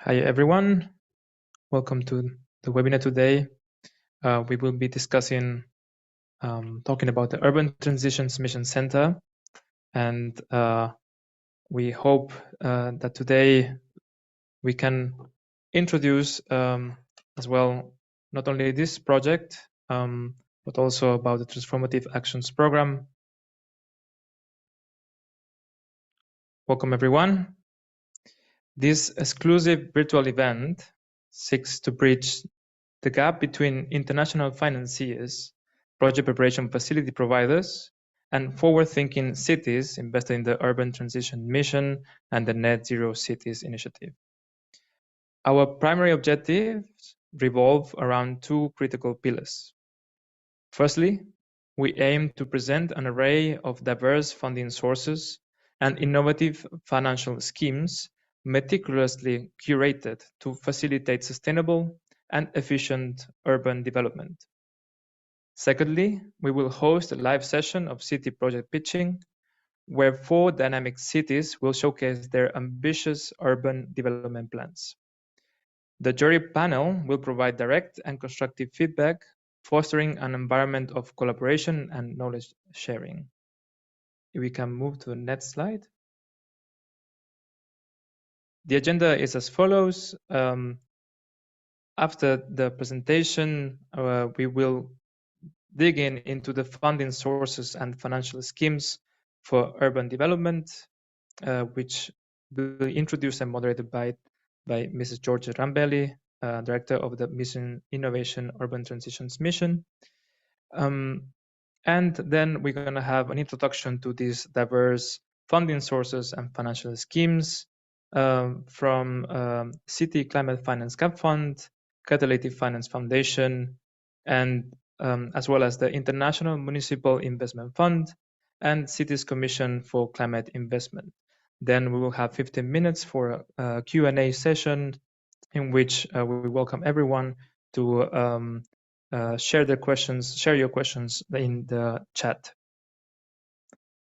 Hi everyone, welcome to the webinar today. We will be discussing, talking about the Urban Transitions Mission Center, and we hope that today we can introduce as well not only this project, but also about the Transformative Actions Program. Welcome everyone. This exclusive virtual event seeks to bridge the gap between international financiers, project preparation facility providers, and forward-thinking cities invested in the Urban Transition Mission and the Net Zero Cities Initiative. Our primary objectives revolve around two critical pillars. Firstly, we aim to present an array of diverse funding sources and innovative financial schemes meticulously curated to facilitate sustainable and efficient urban development. Secondly, we will host a live session of city project pitching, where 4 dynamic cities will showcase their ambitious urban development plans. The jury panel will provide direct and constructive feedback, fostering an environment of collaboration and knowledge sharing. If we can move to the next slide. The agenda is as follows. After the presentation, we will dig into the funding sources and financial schemes for urban development, which will be introduced and moderated by Mrs. Georgia Rambelli, Director of the Mission Innovation Urban Transitions Mission. And then we're going to have an introduction to these diverse funding sources and financial schemes from City Climate Finance Gap Fund, Catalytic Finance Foundation, and as well as the International Municipal Investment Fund and Cities Commission for Climate Investment. Then we will have 15 minutes for a Q&A session in which we welcome everyone to share your questions in the chat.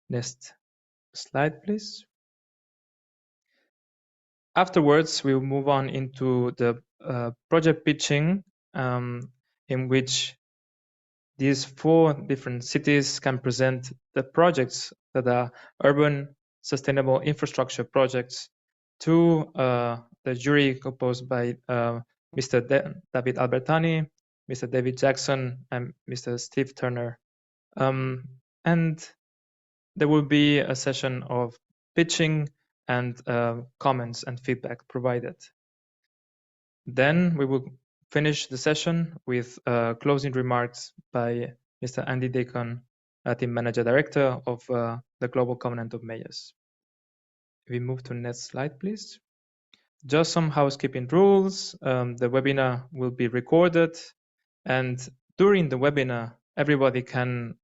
Next slide, please. Afterwards, we will move on into the project pitching, in which these 4 different cities can present the projects that are urban sustainable infrastructure projects to the jury composed by Mr. David Albertani, Mr. David Jackson, and Mr. Steve Turner. And there will be a session of pitching and comments and feedback provided. Then we will finish the session with closing remarks by Mr. Andy Deacon, Team Manager Director of the Global Covenant of Mayors. If we move to the next slide, please. Just some housekeeping rules. The webinar will be recorded, and during the webinar, everybody can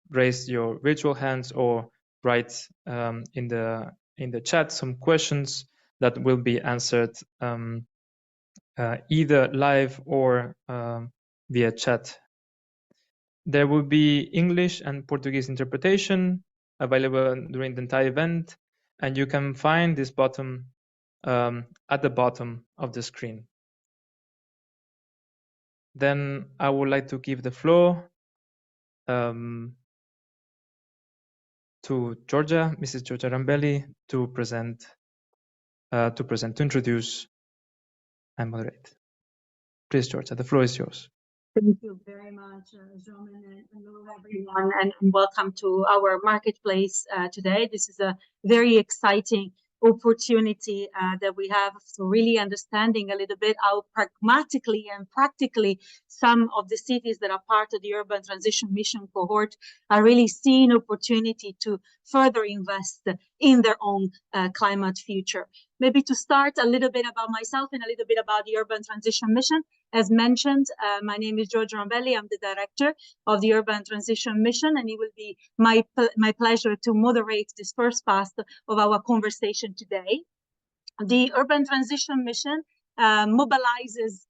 raise your virtual hands or write in the chat some questions that will be answered either live or via chat. There will be English and Portuguese interpretation available during the entire event, and you can find this button at the bottom of the screen. Then I would like to give the floor to Georgia, Mrs. Georgia Rambelli, to introduce and moderate. Please, Georgia, the floor is yours. Thank you very much, Jean, and hello everyone, and welcome to our marketplace today. This is a very exciting opportunity that we have for really understanding a little bit how pragmatically and practically some of the cities that are part of the Urban Transition Mission cohort are really seeing opportunity to further invest in their own climate future. Maybe to start a little bit about myself and a little bit about the Urban Transition Mission. As mentioned, my name is Georgia Rambelli. I'm the director of the Urban Transition Mission, and it will be my pleasure to moderate this first part of our conversation today. The Urban Transition Mission mobilizes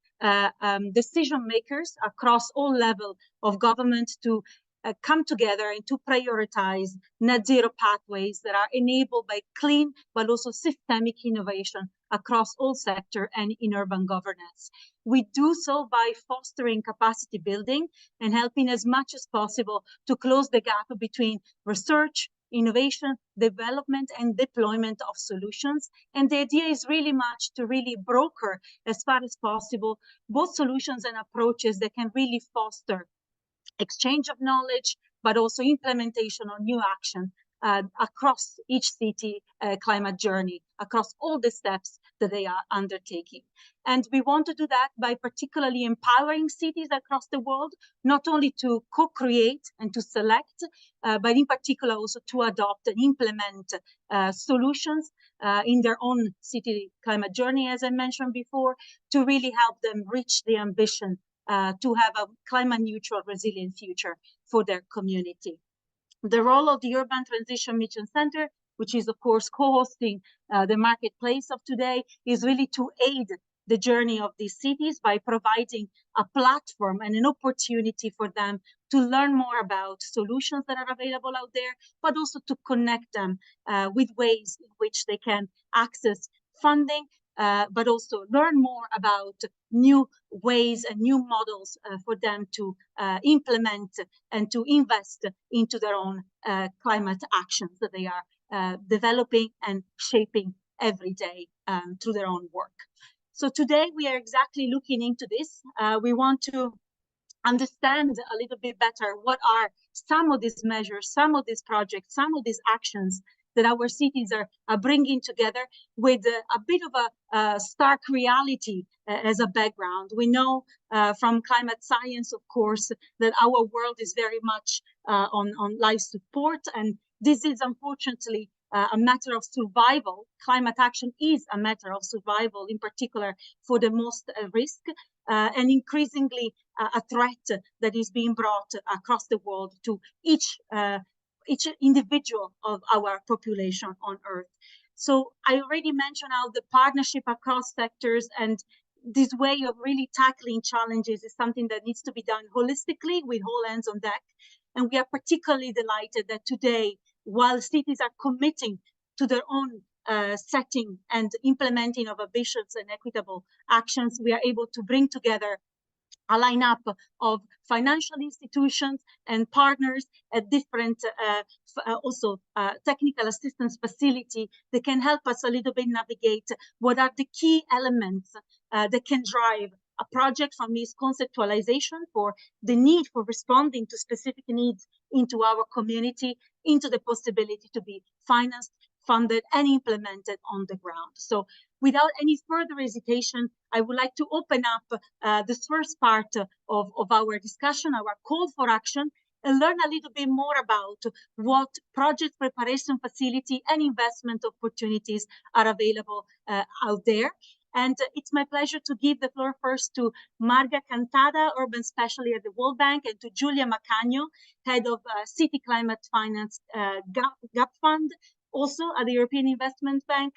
decision makers across all levels of government to come together and to prioritize net zero pathways that are enabled by clean but also systemic innovation across all sectors and in urban governance. We do so by fostering capacity building and helping as much as possible to close the gap between research, innovation, development, and deployment of solutions. And the idea is really much to really broker as far as possible both solutions and approaches that can really foster exchange of knowledge, but also implementation of new action across each city climate journey, across all the steps that they are undertaking. And we want to do that by particularly empowering cities across the world, not only to co-create and to select, but in particular also to adopt and implement solutions in their own city climate journey, as I mentioned before, to really help them reach the ambition to have a climate neutral, resilient future for their community. The role of the Urban Transition Mission Center, which is of course co-hosting the marketplace of today, is really to aid the journey of these cities by providing a platform and an opportunity for them to learn more about solutions that are available out there, but also to connect them with ways in which they can access funding, but also learn more about new ways and new models for them to implement and to invest into their own climate actions that they are developing and shaping every day through their own work. So today we are exactly looking into this. We want to understand a little bit better what are some of these measures, some of these projects, some of these actions that our cities are bringing together with a bit of a stark reality as a background. We know from climate science, of course, that our world is very much on life support, and this is unfortunately a matter of survival. Climate action is a matter of survival, in particular for the most risk, and increasingly a threat that is being brought across the world to each individual of our population on Earth. So I already mentioned how the partnership across sectors and this way of really tackling challenges is something that needs to be done holistically with all hands on deck. And we are particularly delighted that today, while cities are committing to their own setting and implementing of ambitious and equitable actions, we are able to bring together a lineup of financial institutions and partners at different also technical assistance facility that can help us a little bit navigate what are the key elements that can drive a project from its conceptualization for the need for responding to specific needs into our community, into the possibility to be financed, funded, and implemented on the ground. So without any further hesitation, I would like to open up this first part of our discussion, our call for action, and learn a little bit more about what project preparation facility and investment opportunities are available out there. And it's my pleasure to give the floor first to Marga Cantada, Urban Specialist at the World Bank, and to Giulia Macagno, Head of City Climate Finance GAP Fund, also at the European Investment Bank,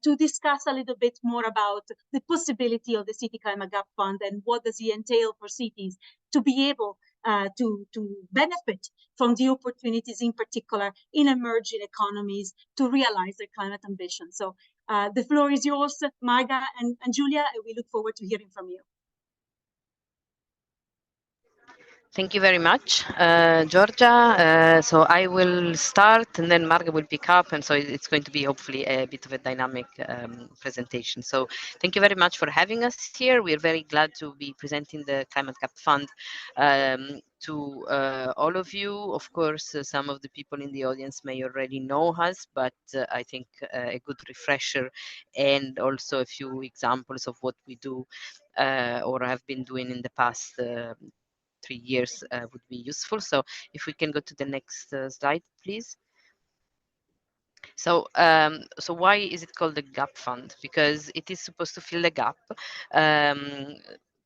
to discuss a little bit more about the possibility of the City Climate Gap Fund and what does it entail for cities to be able to benefit from the opportunities, in particular in emerging economies, to realize their climate ambition. So the floor is yours, Marga and Giulia, and we look forward to hearing from you. Thank you very much, Georgia. So I will start and then Marga will pick up. And so it's going to be hopefully a bit of a dynamic presentation. So thank you very much for having us here. We're very glad to be presenting the Climate Gap Fund to all of you. Of course, some of the people in the audience may already know us, but I think a good refresher and also a few examples of what we do or have been doing in the past 3 years would be useful. So if we can go to the next slide, please. So, so why is it called the Gap Fund? Because it is supposed to fill the gap,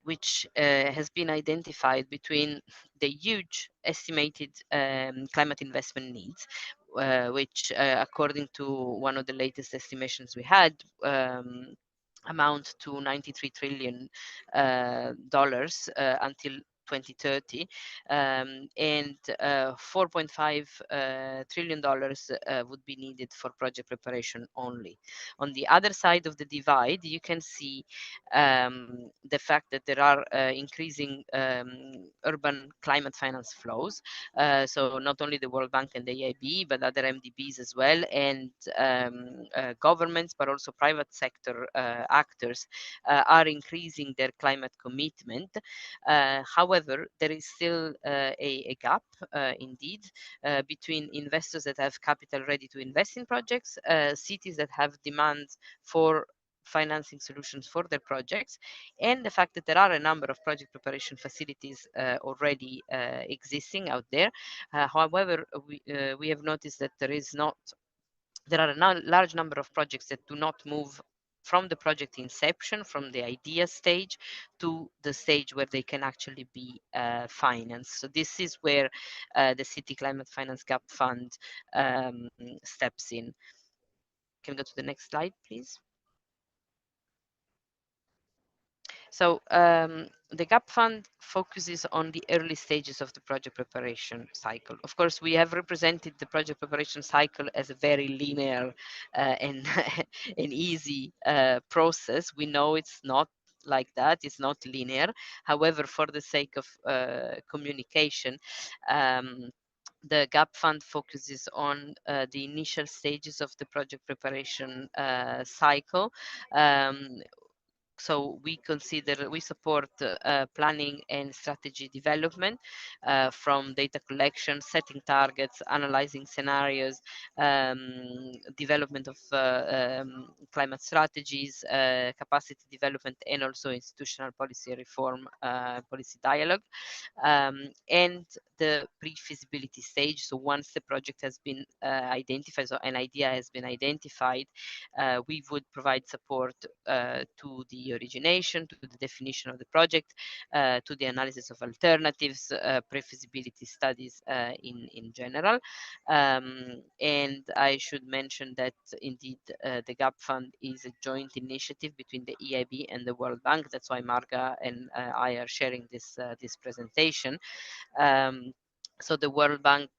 which has been identified between the huge estimated climate investment needs, which according to one of the latest estimations we had, amount to $93 trillion until 2030, and $4.5 trillion would be needed for project preparation only. On the other side of the divide, you can see the fact that there are increasing urban climate finance flows. So not only the World Bank and the EIB, but other MDBs as well, and governments, but also private sector actors are increasing their climate commitment. However, there is still a gap, indeed, between investors that have capital ready to invest in projects, cities that have demands for financing solutions for their projects, and the fact that there are a number of project preparation facilities already existing out there. However, we have noticed that there are a large number of projects that do not move from the project inception, from the idea stage, to the stage where they can actually be financed. So this is where the City Climate Finance Gap Fund steps in. Can we go to the next slide, please? So the GAP Fund focuses on the early stages of the project preparation cycle. Of course, we have represented the project preparation cycle as a very linear and an easy process. We know it's not like that, it's not linear. However, for the sake of communication, the GAP Fund focuses on the initial stages of the project preparation cycle. So we support planning and strategy development, from data collection, setting targets, analyzing scenarios, development of climate strategies, capacity development, and also institutional policy reform, policy dialogue, and the pre-feasibility stage. So once the project has been identified, so an idea has been identified, we would provide support to the origination, to the definition of the project, to the analysis of alternatives, pre-feasibility studies in general. And I should mention that indeed the GAP Fund is a joint initiative between the EIB and the World Bank. That's why Marga and I are sharing this presentation. So the World Bank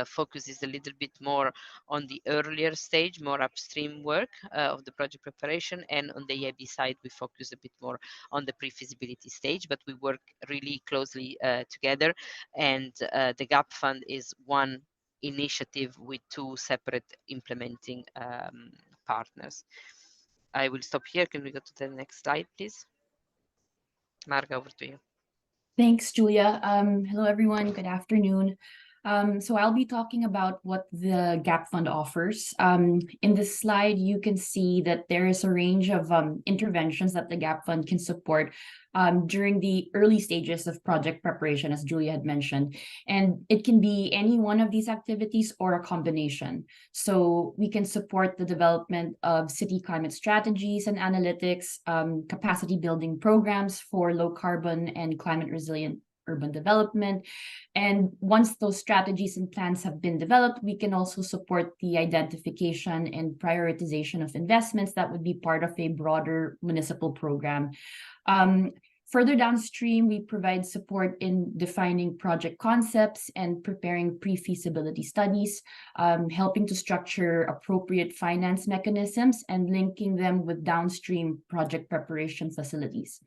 focuses a little bit more on the earlier stage, more upstream work of the project preparation, and on the EIB side, we focus a bit more on the pre-feasibility stage, but we work really closely together, and the GAP Fund is one initiative with two separate implementing partners. I will stop here. Can we go to the next slide, please? Marga, over to you. Thanks, Julia. Hello, everyone. Good afternoon. So I'll be talking about what the GAP Fund offers. In this slide, you can see that there is a range of interventions that the GAP Fund can support during the early stages of project preparation, as Julia had mentioned. And it can be any one of these activities or a combination. So we can support the development of city climate strategies and analytics, capacity building programs for low carbon and climate resilient urban development. And once those strategies and plans have been developed, we can also support the identification and prioritization of investments that would be part of a broader municipal program. Further downstream, we provide support in defining project concepts and preparing pre-feasibility studies, helping to structure appropriate finance mechanisms and linking them with downstream project preparation facilities.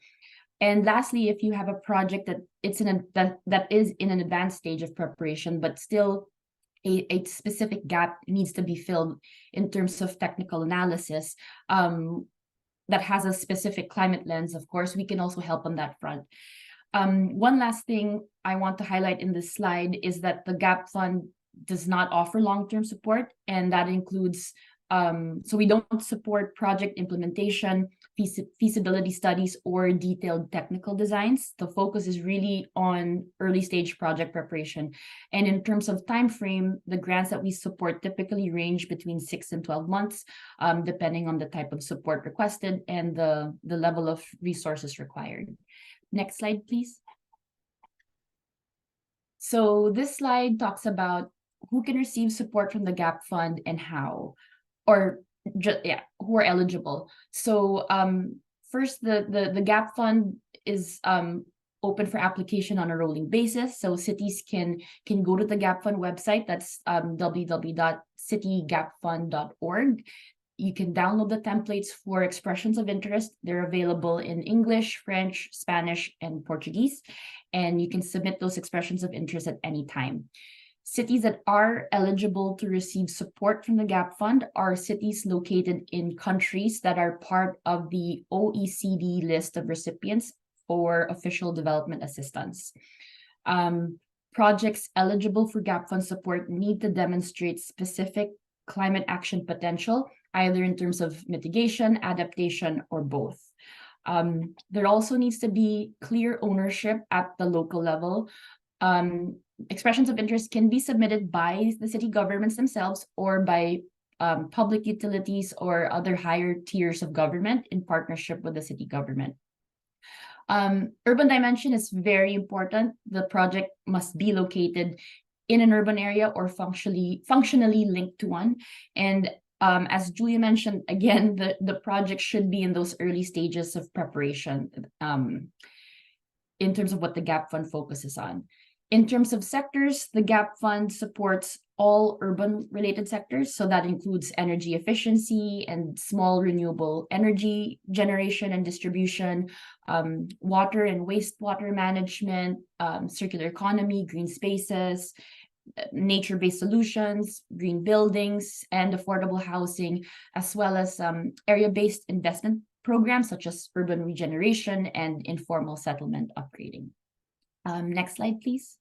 And lastly, if you have a project that is in an advanced stage of preparation, but still a specific gap needs to be filled in terms of technical analysis, that has a specific climate lens, of course, we can also help on that front. One last thing I want to highlight in this slide is that the GAP Fund does not offer long-term support, and that includes, so we don't support project implementation, feasibility studies, or detailed technical designs. The focus is really on early stage project preparation. And in terms of time frame, the grants that we support typically range between 6 and 12 months, depending on the type of support requested and the level of resources required. Next slide, please. So this slide talks about who can receive support from the GAP Fund and how, or who are eligible. So first, the GAP Fund is open for application on a rolling basis. So cities can go to the Gap Fund website. That's www.citygapfund.org. You can download the templates for expressions of interest. They're available in English, French, Spanish, and Portuguese. And you can submit those expressions of interest at any time. Cities that are eligible to receive support from the Gap Fund are cities located in countries that are part of the OECD list of recipients for official development assistance. Projects eligible for Gap Fund support need to demonstrate specific climate action potential, either in terms of mitigation, adaptation, or both. There also needs to be clear ownership at the local level. Expressions of interest can be submitted by the city governments themselves or by public utilities or other higher tiers of government in partnership with the city government. Urban dimension is very important. The project must be located in an urban area or functionally linked to one. And as Julia mentioned, again, the project should be in those early stages of preparation in terms of what the Gap Fund focuses on. In terms of sectors, the Gap Fund supports all urban-related sectors. So that includes energy efficiency and small renewable energy generation and distribution, water and wastewater management, circular economy, green spaces, nature-based solutions, green buildings, and affordable housing, as well as area-based investment programs such as urban regeneration and informal settlement upgrading. Next slide, please.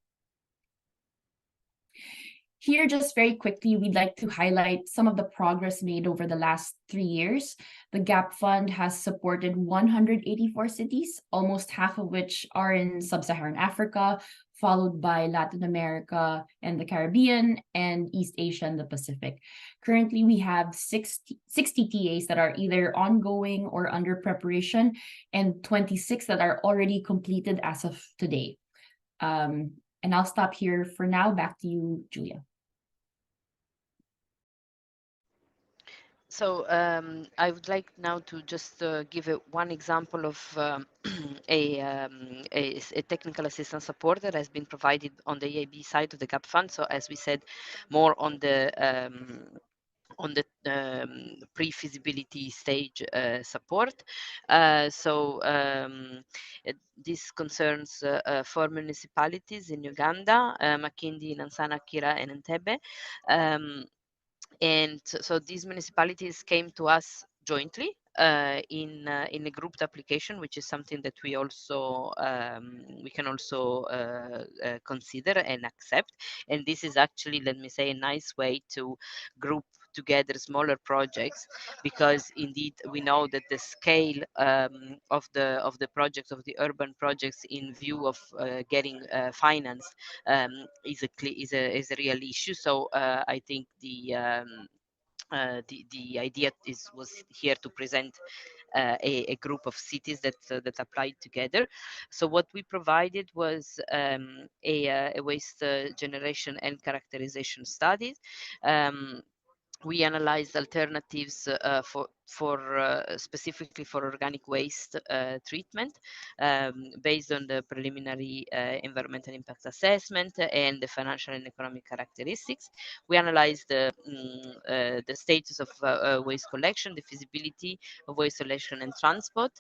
Here, just very quickly, we'd like to highlight some of the progress made over the last 3 years. The Gap Fund has supported 184 cities, almost half of which are in sub-Saharan Africa, followed by Latin America and the Caribbean, and East Asia and the Pacific. Currently, we have 60 TAs that are either ongoing or under preparation, and 26 that are already completed as of today. And I'll stop here for now. Back to you, Julia. So I would like now to just give one example of a technical assistance support that has been provided on the EIB side of the GAP Fund. So as we said, more on the pre-feasibility stage support. This concerns 4 municipalities in Uganda, Makindi, Nansana, Kira, and Entebbe. And so these municipalities came to us jointly in a grouped application, which is something that we also we can also consider and accept. And this is actually, let me say, a nice way to group together smaller projects, because indeed we know that the scale of the projects, of the urban projects, in view of getting financed is a real issue. So I think the idea was here to present a group of cities that applied together. So what we provided was a waste generation and characterization studies. We analyzed alternatives specifically for organic waste treatment based on the preliminary environmental impact assessment and the financial and economic characteristics. We analyzed the status of waste collection, the feasibility of waste collection and transport,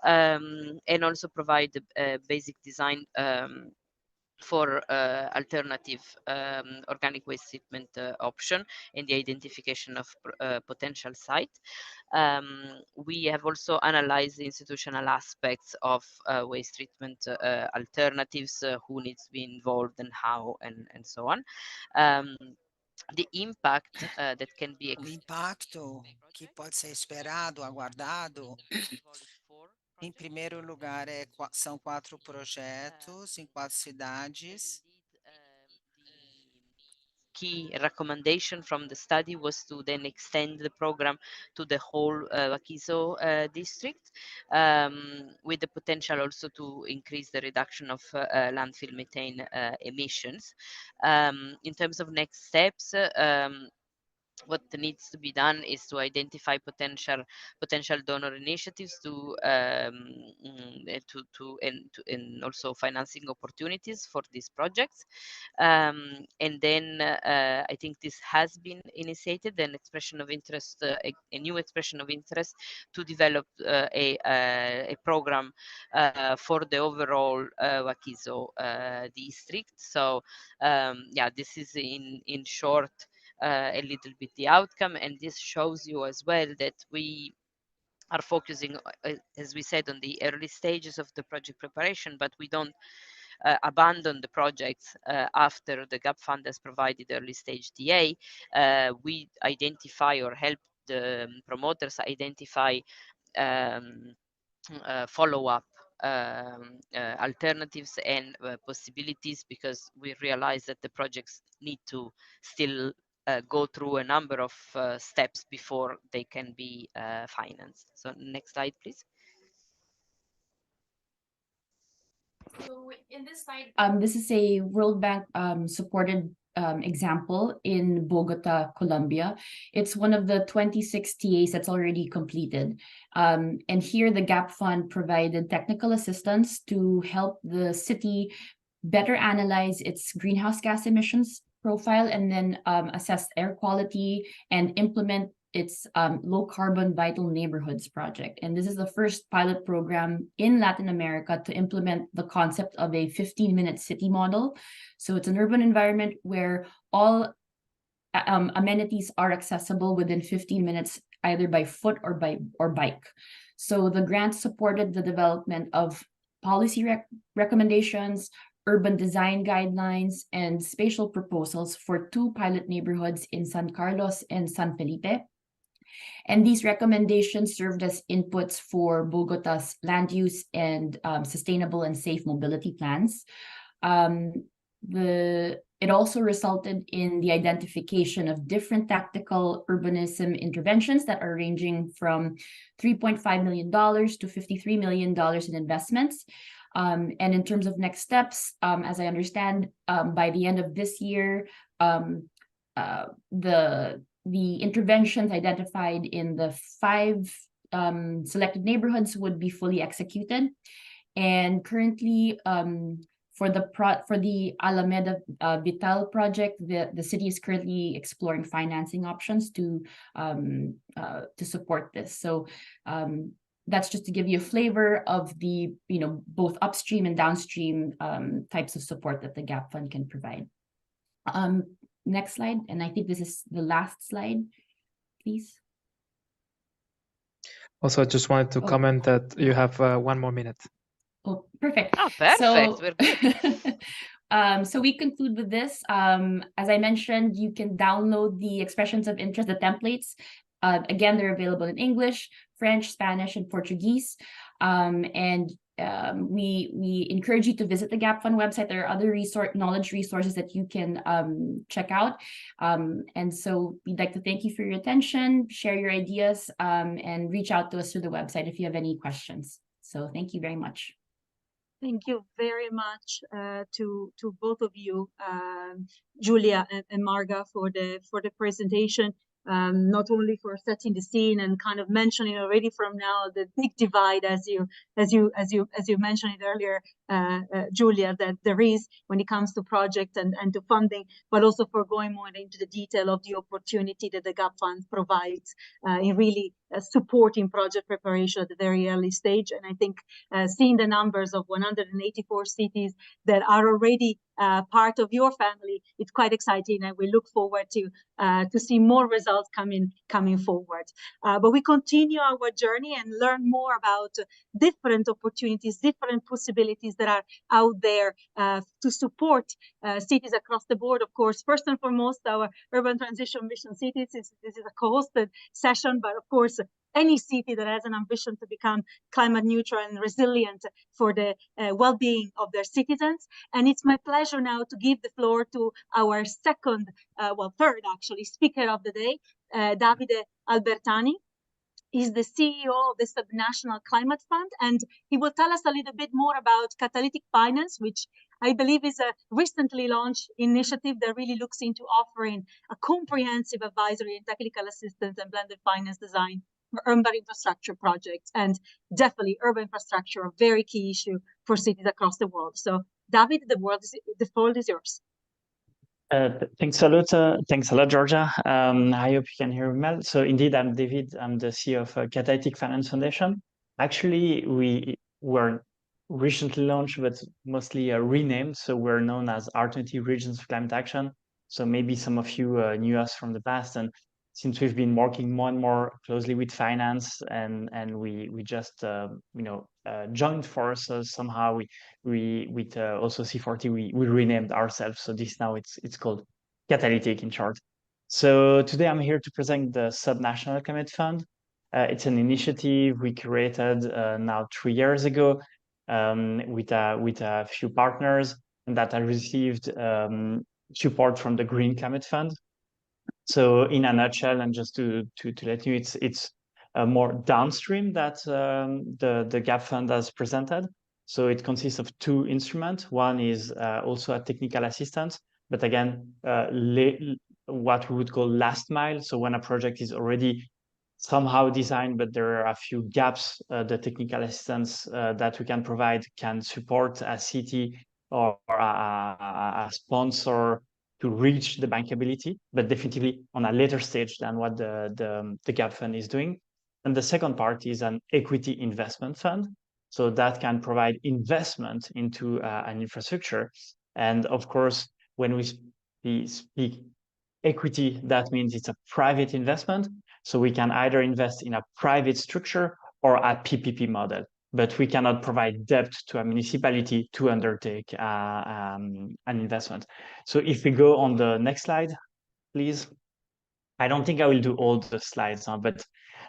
and also provide basic design for alternative organic waste treatment option and the identification of potential site. We have also analyzed the institutional aspects of waste treatment alternatives, who needs to be involved and how, and so on. The impact that can be O impacto que pode ser esperado, aguardado. Em primeiro lugar, são 4 projetos em 4 cidades. Key recommendation from the study was to then extend the program to the whole Wakiso district, with the potential also to increase the reduction of landfill methane emissions. In terms of next steps, what needs to be done is to identify potential donor initiatives to and also financing opportunities for these projects. And then I think this has been initiated, an expression of interest, a new expression of interest to develop a program for the overall Wakiso district. So yeah, this is in short a little bit the outcome, and this shows you as well that we are focusing, as we said, on the early stages of the project preparation, but we don't abandon the projects after the GAP fund has provided early stage DA. We identify or help the promoters identify follow-up alternatives and possibilities, because we realize that the projects need to still go through a number of steps before they can be financed. So next slide, please. So in this slide, this is a World Bank supported example in Bogota, Colombia. It's one of the 26 TAs that's already completed. And here the GAP Fund provided technical assistance to help the city better analyze its greenhouse gas emissions profile, and then assess air quality and implement its low carbon vital neighborhoods project. And this is the first pilot program in Latin America to implement the concept of a 15-minute city model. So it's an urban environment where all amenities are accessible within 15 minutes, either by foot or bike. So the grant supported the development of policy recommendations, urban design guidelines, and spatial proposals for 2 pilot neighborhoods in San Carlos and San Felipe. And these recommendations served as inputs for Bogota's land use and sustainable and safe mobility plans. It also resulted in the identification of different tactical urbanism interventions that are ranging from $3.5 million to $53 million in investments. And in terms of next steps, as I understand, by the end of this year, the interventions identified in the 5 selected neighborhoods would be fully executed. And currently, for the Alameda Vital project, the city is currently exploring financing options to support this. So that's just to give you a flavor of the both upstream and downstream types of support that the GAP Fund can provide. Next slide, and I think this is the last slide, please. Also, I just wanted to comment that you have 1 more minute. Oh, perfect. Oh, perfect. So, we're good. So we conclude with this. As I mentioned, you can download the expressions of interest, the templates. Again, they're available in English, French, Spanish, and Portuguese. And we encourage you to visit the GAP Fund website. There are other knowledge resources that you can check out. And so we'd like to thank you for your attention, share your ideas, and reach out to us through the website if you have any questions. So thank you very much. Thank you very much to both of you, Julia and Marga, for the presentation. Not only for setting the scene and kind of mentioning already from now the big divide, as you mentioned it earlier, Julia, that there is when it comes to project and to funding, but also for going more into the detail of the opportunity that the GAP Fund provides in really supporting project preparation at the very early stage. And I think seeing the numbers of 184 cities that are already part of your family, it's quite exciting, and we look forward to see more results coming forward. But we continue our journey and learn more about different opportunities, different possibilities that are out there to support cities across the board. Of course, first and foremost, our Urban Transition Mission Cities. This is a co-hosted session, but of course, any city that has an ambition to become climate neutral and resilient for the well-being of their citizens. And it's my pleasure now to give the floor to our third actually, speaker of the day, Davide Albertani. He's the CEO of the Subnational Climate Fund, and he will tell us a little bit more about catalytic finance, which I believe is a recently launched initiative that really looks into offering a comprehensive advisory and technical assistance and blended finance design for urban infrastructure projects. And definitely urban infrastructure, a very key issue for cities across the world. So David, the floor is yours. Thanks a lot. Thanks a lot, Georgia. I hope you can hear me well. So indeed, I'm David. I'm the CEO of Catalytic Finance Foundation. Actually, we were recently launched, but mostly renamed. So we're known as R20 Regions of Climate Action. So maybe some of you knew us from the past, and since we've been working more and more closely with finance, and we just joined forces somehow. We with also C40 we renamed ourselves. So this now it's called Catalytic in short. So today I'm here to present the Subnational Climate Fund. It's an initiative we created now 3 years ago with a few partners, and that I received support from the Green Climate Fund. So in a nutshell, and just to let you, it's more downstream that the GAP Fund has presented. So it consists of 2 instruments. One is also a technical assistance, but again, what we would call last mile. So when a project is already somehow designed, but there are a few gaps, the technical assistance that we can provide can support a city or a sponsor to reach the bankability, but definitely on a later stage than what the GAP Fund is doing. And the second part is an equity investment fund. So that can provide investment into an infrastructure. And of course, when we speak equity, that means it's a private investment. So we can either invest in a private structure or a PPP model, but we cannot provide debt to a municipality to undertake an investment. So if we go on the next slide, please. I don't think I will do all the slides, but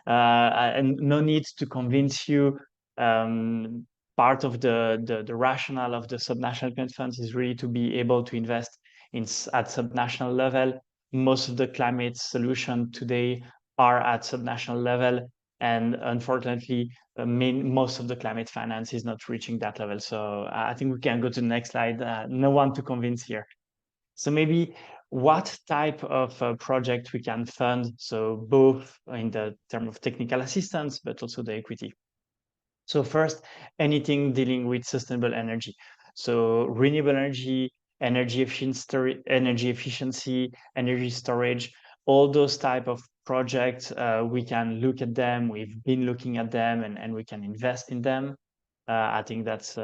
and no need to convince you. Part of the rationale of the subnational climate funds is really to be able to invest at subnational level. Most of the climate solutions today are at subnational level, and unfortunately, most of the climate finance is not reaching that level. So I think we can go to the next slide. No one to convince here. So maybe what type of project we can fund? So both in the term of technical assistance, but also the equity. So first, anything dealing with sustainable energy. So renewable energy, energy efficiency, energy storage, all those type of projects, we can look at them. We've been looking at them, and we can invest in them. I think that's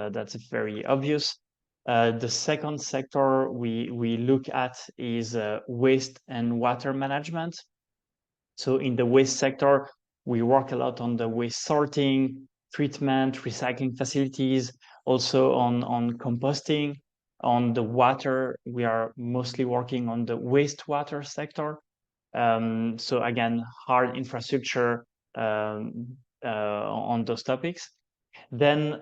very obvious. The second sector we look at is waste and water management. So in the waste sector, we work a lot on the waste sorting, treatment, recycling facilities, also on composting. On the water, we are mostly working on the wastewater sector. So again, hard infrastructure on those topics. Then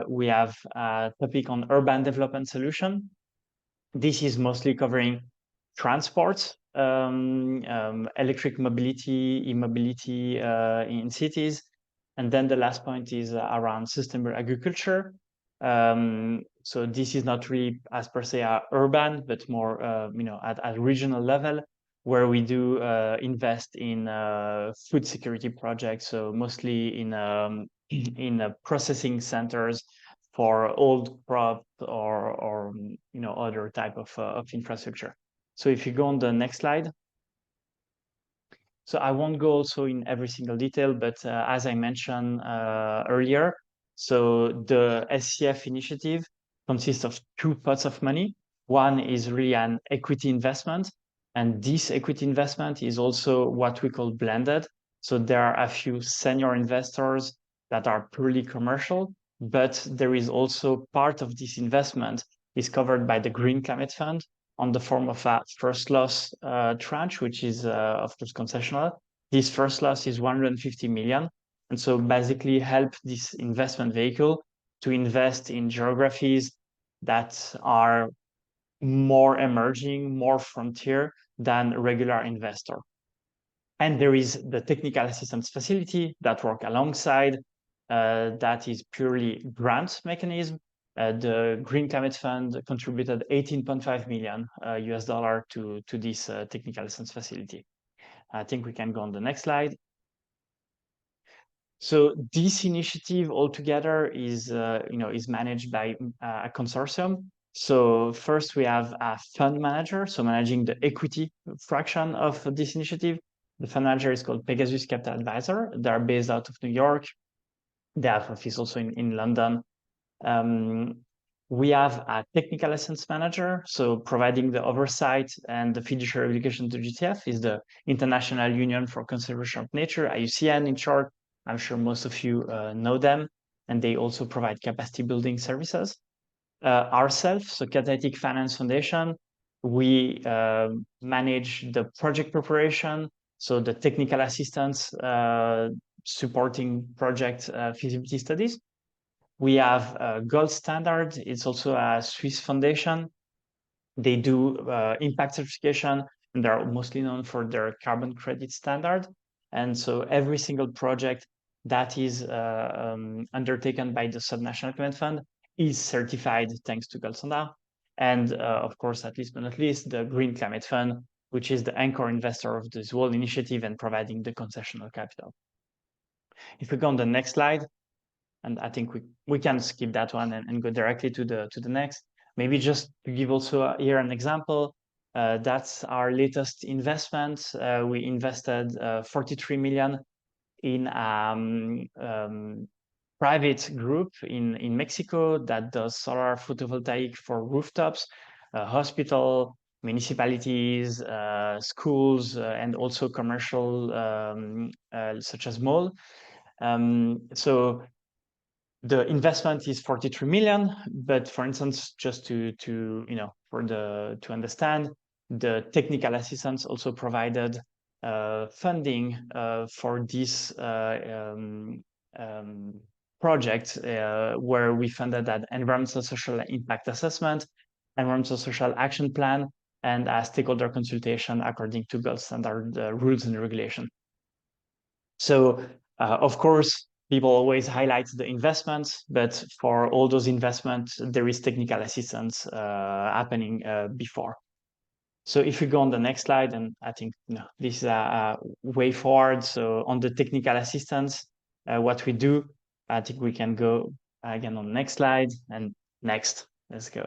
we have a topic on urban development solution. This is mostly covering transport, electric mobility, e-mobility in cities. And then the last point is around sustainable agriculture. So this is not really as per se urban, but more at regional level, where we do invest in food security projects. So mostly in processing centers for old crop or other type of infrastructure. So if you go on the next slide. So I won't go also in every single detail, but as I mentioned earlier, so the SCF initiative consists of 2 pots of money. One is really an equity investment, and this equity investment is also what we call blended. So there are a few senior investors that are purely commercial, but there is also part of this investment is covered by the Green Climate Fund on the form of a first loss tranche, which is of course concessional. This first loss is 150 million. And so basically help this investment vehicle to invest in geographies that are more emerging, more frontier than regular investor. And there is the technical assistance facility that work alongside, that is purely grant mechanism. The Green Climate Fund contributed 18.5 million US dollar to this technical assistance facility. I think we can go on the next slide. So this initiative altogether is, is managed by a consortium. So first we have a fund manager, so managing the equity fraction of this initiative. The fund manager is called Pegasus Capital Advisor. They're based out of New York. They have office also in London. We have a technical assistance manager, so providing the oversight and the fiduciary obligation to GTF is the International Union for Conservation of Nature, IUCN in short. I'm sure most of you know them, and they also provide capacity building services. Ourselves, so Catalytic Finance Foundation, we manage the project preparation, so the technical assistance supporting project feasibility studies. We have Gold Standard. It's also a Swiss foundation. They do impact certification, and they're mostly known for their carbon credit standard. And so every single project that is undertaken by the Subnational Climate Fund is certified thanks to Gold Standard. And of course, at least but not least, the Green Climate Fund, which is the anchor investor of this whole initiative and providing the concessional capital. If we go on the next slide, and I think we can skip that one and go directly to the next. Maybe just to give also here an example, that's our latest investment. We invested 43 million in private group in Mexico that does solar photovoltaic for rooftops, hospital, municipalities, schools, and also commercial such as mall. So the investment is 43 million, but for instance, just to understand, the technical assistance also provided funding for this project, where we funded an environmental social impact assessment, environmental social action plan, and a stakeholder consultation according to Gold Standard rules and regulation. So of course, people always highlight the investments, but for all those investments, there is technical assistance happening before. So if we go on the next slide, and I think this is a way forward. So on the technical assistance, what we do, I think we can go again on the next slide and next. Let's go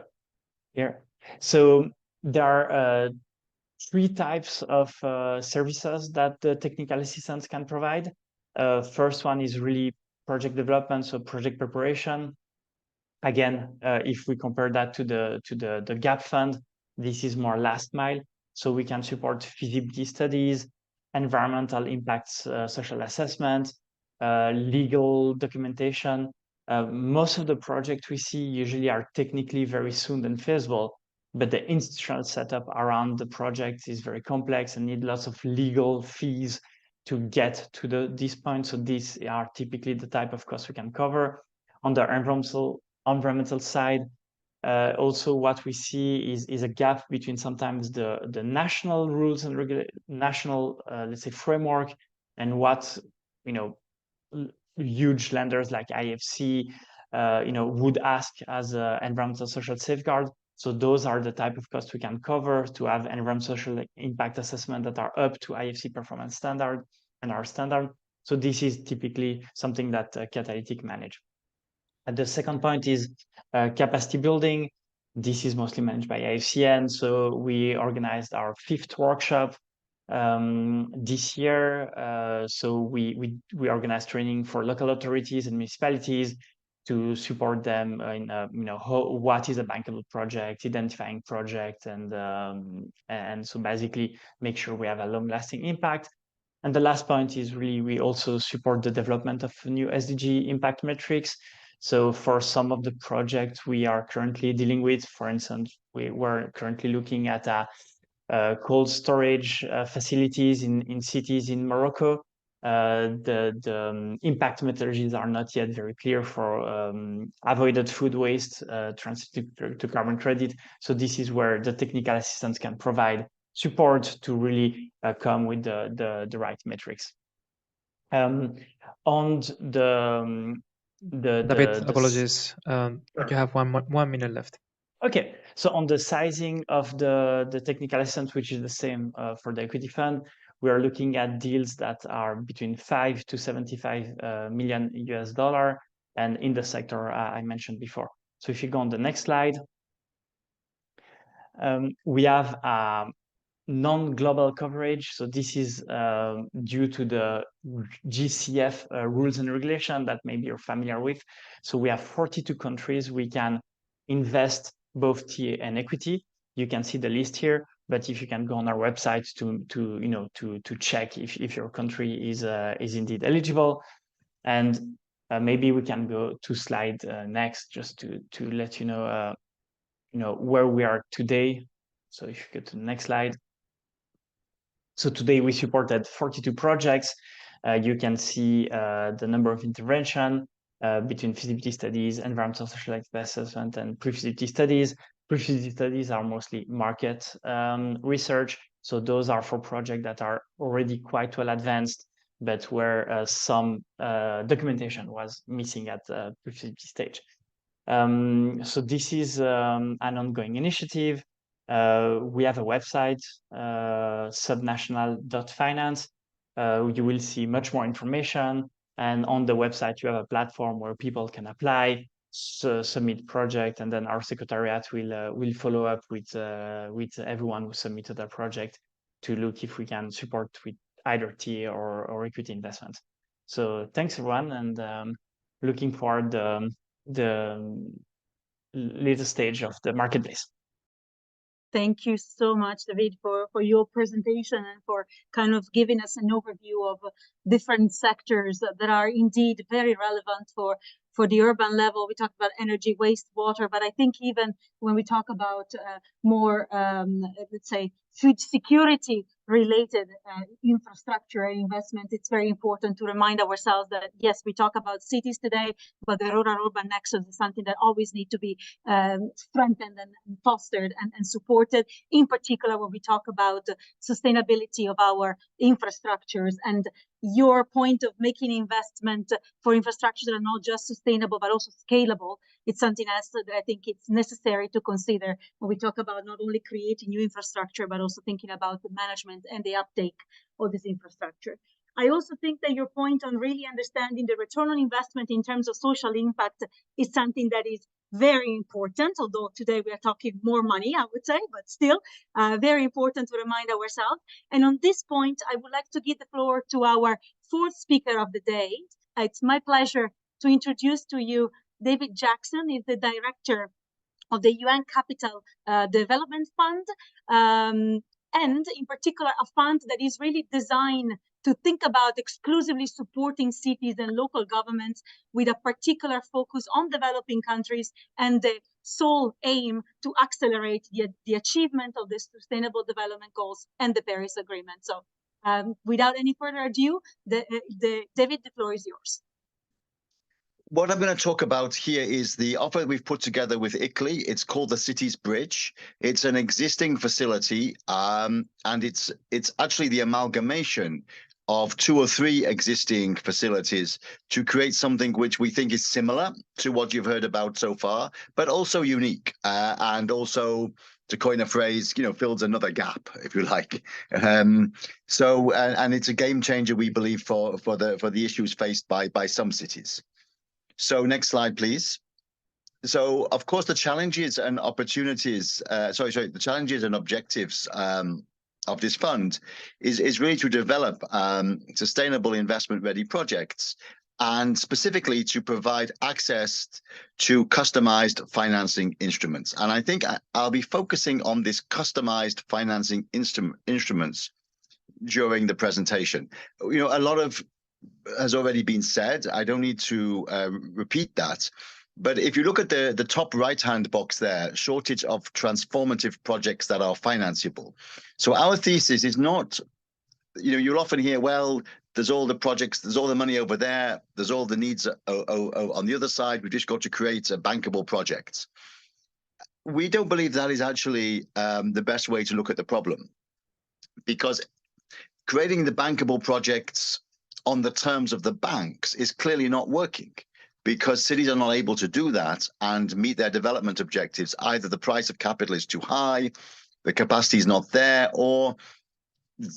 here. So there are three types of services that the technical assistance can provide. First one is really project development, so project preparation. Again, if we compare that to the GAP fund, this is more last mile. So we can support feasibility studies, environmental impacts, social assessment, legal documentation. Most of the projects we see usually are technically very soon and feasible, but the institutional setup around the project is very complex and need lots of legal fees to get to this point. So these are typically the type of costs we can cover. On the environmental side, also what we see is a gap between sometimes the national rules and national, let's say, framework, and what huge lenders like IFC would ask as an environmental social safeguard. So those are the type of costs we can cover to have environmental social impact assessment that are up to IFC performance standard and our standard. So this is typically something that Catalytic manage. And the second point is capacity building. This is mostly managed by IFCN. So we organized our 5th workshop this year. So we organized training for local authorities and municipalities to support them in what is a bankable project, identifying project, and so basically make sure we have a long-lasting impact. And the last point is really we also support the development of new SDG impact metrics. So for some of the projects we are currently dealing with, for instance, we're currently looking at cold storage facilities in cities in Morocco. The impact methodologies are not yet very clear for avoided food waste transited to carbon credit. So this is where the technical assistance can provide support to really come with the right metrics. On David, apologies. You have 1 minute left. Okay, so on the sizing of the technical assistance, which is the same for the equity fund, we are looking at deals that are between 5 to 75 million US dollar, and in the sector I mentioned before. So if you go on the next slide, we have non-global coverage. So this is due to the GCF rules and regulation that maybe you're familiar with. So we have 42 countries we can invest both TA and equity. You can see the list here, but if you can go on our website to check if your country is indeed eligible, and maybe we can go to slide next just to let you know where we are today. So if you go to the next slide. So today we supported 42 projects. You can see the number of intervention between feasibility studies, environmental social assessment, and pre-feasibility studies. Pre-feasibility studies are mostly market research. So those are for projects that are already quite well advanced, but where some documentation was missing at the pre-feasibility stage. So this is an ongoing initiative. We have a website, subnational.finance. You will see much more information. And on the website, you have a platform where people can apply, submit project, and then our secretariat will follow up with everyone who submitted their project to look if we can support with either TA or equity investment. So thanks everyone, and looking forward the later stage of the marketplace. Thank you so much, David, for your presentation and for kind of giving us an overview of different sectors that are indeed very relevant for the urban level. We talked about energy, wastewater, but I think even when we talk about more, let's say, food security related infrastructure investment, it's very important to remind ourselves that, yes, we talk about cities today, but the rural-urban nexus is something that always need to be strengthened and fostered and supported, in particular when we talk about sustainability of our infrastructures. And your point of making investment for infrastructure that are not just sustainable, but also scalable, it's something else that I think it's necessary to consider when we talk about not only creating new infrastructure, but also thinking about the management and the uptake of this infrastructure. I also think that your point on really understanding the return on investment in terms of social impact is something that is very important, although today we are talking more money, I would say, but still very important to remind ourselves. And on this point, I would like to give the floor to our fourth speaker of the day. It's my pleasure to introduce to you David Jackson. He's the director of the UN Capital Development Fund, and in particular a fund that is really designed to think about exclusively supporting cities and local governments with a particular focus on developing countries and the sole aim to accelerate the achievement of the Sustainable Development Goals and the Paris Agreement. So without any further ado, David, the floor is yours. What I'm going to talk about here is the offer we've put together with ICLEI. It's called the Cities Bridge. It's an existing facility, and it's actually the amalgamation of 2 or 3 existing facilities to create something which we think is similar to what you've heard about so far, but also unique, and also, to coin a phrase, fills another gap, if you like. And it's a game changer, we believe, for the issues faced by some cities. So next slide, please. So, of course, the challenges and opportunities, the challenges and objectives of this fund is really to develop sustainable investment-ready projects, and specifically to provide access to customized financing instruments. And I think I'll be focusing on this customized financing instruments during the presentation. A lot of has already been said. I don't need to repeat that. But if you look at the top right-hand box there, shortage of transformative projects that are financeable. So our thesis is not, you'll often hear, well, there's all the projects, there's all the money over there, there's all the needs on the other side, we've just got to create a bankable project. We don't believe that is actually the best way to look at the problem. because creating the bankable projects on the terms of the banks is clearly not working, because cities are not able to do that and meet their development objectives. Either the price of capital is too high, the capacity is not there, or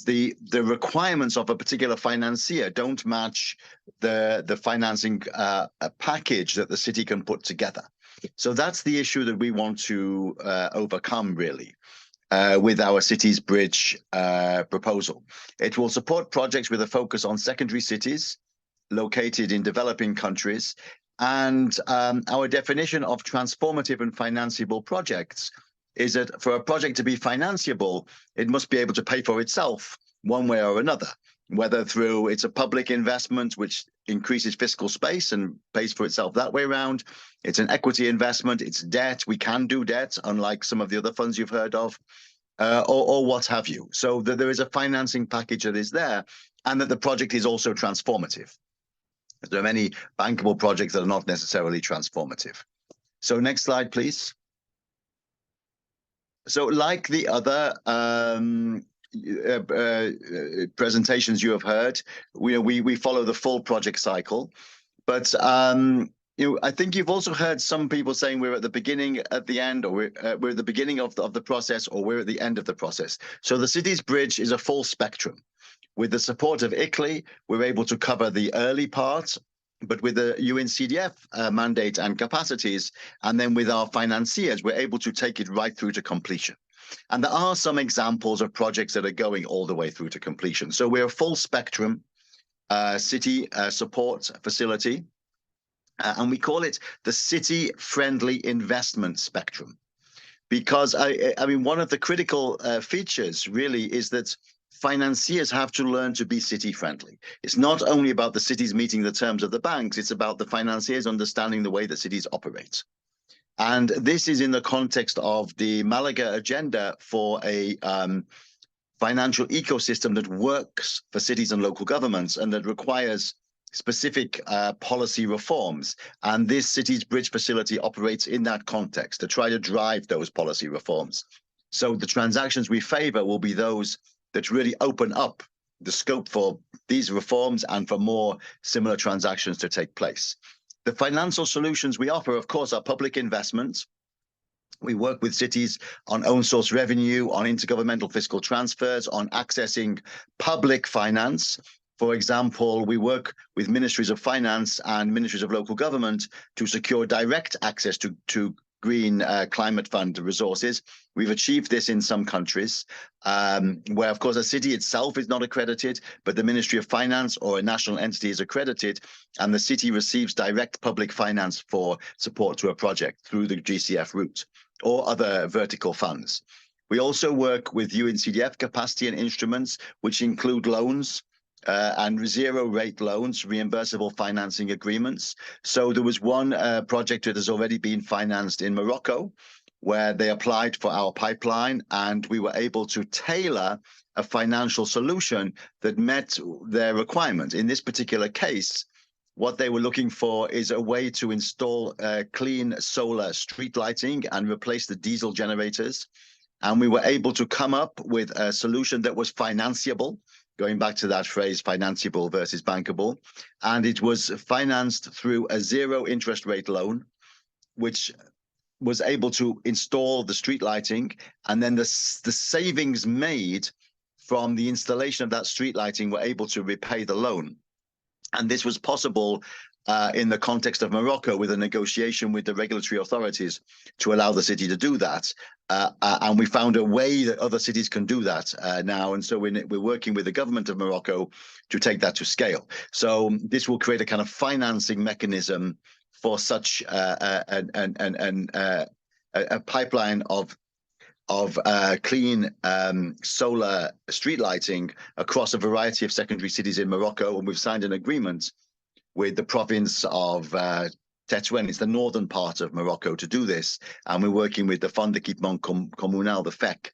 the requirements of a particular financier don't match the financing package that the city can put together. So that's the issue that we want to overcome, really, with our Cities Bridge proposal. It will support projects with a focus on secondary cities located in developing countries. And our definition of transformative and financeable projects is that for a project to be financeable, it must be able to pay for itself one way or another, whether through it's a public investment, which increases fiscal space and pays for itself that way around. It's an equity investment, it's debt. We can do debt, unlike some of the other funds you've heard of, or what have you. So that there is a financing package that is there, and that the project is also transformative. There are many bankable projects that are not necessarily transformative. So next slide, please. So like the other presentations you have heard, we follow the full project cycle. But I think you've also heard some people saying we're at the beginning, at the end, or we're at the beginning of the process, or we're at the end of the process. So the Cities Bridge is a full spectrum. With the support of ICLEI, we're able to cover the early part, but with the UNCDF mandate and capacities, and then with our financiers, we're able to take it right through to completion. And there are some examples of projects that are going all the way through to completion. So we're a full spectrum city support facility, and we call it the city-friendly investment spectrum. Because I mean, one of the critical features really is that financiers have to learn to be city-friendly. It's not only about the cities meeting the terms of the banks, it's about the financiers understanding the way that cities operate. And this is in the context of the Malaga agenda for a financial ecosystem that works for cities and local governments and that requires specific policy reforms. And this Cities Bridge facility operates in that context to try to drive those policy reforms. So the transactions we favor will be those that really open up the scope for these reforms and for more similar transactions to take place. The financial solutions we offer, of course, are public investments. We work with cities on own source revenue, on intergovernmental fiscal transfers, on accessing public finance. For example, we work with ministries of finance and ministries of local government to secure direct access to green climate fund resources. We've achieved this in some countries where, of course, a city itself is not accredited, but the Ministry of Finance or a national entity is accredited, and the city receives direct public finance for support to a project through the GCF route or other vertical funds. We also work with UNCDF capacity and instruments, which include loans, and zero-rate loans, reimbursable financing agreements. So there was one project that has already been financed in Morocco, where they applied for our pipeline, and we were able to tailor a financial solution that met their requirement. In this particular case, what they were looking for is a way to install clean solar street lighting and replace the diesel generators. And we were able to come up with a solution that was financeable, going back to that phrase, financeable versus bankable. And it was financed through a zero interest rate loan, which was able to install the street lighting. And then the savings made from the installation of that street lighting were able to repay the loan. And this was possible in the context of Morocco with a negotiation with the regulatory authorities to allow the city to do that. And we found a way that other cities can do that now. And so we're working with the government of Morocco to take that to scale. So this will create a kind of financing mechanism for such a pipeline of clean solar street lighting across a variety of secondary cities in Morocco. And we've signed an agreement with the province of Tetuan, it's the northern part of Morocco, to do this. And we're working with the Fond d'Équipement Communal, the FEC,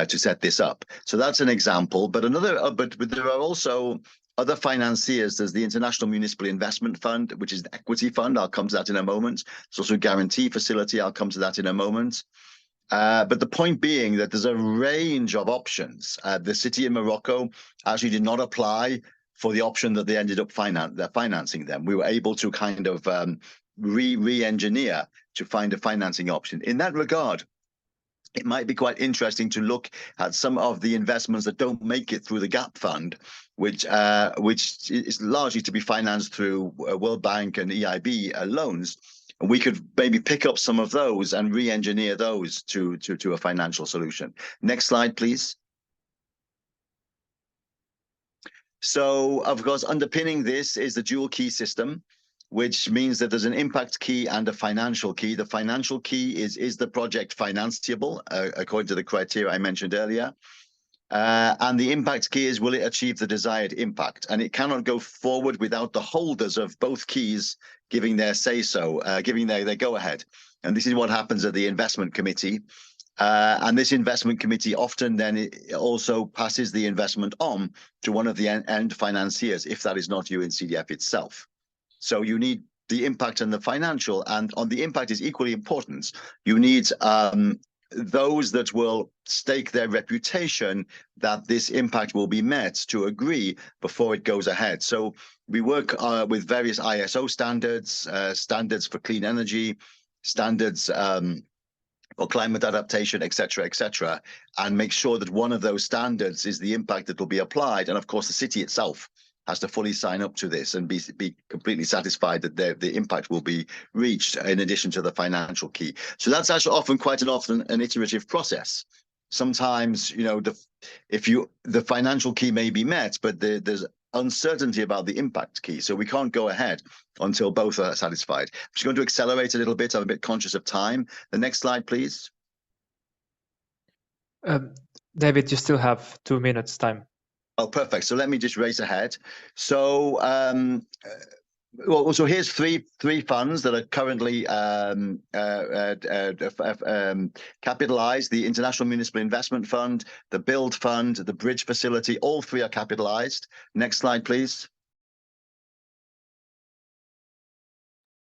to set this up. So that's an example. But there are also other financiers. There's the International Municipal Investment Fund, which is the equity fund. I'll come to that in a moment. It's also a guarantee facility. I'll come to that in a moment. But the point being that there's a range of options. The city in Morocco actually did not apply for the option that they ended up financing them. We were able to kind of re-engineer to find a financing option. In that regard, it might be quite interesting to look at some of the investments that don't make it through the GAP fund, which is largely to be financed through World Bank and EIB loans. And we could maybe pick up some of those and re-engineer those to a financial solution. Next slide, please. So, of course, underpinning this is the dual key system, which means that there's an impact key and a financial key. The financial key is the project financeable, according to the criteria I mentioned earlier. And the impact key is, will it achieve the desired impact? And it cannot go forward without the holders of both keys giving their say-so, giving their go-ahead. And this is what happens at the investment committee. And this investment committee often then it also passes the investment on to one of the end financiers, if that is not UNCDF itself. So you need the impact and the financial, and on the impact is equally important. You need those that will stake their reputation that this impact will be met to agree before it goes ahead. So we work with various ISO standards, standards for clean energy, standards or climate adaptation, et cetera, and make sure that one of those standards is the impact that will be applied. And of course, the city itself has to fully sign up to this and be completely satisfied that the impact will be reached in addition to the financial key. So that's actually quite often an iterative process. Sometimes, you know, the financial key may be met, but there's uncertainty about the impact key. So we can't go ahead until both are satisfied. I'm just going to accelerate a little bit. I'm a bit conscious of time. The next slide, please. David, you still have 2 minutes time. Oh, perfect. So let me just race ahead. So, well, so here's three funds that are currently capitalized: the International Municipal Investment Fund, the Build Fund, the Bridge Facility. All three are capitalized. Next slide, please.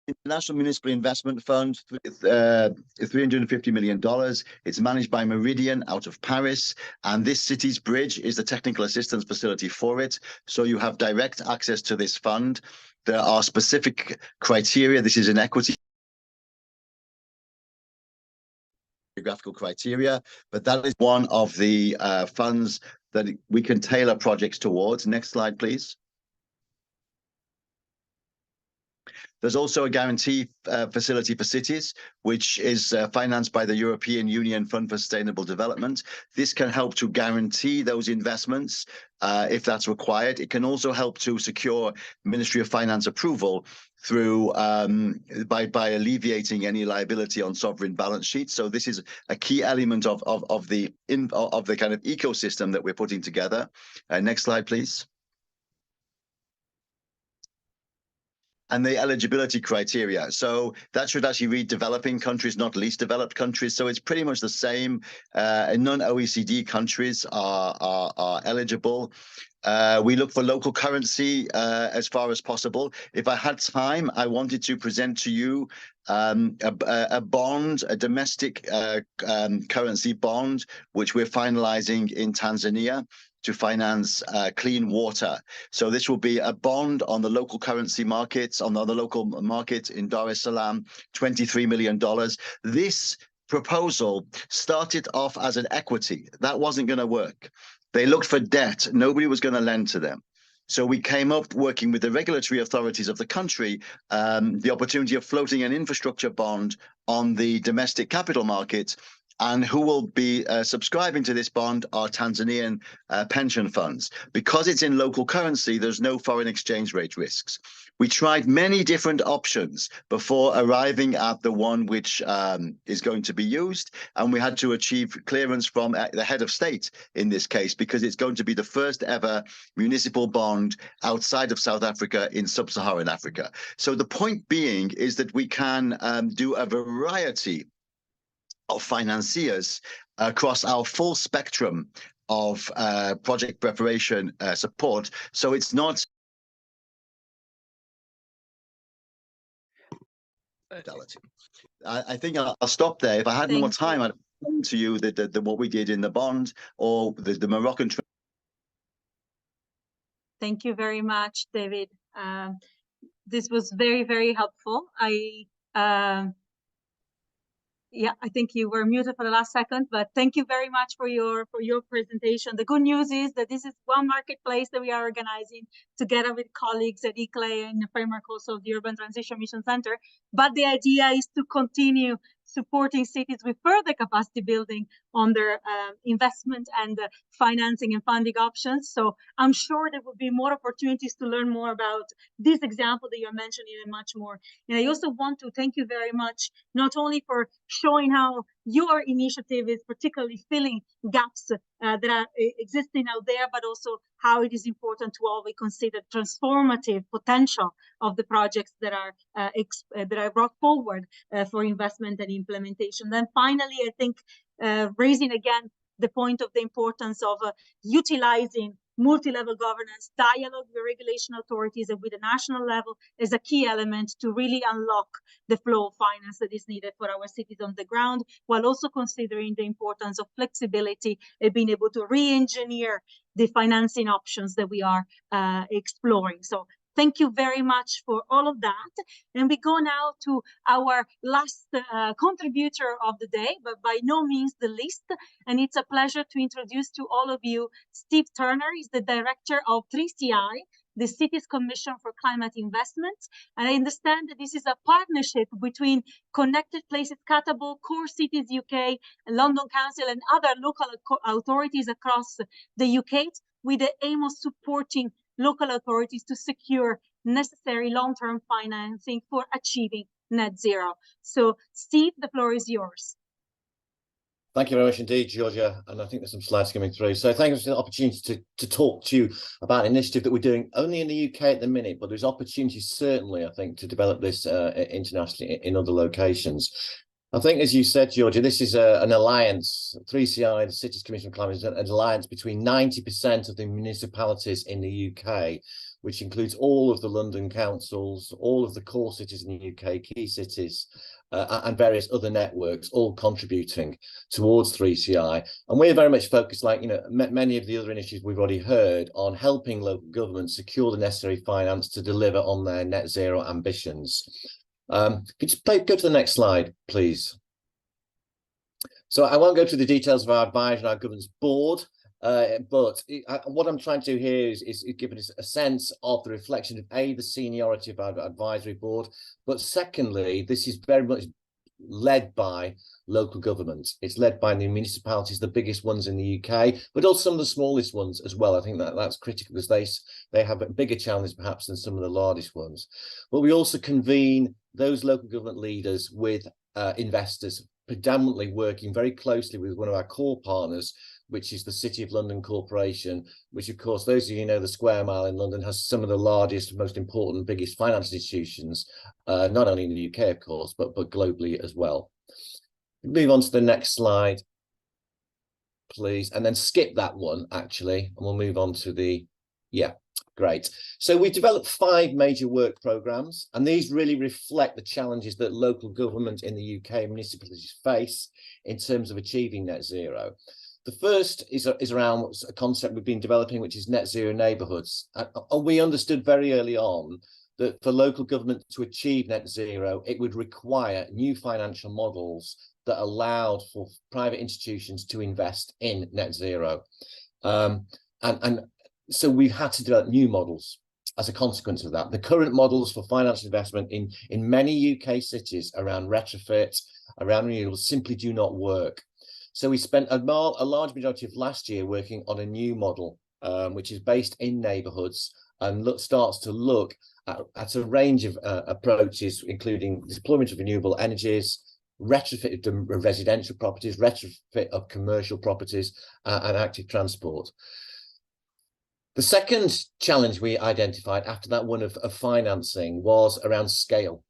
International Municipal Investment Fund, $350 million. It's managed by Meridian out of Paris, and this city's bridge is the technical assistance facility for it. So you have direct access to this fund. There are specific criteria. This is an equity geographical criteria, but that is one of the funds that we can tailor projects towards. Next slide, please. There's also a guarantee facility for cities, which is financed by the European Union Fund for Sustainable Development. This can help to guarantee those investments if that's required. It can also help to secure Ministry of Finance approval through by alleviating any liability on sovereign balance sheets. So this is a key element of the kind of ecosystem that we're putting together. Next slide, please. And the eligibility criteria. So that should actually read developing countries, not least developed countries. So it's pretty much the same. Non-OECD countries are eligible. We look for local currency as far as possible. If I had time, I wanted to present to you a bond, a domestic currency bond, which we're finalizing in Tanzania to finance clean water. So this will be a bond on the local currency markets, on the local market in Dar es Salaam, $23 million. This proposal started off as an equity. That wasn't going to work. They looked for debt. Nobody was going to lend to them. So we came up working with the regulatory authorities of the country, the opportunity of floating an infrastructure bond on the domestic capital market. And who will be subscribing to this bond are Tanzanian pension funds. Because it's in local currency, there's no foreign exchange rate risks. We tried many different options before arriving at the one which is going to be used. And we had to achieve clearance from the head of state in this case, because it's going to be the first ever municipal bond outside of South Africa in sub-Saharan Africa. So the point being is that we can do a variety of financiers across our full spectrum of project preparation support. So it's not I think I'll stop there. If I had more time, to you the what we did in the bond or the Moroccan. Thank you very much, David. This was very, very helpful. Yeah, I think you were muted for the last second, but thank you very much for your presentation. The good news is that this is one marketplace that we are organizing together with colleagues at ICLE in the framework also of the Urban Transition Mission Center. But the idea is to continue supporting cities with further capacity building on their investment and financing and funding options. So I'm sure there will be more opportunities to learn more about this example that you're mentioning and much more. And I also want to thank you very much, not only for showing how your initiative is particularly filling gaps that are existing out there, but also how it is important to always consider transformative potential of the projects that are brought forward for investment and implementation. Then finally, I think raising again the point of the importance of utilizing multi-level governance, dialogue with regulation authorities and with the national level is a key element to really unlock the flow of finance that is needed for our cities on the ground, while also considering the importance of flexibility and being able to re-engineer the financing options that we are exploring. So thank you very much for all of that. And we go now to our last contributor of the day, but by no means the least. And it's a pleasure to introduce to all of you Steve Turner. He's the director of 3CI, the Cities Commission for Climate Investment. And I understand that this is a partnership between Connected Places Catable, Core Cities UK, London Council, and other local authorities across the UK, with the aim of supporting local authorities to secure necessary long-term financing for achieving net zero. So, Steve, the floor is yours. Thank you very much indeed, Georgia. And I think there's some slides coming through. So thank you for the opportunity to talk to you about an initiative that we're doing only in the UK at the minute, but there's opportunities certainly, I think, to develop this internationally in other locations. I think, as you said, Georgia, this is an alliance, 3CI, the Cities Commission for Climate, an alliance between 90% of the municipalities in the UK, which includes all of the London councils, all of the core cities in the UK, key cities, and various other networks, all contributing towards 3CI. And we're very much focused, like, you know, many of the other initiatives we've already heard, on helping local governments secure the necessary finance to deliver on their net zero ambitions. Could you go to the next slide, please? So I won't go through the details of our advisory and our governance board, but what I'm trying to do here is give us a sense of the reflection of the seniority of our advisory board, but secondly, this is very much led by local government. It's led by the municipalities, the biggest ones in the UK, but also some of the smallest ones as well. I think that's critical because they have a bigger challenge perhaps than some of the largest ones. But we also convene those local government leaders with investors, predominantly working very closely with one of our core partners, which is the City of London Corporation, which, of course, those of you know, the Square Mile in London has some of the largest, most important, biggest financial institutions, not only in the UK, of course, but globally as well. Move on to the next slide, please, and then skip that one, actually, and we'll move on to the, yeah, great. So we developed 5 major work programmes, and these really reflect the challenges that local government in the UK municipalities face in terms of achieving net zero. The first is around a concept we've been developing, which is net zero neighbourhoods. And we understood very early on that for local government to achieve net zero, it would require new financial models that allowed for private institutions to invest in net zero. And so we've had to develop new models as a consequence of that. The current models for financial investment in many UK cities around retrofit, around renewables, simply do not work. So we spent a large majority of last year working on a new model, which is based in neighbourhoods and starts to look at a range of approaches, including deployment of renewable energies, retrofit of residential properties, retrofit of commercial properties, and active transport. The second challenge we identified after that one of financing was around scale.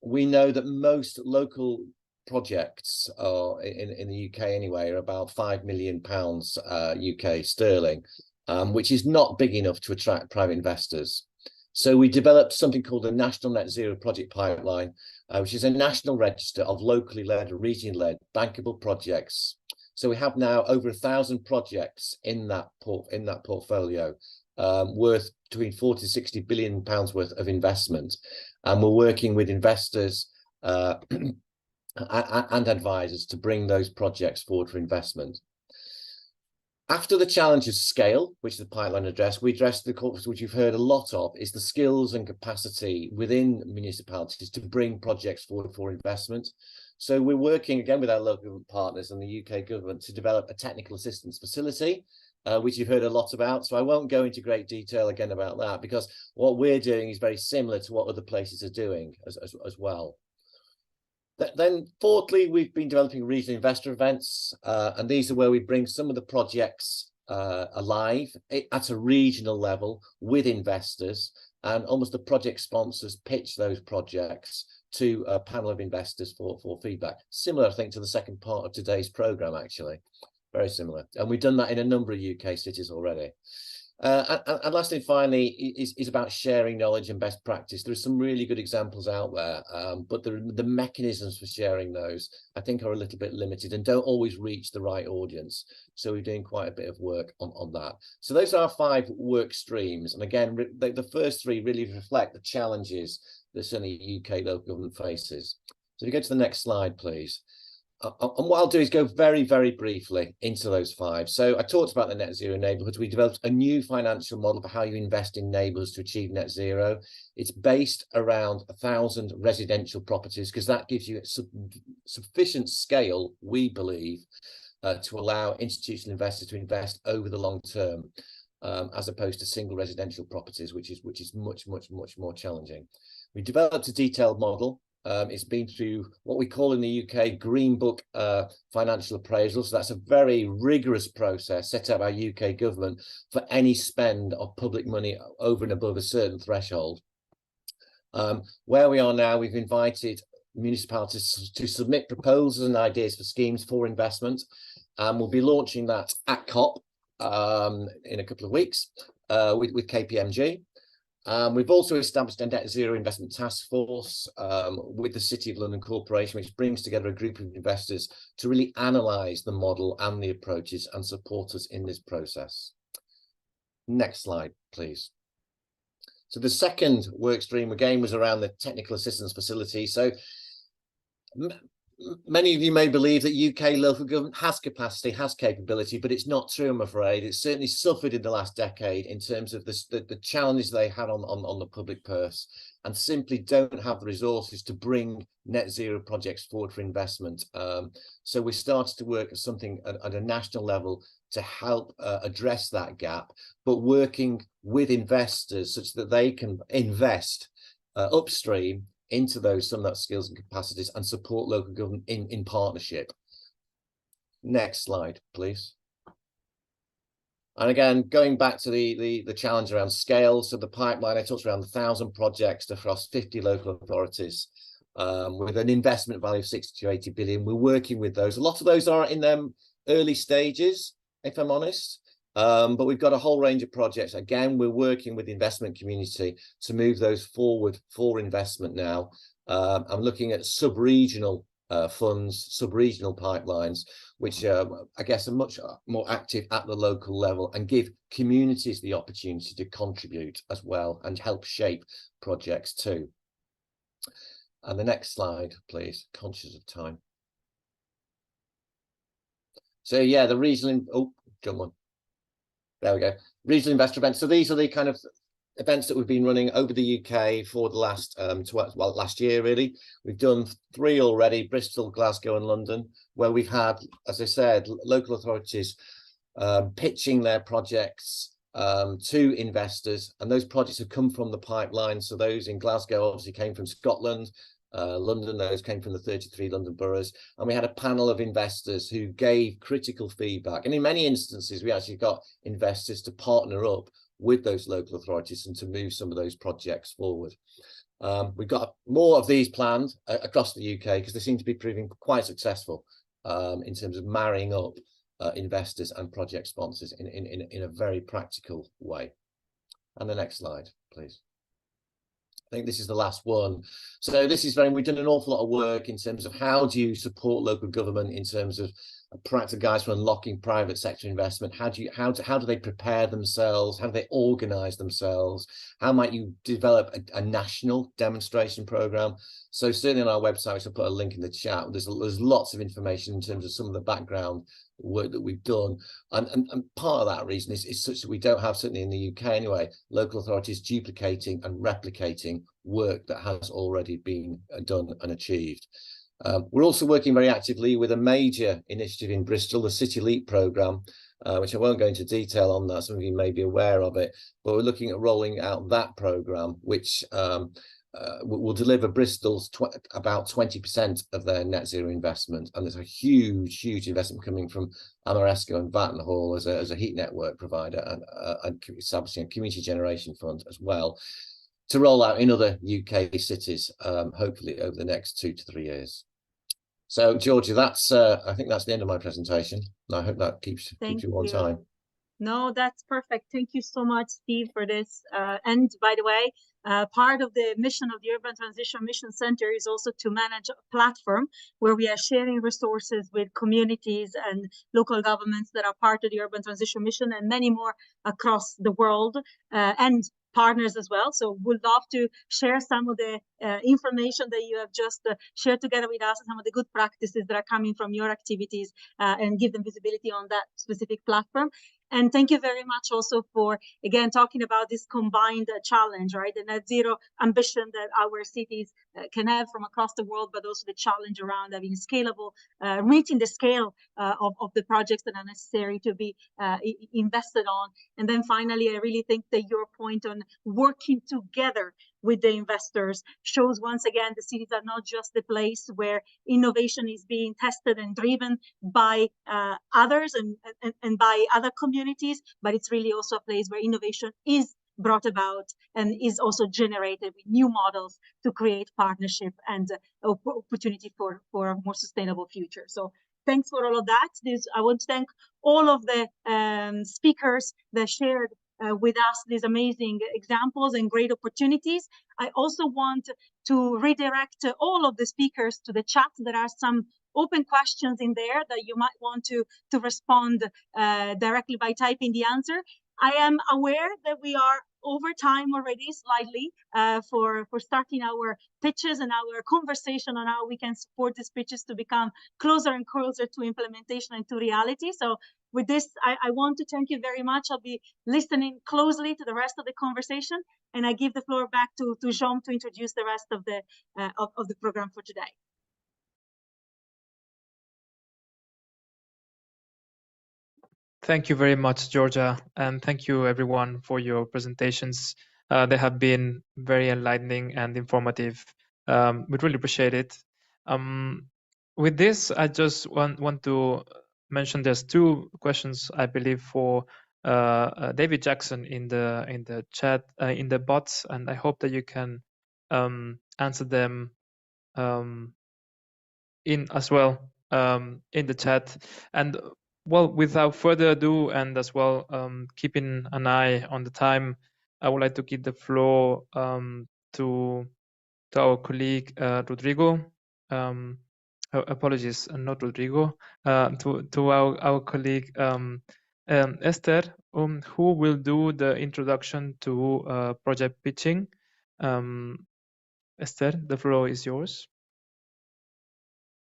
We know that most local projects in the UK anyway are about £5 million UK sterling, which is not big enough to attract private investors. So we developed something called the National Net Zero Project Pipeline, which is a national register of locally led or regionally led bankable projects So we have now over 1,000 projects in that portfolio, worth between 40 to 60 billion pounds worth of investment, and we're working with investors and advisors to bring those projects forward for investment. After the challenge of scale, which the pipeline addressed, we addressed the corpus, which you've heard a lot of, is the skills and capacity within municipalities to bring projects forward for investment. So we're working again with our local partners and the UK government to develop a technical assistance facility, which you've heard a lot about. So I won't go into great detail again about that, because what we're doing is very similar to what other places are doing as well. Then fourthly, we've been developing regional investor events, and these are where we bring some of the projects alive at a regional level with investors, and almost the project sponsors pitch those projects to a panel of investors for feedback. Similar, I think, to the second part of today's programme, actually. Very similar. And we've done that in a number of UK cities already. And lastly, and finally, is about sharing knowledge and best practice. There are some really good examples out there, but the mechanisms for sharing those, I think, are a little bit limited and don't always reach the right audience. So we're doing quite a bit of work on that. So those are our 5 work streams. And again, the first 3 really reflect the challenges that certainly UK local government faces. So if you go to the next slide, please. And what I'll do is go very, very briefly into those 5. So I talked about the net zero neighbourhoods. We developed a new financial model for how you invest in neighbourhoods to achieve net zero. It's based around 1,000 residential properties, because that gives you sufficient scale, we believe, to allow institutional investors to invest over the long term, as opposed to single residential properties, which is much more challenging. We developed a detailed model. It's been through what we call in the UK Green Book financial appraisal. So that's a very rigorous process set out by UK government for any spend of public money over and above a certain threshold. Where we are now, we've invited municipalities to submit proposals and ideas for schemes for investment, and we'll be launching that at COP in a couple of weeks with KPMG. We've also established a net zero investment task force with the City of London Corporation, which brings together a group of investors to really analyse the model and the approaches and support us in this process. Next slide, please. So the second work stream again was around the technical assistance facility. So many of you may believe that UK local government has capacity, has capability, but it's not true, I'm afraid. It's certainly suffered in the last decade in terms of the challenges they had on the public purse, and simply don't have the resources to bring net zero projects forward for investment. So we started to work at something at a national level to help address that gap, but working with investors such that they can invest upstream into some of that skills and capacities and support local government in partnership. Next slide, please. And again, going back to the challenge around scale, so the pipeline, I talked around 1,000 projects across 50 local authorities with an investment value of 60 to 80 billion. We're working with those. A lot of those are in them early stages, if I'm honest. But we've got a whole range of projects. Again, we're working with the investment community to move those forward for investment now. I'm looking at sub-regional funds, sub-regional pipelines, which I guess are much more active at the local level and give communities the opportunity to contribute as well and help shape projects too. And the next slide, please, conscious of time. So yeah, the regional, oh, jump on. There we go. Regional investor events. So these are the kind of events that we've been running over the UK for the last, last year, really. We've done 3 already, Bristol, Glasgow and London, where we've had, as I said, local authorities pitching their projects to investors. And those projects have come from the pipeline. So those in Glasgow obviously came from Scotland. London, those came from the 33 London boroughs, and we had a panel of investors who gave critical feedback, and in many instances we actually got investors to partner up with those local authorities and to move some of those projects forward. We've got more of these planned across the UK because they seem to be proving quite successful in terms of marrying up investors and project sponsors in a very practical way. And the next slide, please. I think this is the last one. So this is we've done an awful lot of work in terms of how do you support local government in terms of practical guides for unlocking private sector investment. How do they prepare themselves? How do they organize themselves? How might you develop a national demonstration program? So certainly on our website, which I'll put a link in the chat, there's lots of information in terms of some of the background work that we've done. And part of that reason is such that we don't have, certainly in the UK anyway, local authorities duplicating and replicating work that has already been done and achieved. We're also working very actively with a major initiative in Bristol, the City Leap programme, which I won't go into detail on that. Some of you may be aware of it, but we're looking at rolling out that programme, which will deliver Bristol's about 20% of their net zero investment. And there's a huge investment coming from Ameresco and Vattenhall as a heat network provider, and establishing a community generation fund as well, to roll out in other UK cities, hopefully over the next 2 to 3 years. So, Georgia, I think that's the end of my presentation. And I hope that keeps you on time. No, that's perfect. Thank you so much, Steve, for this. And by the way, part of the mission of the Urban Transition Mission Center is also to manage a platform where we are sharing resources with communities and local governments that are part of the Urban Transition Mission, and many more across the world, and partners as well. So we'd love to share some of the information that you have just shared together with us, and some of the good practices that are coming from your activities, and give them visibility on that specific platform. And thank you very much also for, again, talking about this combined challenge, right? The net zero ambition that our cities can have from across the world, but also the challenge around having scalable, reaching the scale of the projects that are necessary to be invested on. And then finally, I really think that your point on working together with the investors shows once again the cities are not just the place where innovation is being tested and driven by others and by other communities, but it's really also a place where innovation is brought about and is also generated with new models to create partnership and opportunity for a more sustainable future. So thanks for all of that. I want to thank all of the speakers that shared with us these amazing examples and great opportunities. I also want to redirect all of the speakers to the chat. There are some open questions in there that you might want to respond directly by typing the answer. I am aware that we are over time already slightly for starting our pitches and our conversation on how we can support these pitches to become closer and closer to implementation and to reality. So with this, I want to thank you very much. I'll be listening closely to the rest of the conversation, and I give the floor back to Jean to introduce the rest of the program for today. Thank you very much, Georgia, and thank you everyone for your presentations. They have been very enlightening and informative. We really appreciate it. With this, I just want to mention there's 2 questions, I believe, for David Jackson in the chat, in the bots, and I hope that you can answer them in as well in the chat. And well, without further ado, and as well keeping an eye on the time, I would like to give the floor to our colleague Rodrigo. Apologies, not Rodrigo. To our colleague Esther, who will do the introduction to project pitching. Esther, the floor is yours.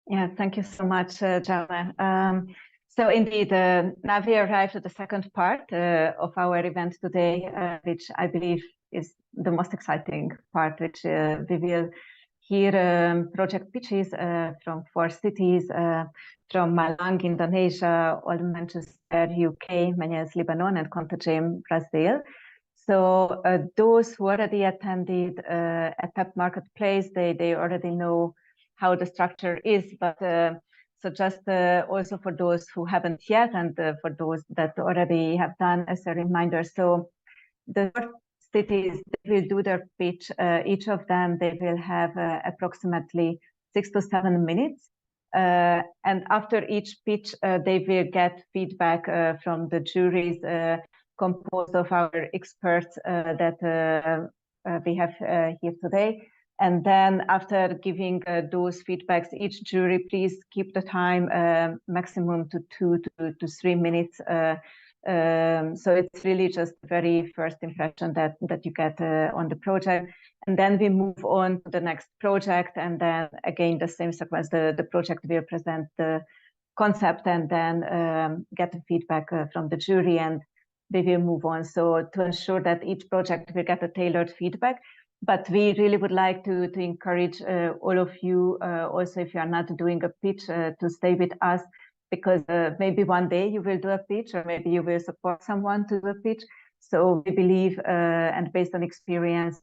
Yeah, thank you so much, Jaume. So indeed, now we arrived at the second part of our event today, which I believe is the most exciting part, which we will hear project pitches from 4 cities, from Malang, Indonesia, Old Manchester, UK, Menez, Lebanon, and Contagem, Brazil. So those who already attended a TAP Marketplace, they already know how the structure is, but so just also for those who haven't yet, and for those that already have done, as a reminder. So the cities will do their pitch. Each of them, they will have approximately 6 to 7 minutes. And after each pitch, they will get feedback from the juries composed of our experts that we have here today. And then after giving those feedbacks, each jury, please keep the time maximum to 2 to 3 minutes. So it's really just the very first impression that you get on the project. And then we move on to the next project. And then again, the same sequence, the project will present the concept and then get the feedback from the jury, and they will move on. So to ensure that each project will get a tailored feedback. But we really would like to encourage all of you, also if you are not doing a pitch, to stay with us, because maybe one day you will do a pitch, or maybe you will support someone to do a pitch. So we believe, and based on experience,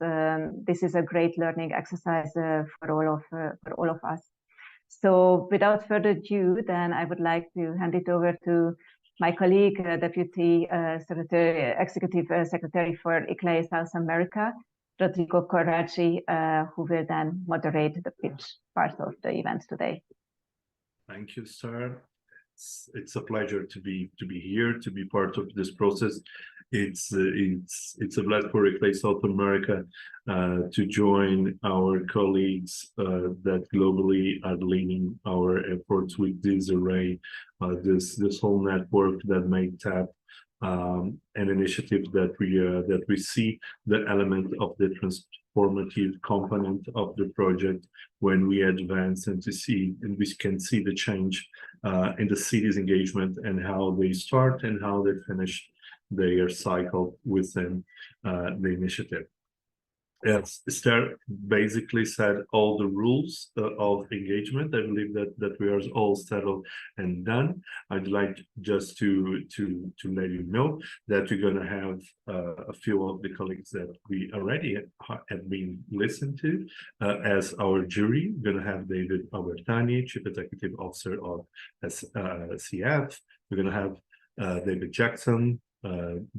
this is a great learning exercise for all of us. So without further ado, then I would like to hand it over to my colleague, Deputy Executive Secretary for ICLEI South America, Rodrigo Corragi, who will then moderate the pitch part of the event today. Thank you, Sarah. It's a pleasure to be here, to be part of this process. It's a blessing for ICLEI South America to join our colleagues that globally are leading our efforts with this array, this whole network that make TAP an initiative that we see the element of the transformative component of the project when we advance and we can see the change in the city's engagement and how they start and how they finish their cycle within the initiative. As Esther basically said, all the rules of engagement, I believe that we are all settled and done. I'd like just to let you know that we're going to have a few of the colleagues that we already have been listened to as our jury. We're going to have David Albertani, Chief Executive Officer of CF. We're going to have David Jackson,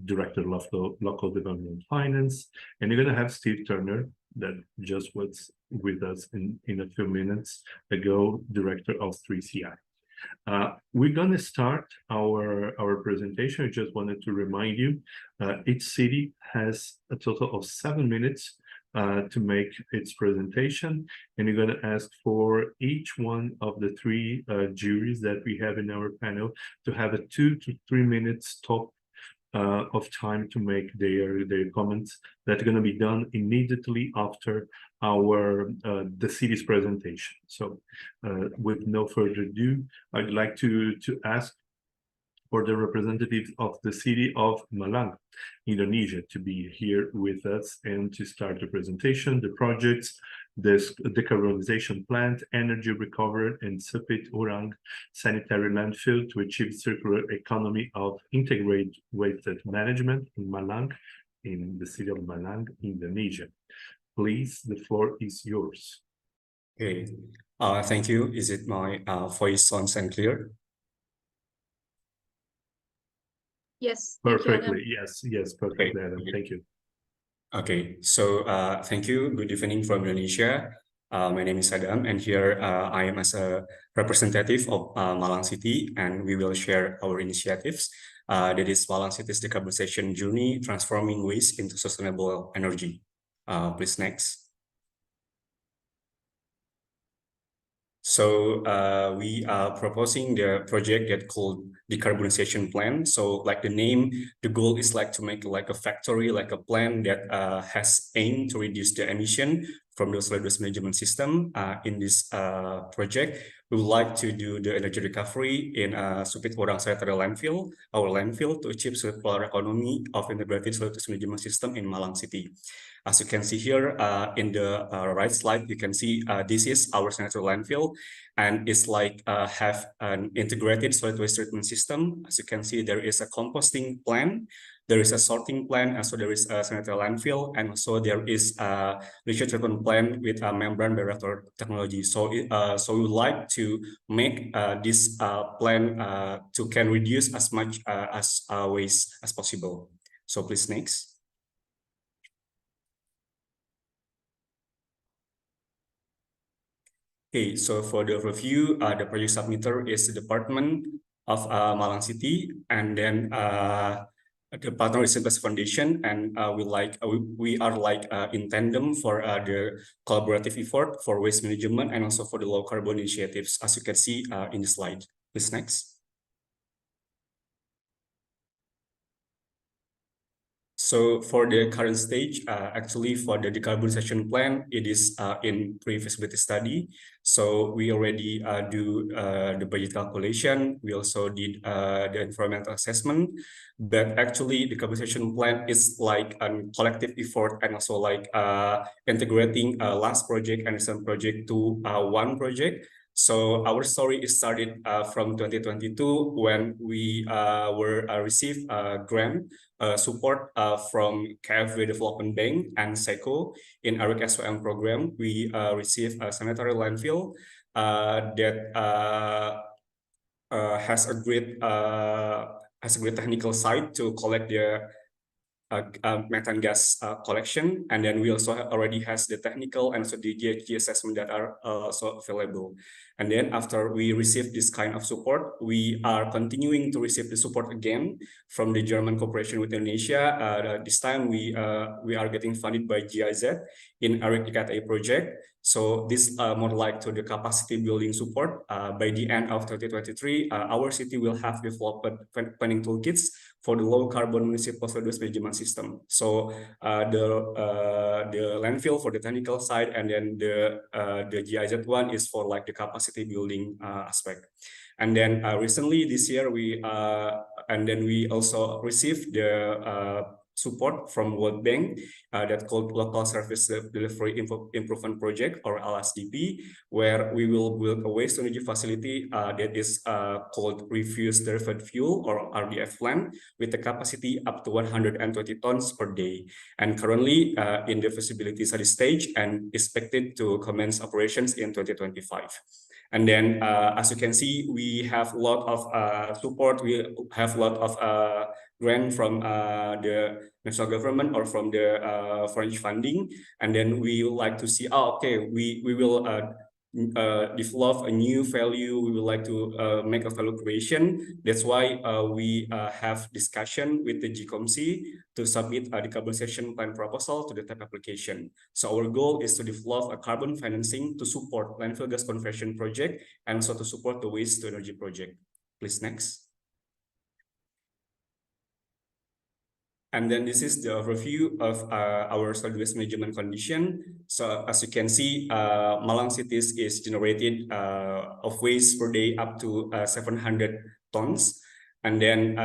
Director of Local Development and Finance, and you're going to have Steve Turner, that just was with us in a few minutes ago, Director of 3CI. We're going to start our presentation. I just wanted to remind you, each city has a total of 7 minutes to make its presentation, and you're going to ask for each one of the 3 juries that we have in our panel to have a 2 to 3 minutes top of time to make their comments that are going to be done immediately after our the city's presentation. So with no further ado, I'd like to ask for the representatives of the city of Malang, Indonesia, to be here with us and to start the presentation, the projects, this decarbonization plant, energy recovery, and Sepit Urang sanitary landfill to achieve circular economy of integrated waste management in Malang, in the city of Malang, Indonesia. Please, the floor is yours. Okay, thank you. Is it my voice sounds and clear? Yes. Perfectly. Yes, perfectly, Okay. Adam. Thank you. Okay, so thank you. Good evening from Indonesia. My name is Adam, and here I am as a representative of Malang City, and we will share our initiatives. That is Malang City's decarbonization journey, transforming waste into sustainable energy. Please next. So we are proposing the project that called decarbonization plan. So like the name, the goal is like to make like a factory, like a plan that has aim to reduce the emission from the solid waste management system. In this project, we would like to do the energy recovery in Sepit Urang sanitary landfill, our landfill, to achieve circular economy of integrated solid waste management system in Malang City. As you can see here in the right slide, you can see this is our sanitary landfill, and it's like have an integrated solid waste treatment system. As you can see, there is a composting plant, there is a sorting plant, and so there is a sanitary landfill, and also there is a liquid treatment plant with a membrane barrier technology. So, so we would like to make this plant to can reduce as much as waste as possible. So please next. Okay, so for the review, the project submitter is the Department of Malang City, and then the partner is Simplest Foundation, and we are in tandem for the collaborative effort for waste management and also for the low carbon initiatives, as you can see in the slide. Please next. So for the current stage, actually for the decarbonization plan, it is in pre-feasibility study. So we already do the budget calculation. We also did the environmental assessment. But actually, the decarbonization plan is like a collective effort and also like integrating a last project and some project to one project. So our story is started from 2022 when we received a grant support from KfW Development Bank and SECO in ARIC SOM program. We received a sanitary landfill that has a great technical site to collect the methane gas collection, and then we also already has the technical and also the GHG assessment that are also available. And then after we receive this kind of support, we are continuing to receive the support again from the German cooperation with Indonesia. This time we are getting funded by GIZ in ARIC IKTI project. So this more like to the capacity building support. By the end of 2023, our city will have developed planning toolkits for the low carbon municipal solid waste management system. So the landfill for the technical side, and then the GIZ one is for like the capacity building aspect. And then recently this year we also received the support from World Bank that called Local Service Delivery Improvement Project, or LSDP, where we will build a waste energy facility that is called Refuse Derived Fuel, or RDF plant, with the capacity up to 120 tons per day. And currently in the feasibility study stage and expected to commence operations in 2025. And then, as you can see, we have a lot of support. We have a lot of grant from the national government or from the French funding. And then we would like to see, we will develop a new value. We would like to make a value creation. That's why we have discussion with the GCOMC to submit a decarbonization plan proposal to the TAP application. So our goal is to develop a carbon financing to support landfill gas conversion project and also to support the waste to energy project. Please next. And then this is the overview of our solid waste management condition. So as you can see, Malang cities is generated of waste per day up to 700 tons. And then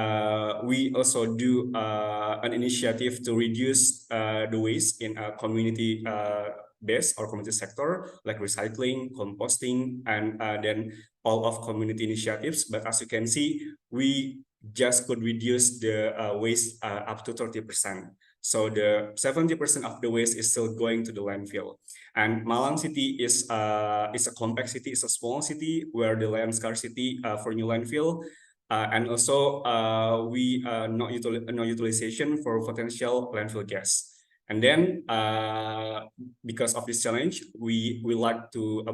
we also do an initiative to reduce the waste in a community base or community sector, like recycling, composting, and then all of community initiatives. But as you can see, we just could reduce the waste up to 30%. So the 70% of the waste is still going to the landfill. And Malang city is a compact city, it's a small city where the land scarcity for new landfill. And also we no utilization for potential landfill gas. And then because of this challenge, we like to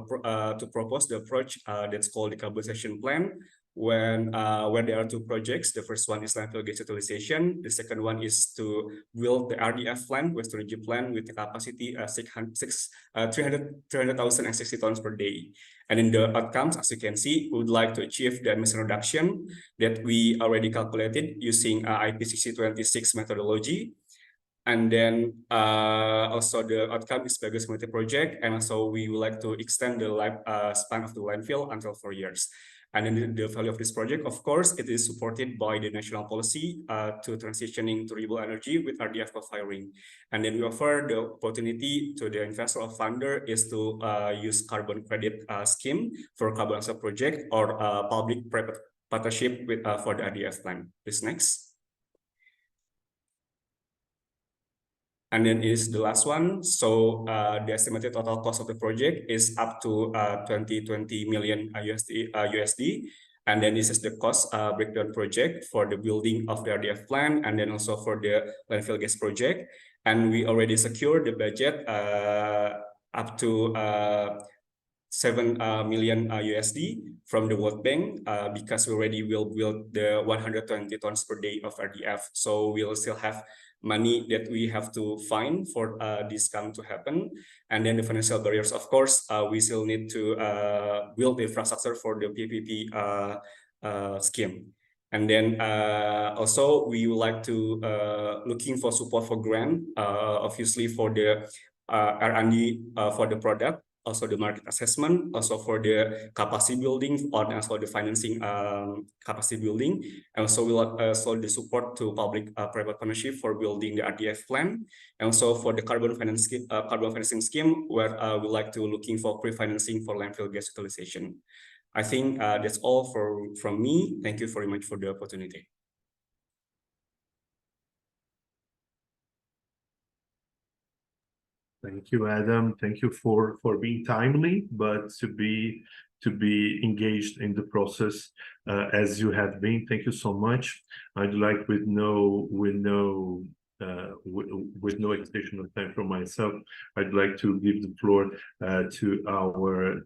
propose the approach that's called the decarbonization plan, where there are two projects. The first one is landfill gas utilization. The second one is to build the RDF plant, waste energy plant, with the capacity 300,060 tons per day. And in the outcomes, as you can see, we would like to achieve the emission reduction that we already calculated using IP6026 methodology. And then also the outcome is Bagus Community Project. And also we would like to extend the lifespan of the landfill until 4 years. And then the value of this project, of course, it is supported by the national policy to transitioning to renewable energy with RDF co-firing. And then we offer the opportunity to the investor or funder is to use carbon credit scheme for carbon offset project or public-private partnership with for the RDF plan. Please next. And then is the last one. So the estimated total cost of the project is up to 20 million USD. And then this is the cost breakdown project for the building of the RDF plant, and then also for the landfill gas project. And we already secured the budget up to 7 million USD from the World Bank because we already will build the 120 tons per day of RDF. So we'll still have money that we have to find for this come to happen. And then the financial barriers, of course, we still need to build the infrastructure for the PPP scheme. And then also we would like to looking for support for grant, obviously for the R&D for the product, also the market assessment, also for the capacity building, or also the financing capacity building. And also we will also the support to public-private partnership for building the RDF plan, and also for the carbon financing scheme, where we like to looking for pre-financing for landfill gas utilization. I think that's all from me. Thank you very much for the opportunity. Thank you, Adam. Thank you for being timely, but to be engaged in the process as you have been. Thank you so much. I'd like, with no extension of time from myself, I'd like to give the floor to our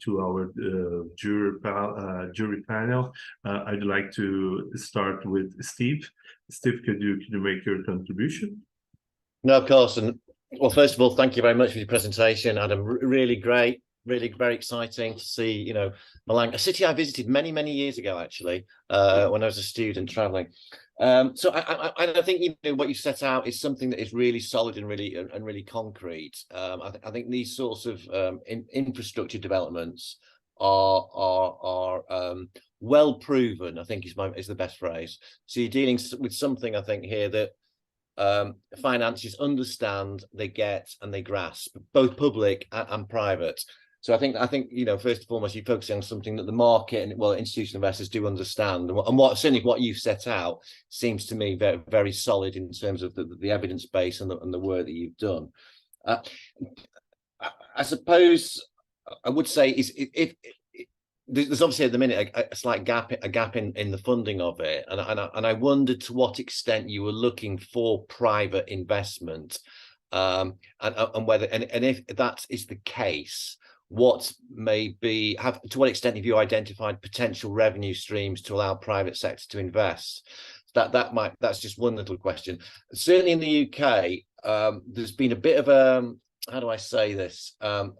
jury panel. I'd like to start with Steve. Steve, could you make your contribution? No, of course. And well, first of all, thank you very much for your presentation, Adam. Really great, really very exciting to see, you know, Malang, a city I visited many years ago, actually, when I was a student traveling. So I think, you know, what you set out is something that is really solid and really concrete. I think these sorts of infrastructure developments are well proven, I think is the best phrase. So you're dealing with something, I think, here that finances understand, they get, and they grasp, both public and private. So I think you know, first and foremost, you're focusing on something that the market and, well, institutional investors do understand, and certainly what you've set out seems to me very, very solid in terms of the evidence base and the work that you've done. I suppose I would say if there's obviously at the minute a slight gap in the funding of it, and I wondered to what extent you were looking for private investment, and whether and if that is the case, what to what extent have you identified potential revenue streams to allow private sector to invest? That's just one little question. Certainly in the UK, there's been a bit of a, how do I say this? A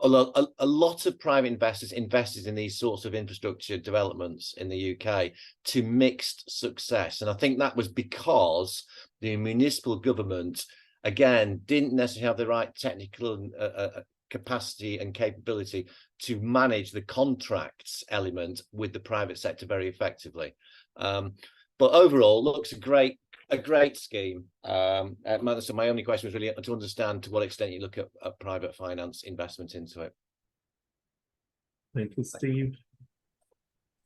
lot of private investors invested in these sorts of infrastructure developments in the UK to mixed success. And I think that was because the municipal government, again, didn't necessarily have the right technical capacity and capability to manage the contracts element with the private sector very effectively. But overall, looks a great scheme. So my only question was really to understand to what extent you look at private finance investment into it. Thank you, Steve.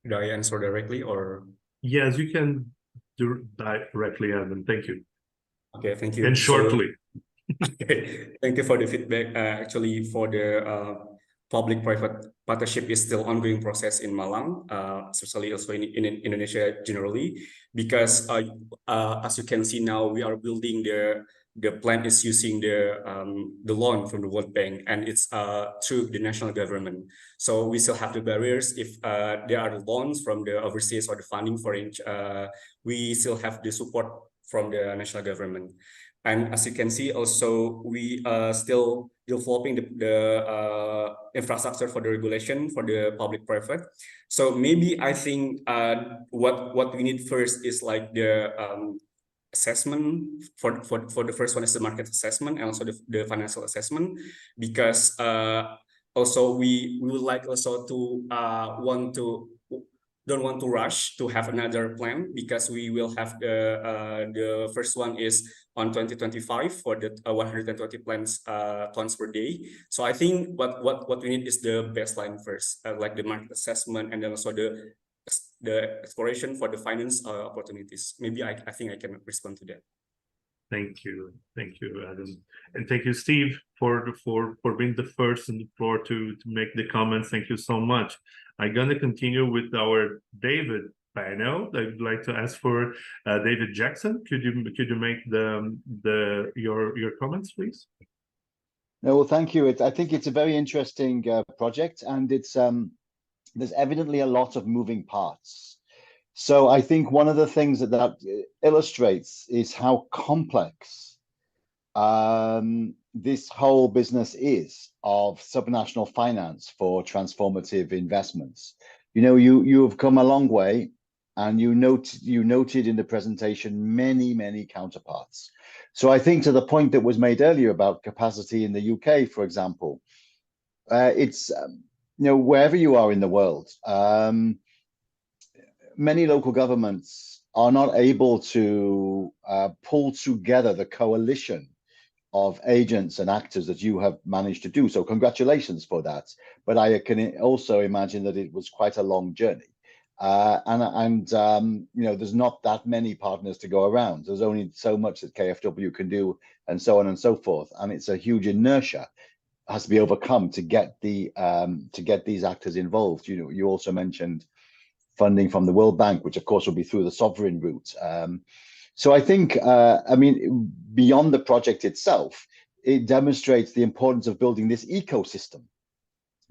Do I answer directly, or? Yes, you can do directly, Adam. Thank you. Okay, thank you. And shortly. Okay, thank you for the feedback. Actually, for the public-private partnership is still ongoing process in Malang, especially also in Indonesia generally, because as you can see now, we are building the plan is using the loan from the World Bank, and it's through the national government. So we still have the barriers. If there are loans from the overseas or the funding foreign, we still have the support from the national government. And as you can see, also we are still developing the infrastructure for the regulation for the public-private. So maybe I think what we need first is like the assessment for the first one is the market assessment, and also the financial assessment, because also we would like also to don't want to rush to have another plan, because we will have the first one is on 2025 for the 120 tons per day. So I think what we need is the baseline first, like the market assessment, and then also the exploration for the finance opportunities. Maybe I think I can respond to that. Thank you, Adam, and thank you, Steve, for being the first on the floor to make the comments. Thank you so much. I'm gonna continue with our David panel. I'd like to ask for David Jackson. Could you make your comments, please? No, well, thank you. I think it's a very interesting project, and it's there's evidently a lot of moving parts. So I think one of the things that illustrates is how complex this whole business is of subnational finance for transformative investments. You know, you have come a long way, and you noted in the presentation many counterparts. So I think to the point that was made earlier about capacity in the UK, for example, it's you know, wherever you are in the world, many local governments are not able to pull together the coalition of agents and actors that you have managed to do. So congratulations for that. But I can also imagine that it was quite a long journey. And you know, there's not that many partners to go around. There's only so much that KfW can do, and so on and so forth. And it's a huge inertia has to be overcome to get these actors involved. You know, you also mentioned funding from the World Bank, which of course will be through the sovereign route. So I think, I mean, beyond the project itself, it demonstrates the importance of building this ecosystem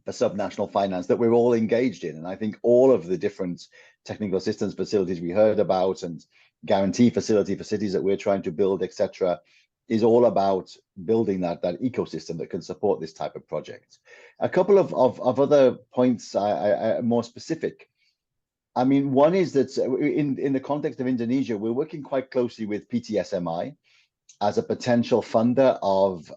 for subnational finance that we're all engaged in. And I think all of the different technical assistance facilities we heard about and guarantee facility for cities that we're trying to build, etc., is all about building that ecosystem that can support this type of project. A couple of other points more specific. I mean, one is that in the context of Indonesia, we're working quite closely with PTSMI as a potential funder of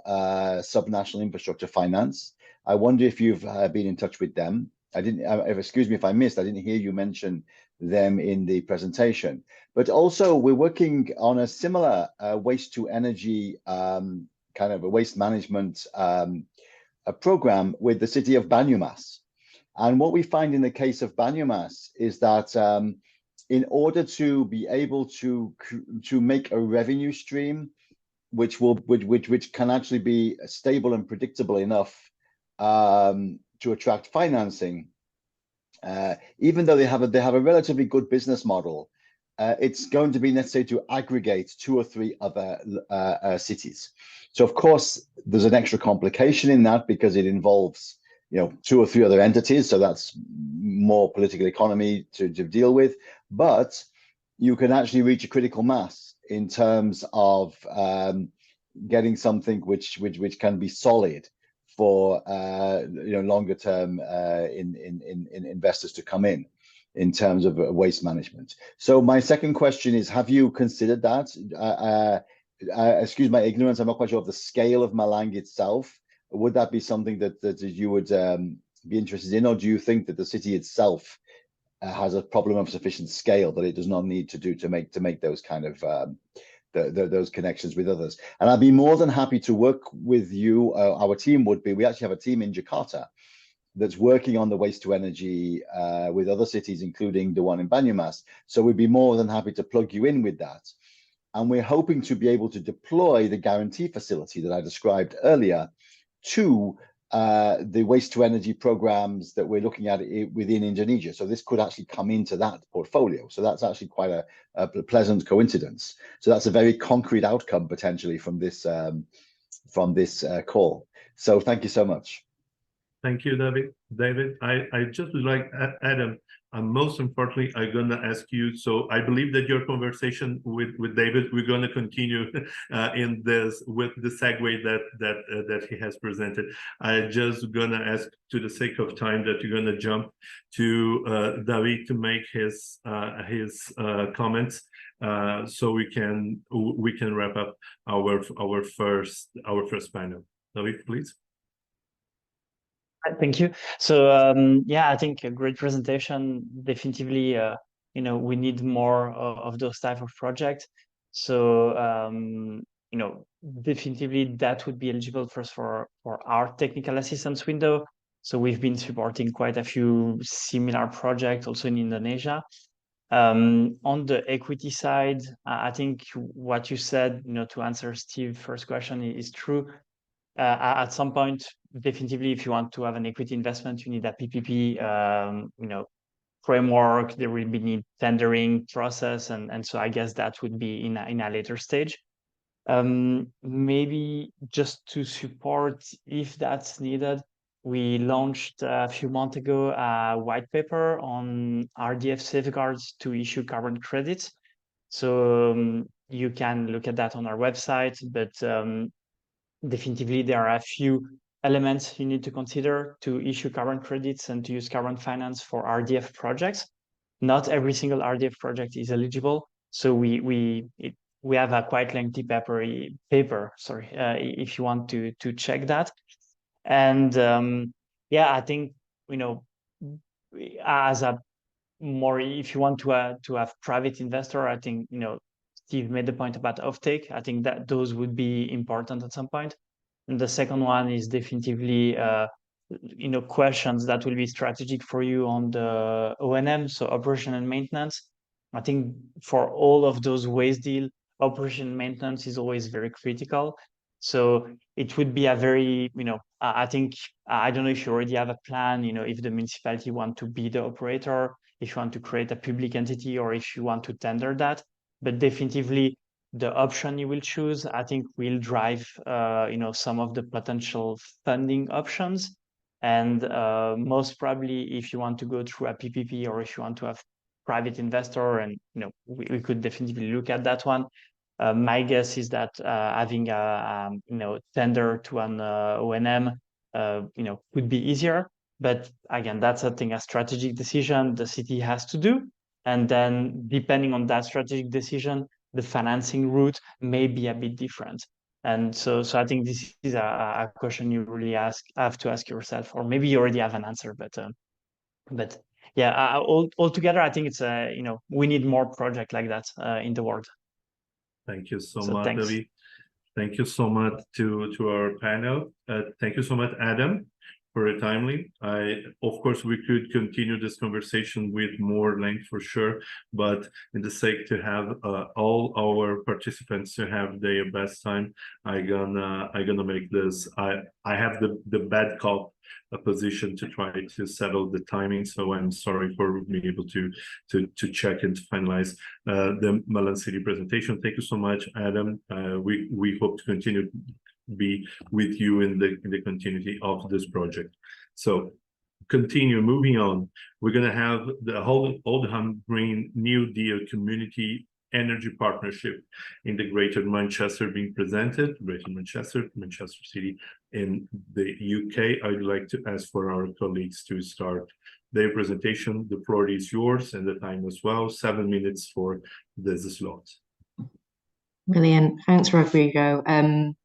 subnational infrastructure finance. I wonder if you've been in touch with them. I didn't, excuse me if I missed, I didn't hear you mention them in the presentation. But also we're working on a similar waste to energy kind of a waste management a program with the city of Banyumas. And what we find in the case of Banyumas is that in order to be able to make a revenue stream which can actually be stable and predictable enough to attract financing, even though they have a relatively good business model, it's going to be necessary to aggregate 2 or 3 other cities. So of course there's an extra complication in that because it involves, you know, 2 or 3 other entities, so that's more political economy to deal with. But you can actually reach a critical mass in terms of getting something which can be solid for you know, longer term investors to come in terms of waste management. So my second question is, have you considered that? Excuse my ignorance, I'm not quite sure of the scale of Malang itself. Would that be something that you would be interested in, or do you think that the city itself has a problem of sufficient scale that it does not need to do to make those kind of those connections with others? And I'd be more than happy to work with you. Our team would be. We actually have a team in Jakarta that's working on the waste to energy with other cities, including the one in Banyumas. So we'd be more than happy to plug you in with that. And we're hoping to be able to deploy the guarantee facility that I described earlier to the waste to energy programs that we're looking at within Indonesia. So this could actually come into that portfolio. So that's actually quite a pleasant coincidence. So that's a very concrete outcome potentially from this call. So thank you so much. Thank you, David. I just would like Adam, and most importantly, I'm gonna ask you. So I believe that your conversation with David, we're gonna continue in this with the segue that he has presented. I just gonna ask, to the sake of time, that you're gonna jump to David to make his comments, so we can wrap up our first panel. David, please. Thank you. So yeah, I think a great presentation. Definitively, you know, we need more of those type of projects. So you know, definitively that would be eligible first for our technical assistance window. So we've been supporting quite a few similar projects also in Indonesia. On the equity side, I think what you said, you know, to answer Steve's first question is true. At some point, definitively, if you want to have an equity investment, you need a PPP, you know, framework. There will be need tendering process, and so I guess that would be in a later stage. Maybe just to support if that's needed, we launched a few months ago a white paper on RDF safeguards to issue carbon credits. So you can look at that on our website, but definitively there are a few elements you need to consider to issue carbon credits and to use carbon finance for RDF projects. Not every single RDF project is eligible. So we have a quite lengthy paper, if you want to check that. And yeah, I think, you know, as a more, if you want to have private investor, I think, you know, Steve made the point about offtake. I think that those would be important at some point. And the second one is definitively, you know, questions that will be strategic for you on the O&M, so operation and maintenance. I think for all of those waste deal, operation and maintenance is always very critical. So it would be a very, you know, I think, I don't know if you already have a plan, you know, if the municipality want to be the operator, if you want to create a public entity, or if you want to tender that. But definitively, the option you will choose, I think, will drive, you know, some of the potential funding options. And most probably, if you want to go through a PPP, or if you want to have private investor, and, you know, we could definitely look at that one. My guess is that having a you know, tender to an O&M, you know, would be easier. But again, that's I think a strategic decision the city has to do. And then depending on that strategic decision, the financing route may be a bit different. And so I think this is a question you really have to ask yourself, or maybe you already have an answer, but yeah, altogether, I think it's you know, we need more projects like that in the world. Thank you so So much, thanks. David. Thank you so much to our panel. Thank you so much, Adam, for your timely. Of course, we could continue this conversation with more length for sure, but in the sake to have all our participants to have their best time, I gonna make this. I have the bad cop position to try to settle the timing, so I'm sorry for being able to check and to finalize the Milan City presentation. Thank you so much, Adam. We hope to continue be with you in the continuity of this project. So moving on, we're going to have the Oldham Green New Deal Community Energy Partnership in the Greater Manchester being presented, Greater Manchester City in the UK. I'd like to ask for our colleagues to start their presentation. The floor is yours, and the time as well, 7 minutes for this slot. Brilliant. Thanks, Rodrigo. I'll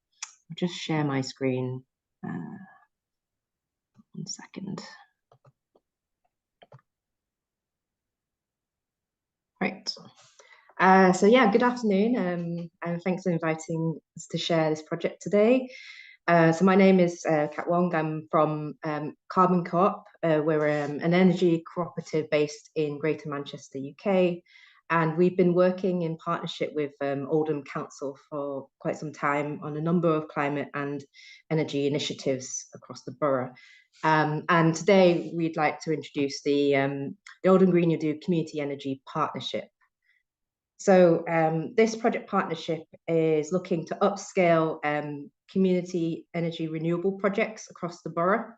just share my screen. 1 second. Right. So yeah, good afternoon, and thanks for inviting us to share this project today. So my name is Kat Wong. I'm from Carbon Co-op. We're an energy cooperative based in Greater Manchester, UK. And we've been working in partnership with Oldham Council for quite some time on a number of climate and energy initiatives across the borough. And today we'd like to introduce the Oldham Green New Deal Community Energy Partnership. So this project partnership is looking to upscale community energy renewable projects across the borough.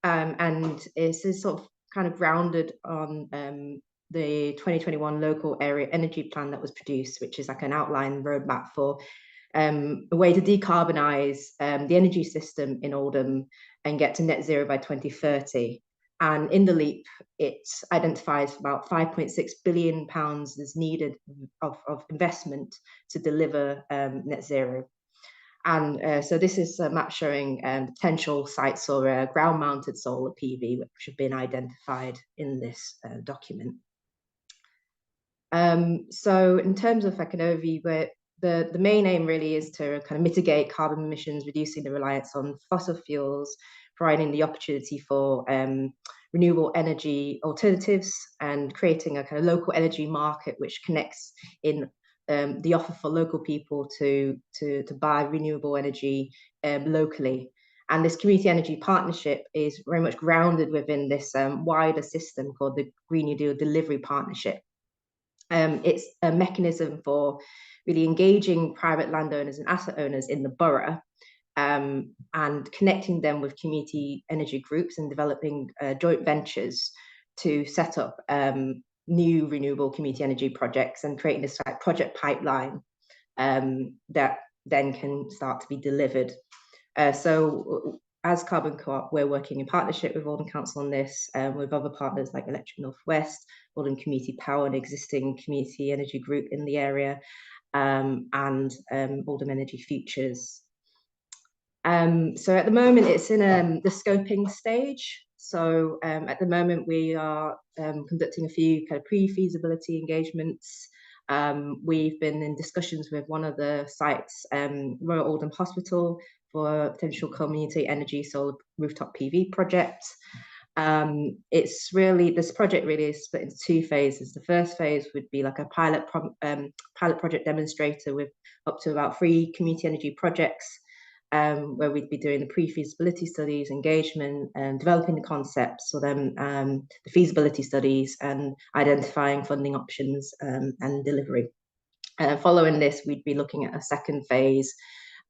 And this is sort of kind of grounded on the 2021 local area energy plan that was produced, which is like an outline roadmap for a way to decarbonize the energy system in Oldham and get to net zero by 2030. And in the LEAP, it identifies about £5.6 billion is needed of investment to deliver net zero. And so this is a map showing potential sites or ground-mounted solar PV, which have been identified in this document. So in terms of like an overview, the main aim really is to kind of mitigate carbon emissions, reducing the reliance on fossil fuels, providing the opportunity for renewable energy alternatives, and creating a kind of local energy market which connects in the offer for local people to buy renewable energy locally. And this community energy partnership is very much grounded within this wider system called the Green New Deal Delivery Partnership. It's a mechanism for really engaging private landowners and asset owners in the borough and connecting them with community energy groups and developing joint ventures to set up new renewable community energy projects and creating this project pipeline that then can start to be delivered. So as Carbon Co-op, we're working in partnership with Oldham Council on this, with other partners like Electric North West, Oldham Community Power, an existing community energy group in the area, and Oldham Energy Futures. So at the moment, it's in the scoping stage. So at the moment, we are conducting a few kind of pre-feasibility engagements. We've been in discussions with one of the sites, Royal Oldham Hospital, for a potential community energy solar rooftop PV project. It's really, this project really is split into two phases. The first phase would be like a pilot project demonstrator with up to about 3 community energy projects, where we'd be doing the pre-feasibility studies, engagement, and developing the concepts, so then the feasibility studies and identifying funding options and delivery. Following this, we'd be looking at a second phase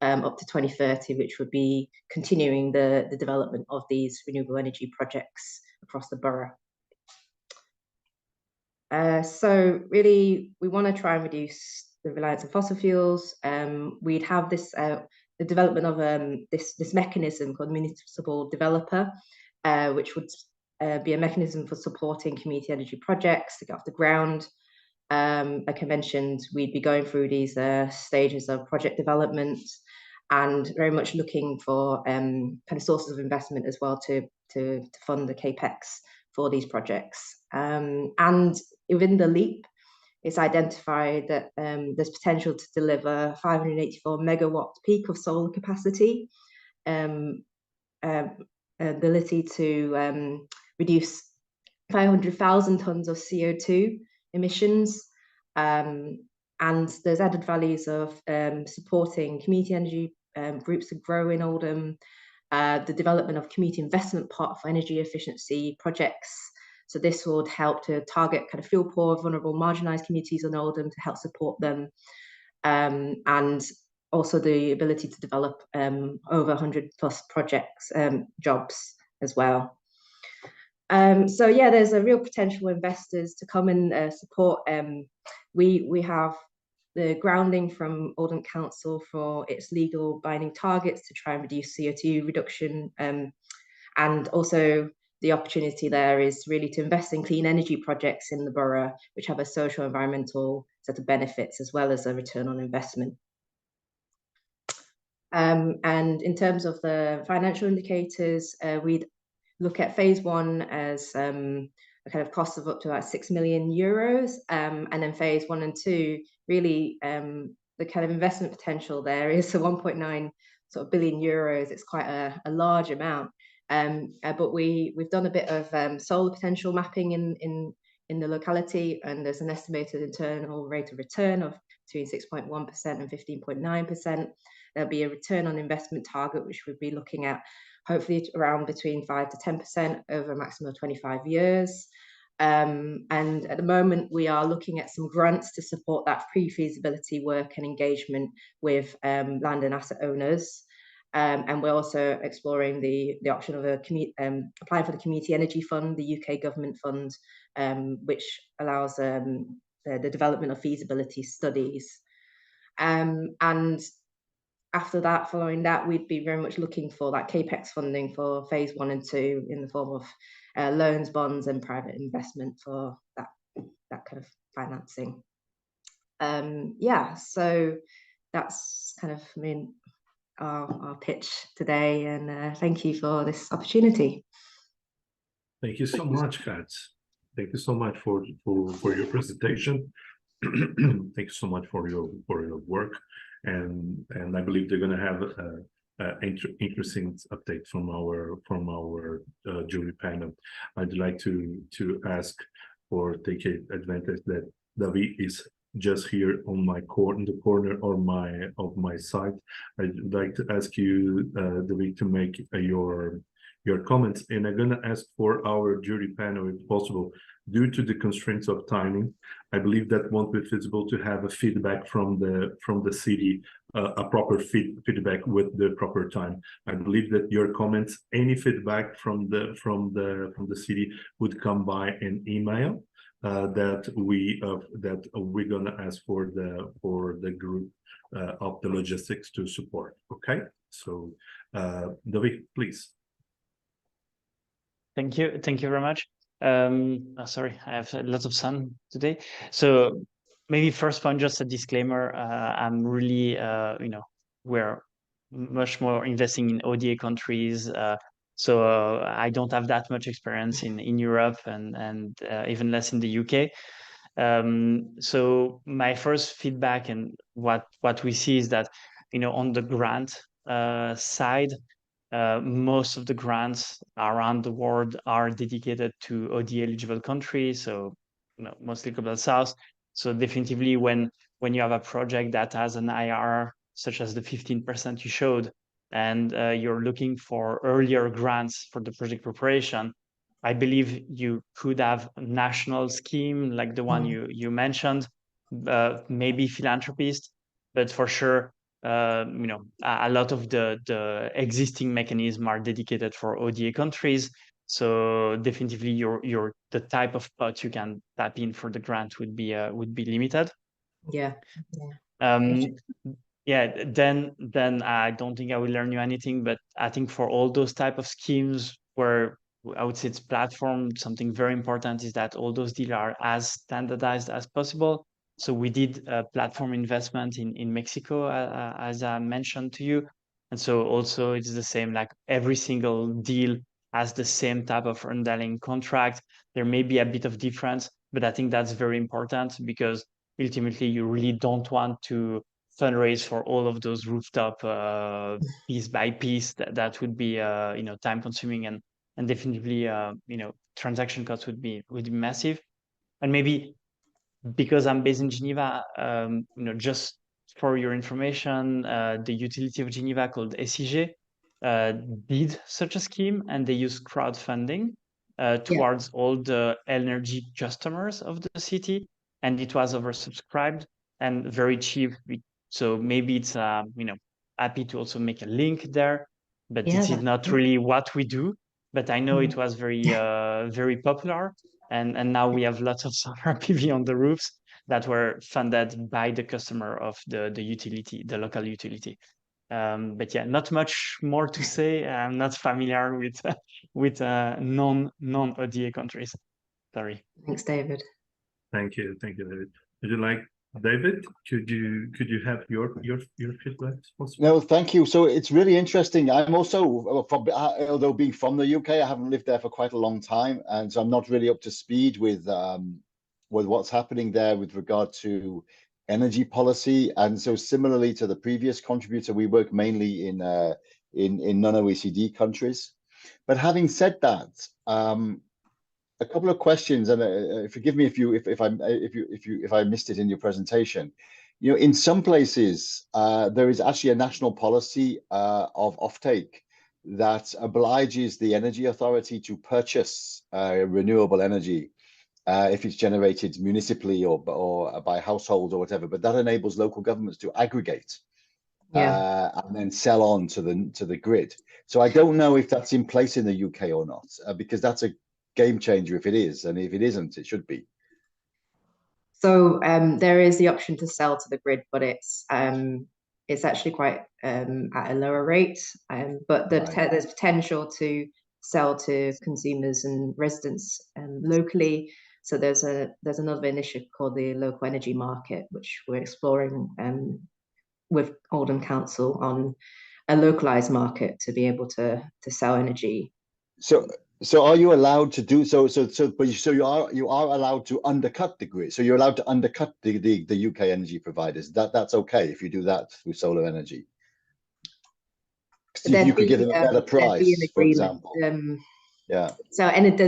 up to 2030, which would be continuing the development of these renewable energy projects across the borough. So really, we want to try and reduce the reliance on fossil fuels. We'd have this the development of this mechanism called municipal developer, which would be a mechanism for supporting community energy projects to get off the ground. Like I mentioned, we'd be going through these stages of project development and very much looking for kind of sources of investment as well to fund the capex for these projects. And within the LEAP, it's identified that there's potential to deliver 584 megawatts peak of solar capacity, ability to reduce 500,000 tons of CO2 emissions, and there's added values of supporting community energy groups to grow in Oldham, the development of community investment pot for energy efficiency projects. So this would help to target kind of fuel poor, vulnerable, marginalised communities in Oldham to help support them, and also the ability to develop over 100 plus projects, jobs as well. So yeah, there's a real potential for investors to come and support. We have the grounding from Oldham Council for its legal binding targets to try and reduce CO2 reduction, and also the opportunity there is really to invest in clean energy projects in the borough, which have a social environmental set of benefits as well as a return on investment. And in terms of the financial indicators, we'd look at phase 1 as a kind of cost of up to about 6 million euros, and then phase 1 and 2, really the kind of investment potential there is a 1.9 sort of billion euros. It's quite a large amount, but we've done a bit of solar potential mapping in the locality, and there's an estimated internal rate of return of between 6.1% and 15.9%. There'll be a return on investment target, which we'd be looking at hopefully around between 5 to 10% over a maximum of 25 years. And at the moment, we are looking at some grants to support that pre-feasibility work and engagement with land and asset owners. And we're also exploring the option of applying for the Community Energy Fund, the UK government fund, which allows the development of feasibility studies. And after that, following that, we'd be very much looking for that capex funding for phase 1 and 2 in the form of loans, bonds, and private investment for that kind of financing. Yeah, so that's kind of our pitch today, and thank you for this opportunity. Thank you so much, Kat. Thank you so much for your presentation. Thank you so much for your work, and I believe they're going to have an interesting update from our jury panel. I'd like to ask or take advantage that David is just here on my in the corner of my side. I'd like to ask you, David, to make your comments, and I'm going to ask for our jury panel, if possible, due to the constraints of timing, I believe that won't be feasible to have a feedback from the city, a proper feedback with the proper time. I believe that your comments, any feedback from the city would come by an email that we're gonna ask for the group of the logistics to support. Okay, so David, please. Thank you very much. Sorry, I have a lot of sun today. So maybe first point, just a disclaimer. I'm really, we're much more investing in ODA countries. So I don't have that much experience in Europe and even less in the UK. So my first feedback and what we see is that, on the grant side, most of the grants around the world are dedicated to ODA eligible countries, so mostly Global South. So definitively, when you have a project that has an IRR such as the 15% you showed, and you're looking for earlier grants for the project preparation, I believe you could have a national scheme like the one you mentioned, maybe philanthropist, but for sure, a lot of the existing mechanisms are dedicated for ODA countries. So definitely, the type of pot you can tap in for the grant would be limited. Yeah. Yeah. Then I don't think I will learn you anything, but I think for all those type of schemes where I would say it's platform, something very important is that all those deals are as standardized as possible. So we did a platform investment in Mexico, as I mentioned to you. And so also it's the same, like every single deal has the same type of underlying contract. There may be a bit of difference, but I think that's very important because ultimately you really don't want to fundraise for all of those rooftop piece by piece. That would be time consuming and definitely transaction costs would be massive. And maybe because I'm based in Geneva, just for your information, the utility of Geneva called SIG did such a scheme, and they use crowdfunding towards all the energy customers of the city, and it was oversubscribed and very cheap. So maybe it's happy to also make a link there, but this is not really what we do. But I know it was very very popular. And now we have lots of solar PV on the roofs that were funded by the customer of the utility, the local utility. But yeah, not much more to say. I'm not familiar with non-ODA countries. Sorry. Thanks, David. Thank you, David. Would you like, David? Could you have your feedback? No, thank you. So it's really interesting. I'm also, although being from the UK, I haven't lived there for quite a long time, and so I'm not really up to speed with what's happening there with regard to energy policy. And so similarly to the previous contributor, we work mainly in non-OECD countries. But having said that, a couple of questions, and forgive me if I missed it in your presentation. In some places there is actually a national policy of offtake that obliges the energy authority to purchase renewable energy if it's generated municipally or by households or whatever. But that enables local governments to aggregate and then sell on to the grid. So I don't know if that's in place in the UK or not, because that's a game changer if it is, and if it isn't, it should be. So there is the option to sell to the grid, but it's actually quite at a lower rate. But there's potential to sell to consumers and residents locally. So there's another initiative called the Local Energy Market, which we're exploring with Oldham Council on a localized market to be able to sell energy. So are you allowed to do so? But you are allowed to undercut the grid. So you're allowed to undercut the UK energy providers. That's okay if you do that through solar energy. So you could give them a better price, for example. So and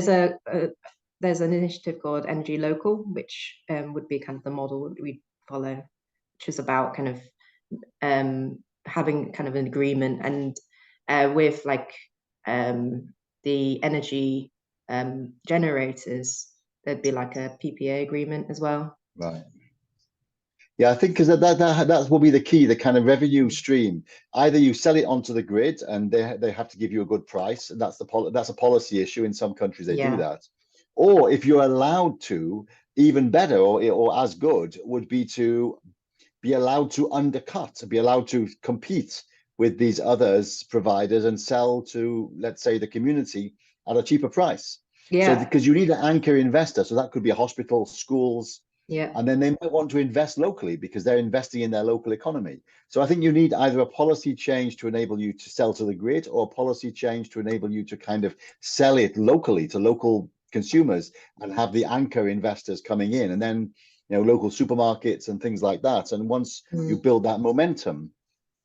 there's an initiative called Energy Local, which would be kind of the model that we follow, which is about kind of having kind of an agreement and with like the energy generators, there'd be like a PPA agreement as well. Right. Yeah, I think because that will be the key, the kind of revenue stream. Either you sell it onto the grid and they have to give you a good price, and that's a policy issue. In some countries they do that. Or if you're allowed to, even better or as good would be to be allowed to undercut, be allowed to compete with these others providers and sell to, let's say, the community at a cheaper price. Yeah. So because you need an anchor investor, so that could be a hospital, schools. Yeah. And then they might want to invest locally because they're investing in their local economy. So I think you need either a policy change to enable you to sell to the grid, or a policy change to enable you to kind of sell it locally to local consumers and have the anchor investors coming in, and then, you know, local supermarkets and things like that. And once you build that momentum,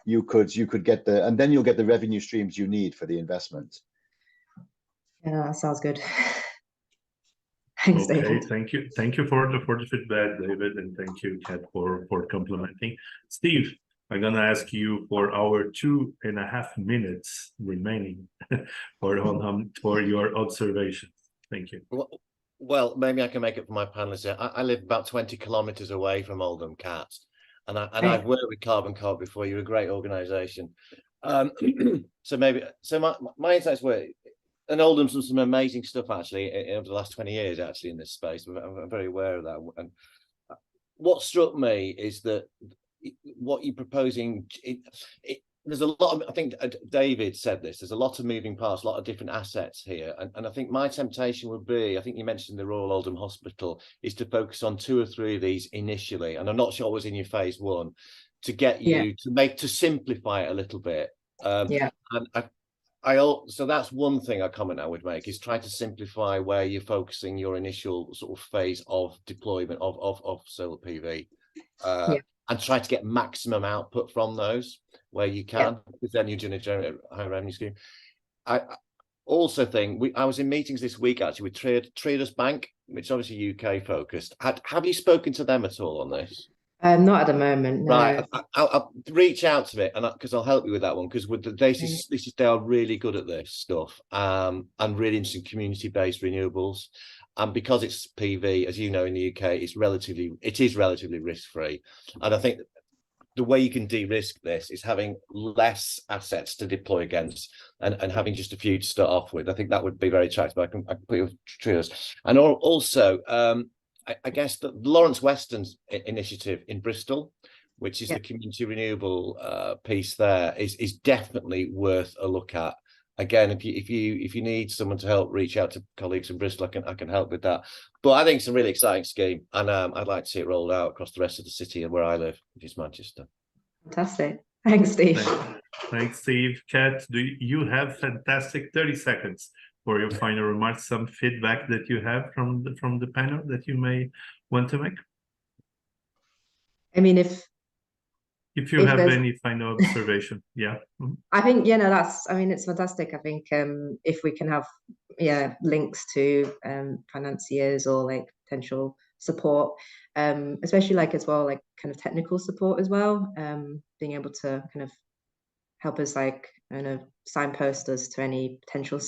you could get and then you'll get the revenue streams you need for the investment. Yeah, that sounds good. Thanks, okay, David. Thank you for the feedback, David, and thank you, Kat, for complimenting. Steve, I'm gonna ask you for our 2.5 minutes remaining for your observations. Thank you. Well, maybe I can make it for my panelists here. I live about 20 kilometers away from Oldham, Kat, and I've worked with Carbon Co before. You're a great organization. So my insights were, and Oldham's done some amazing stuff actually over the last 20 years actually in this space. I'm very aware of that. And what struck me is that what you're proposing, there's a lot of, I think David said this, there's a lot of moving parts, a lot of different assets here. And I think my temptation would be, I think you mentioned the Royal Oldham Hospital, is to focus on 2 or 3 of these initially. And I'm not sure what was in your phase 1, to get you to simplify it a little bit. And so that's one thing I would make, is try to simplify where you're focusing your initial sort of phase of deployment of solar PV, and try to get maximum output from those where you can, because then you're going to generate a high revenue scheme. I also think I was in meetings this week actually with Traders Bank, which is obviously UK focused. Have you spoken to them at all on this? Not at the moment, no. Right, I'll reach out to it, and because I'll help you with that one, because they are really good at this stuff, and really interesting community-based renewables, and because it's PV, as you know, in the UK, it is relatively risk-free, and I think the way you can de-risk this is having less assets to deploy against, and having just a few to start off with. I think that would be very attractive. I can put you with trios, and also. I guess the Lawrence Weston's initiative in Bristol, which is the community renewable piece there, is definitely worth a look at. Again, if you need someone to help, reach out to colleagues in Bristol. I can help with that. But I think it's a really exciting scheme, and I'd like to see it rolled out across the rest of the city and where I live, which is Manchester. Fantastic. Thanks, Steve. Thanks, Steve. Kat, do you have fantastic 30 seconds for your final remarks, some feedback that you have from the panel that you may want to make? I mean, if you have any final observation, I think it's fantastic. I think if we can have links to financiers or like potential support, especially as well, like kind of technical support as well, being able to kind of help us signpost us to any potential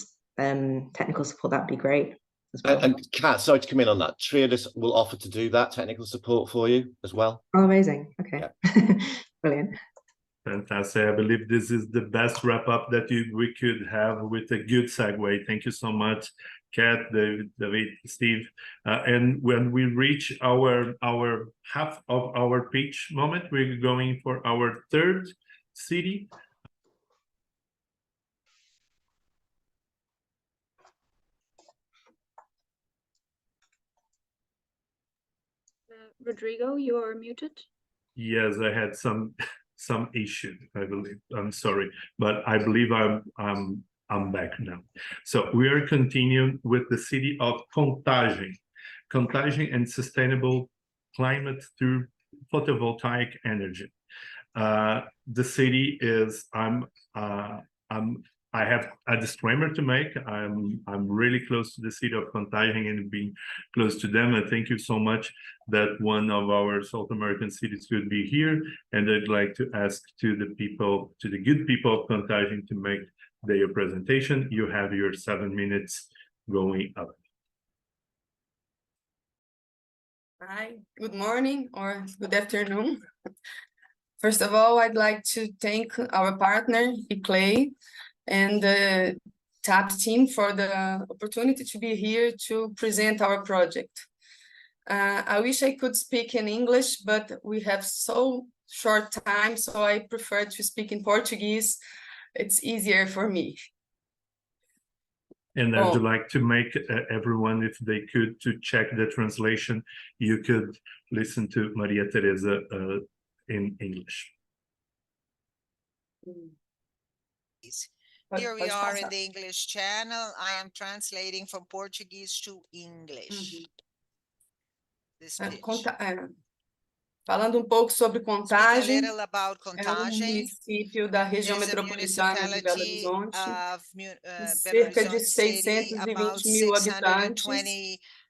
technical support, that'd be great as well. And Kat, sorry to come in on that, Traders will offer to do that technical support for you as well. Oh, amazing. Okay. Brilliant. Fantastic. I believe this is the best wrap up that we could have with a good segue. Thank you so much, Kat, David, Steve. And when we reach our half of our pitch moment, we're going for our 3rd city. Rodrigo, you're muted. Yes, I had some issue, I believe. I'm sorry, but I believe I'm back now. So we are continuing with the city of Contagem and sustainable climate through photovoltaic energy. The city is I have a disclaimer to make. I'm really close to the city of Contagem and being close to them. And thank you so much that one of our South American cities could be here. And I'd like to ask to the good people of Contagem to make their presentation. You have your 7 minutes going up. Hi, good morning or good afternoon. First of all, I'd like to thank our partner, ICLEI, and the TAP team for the opportunity to be here to present our project. I wish I could speak in English, but we have so short time, so I prefer to speak in Portuguese. It's easier for me. And I'd like to make everyone, if they could, to check the translation. You could listen to Maria Teresa in English. Here we are in the English channel. I am translating from Portuguese to English. This pitch. Falando pouco sobre Contagem, é um Contagem, município da região metropolitana de Belo Horizonte, de cerca de 620 mil habitantes,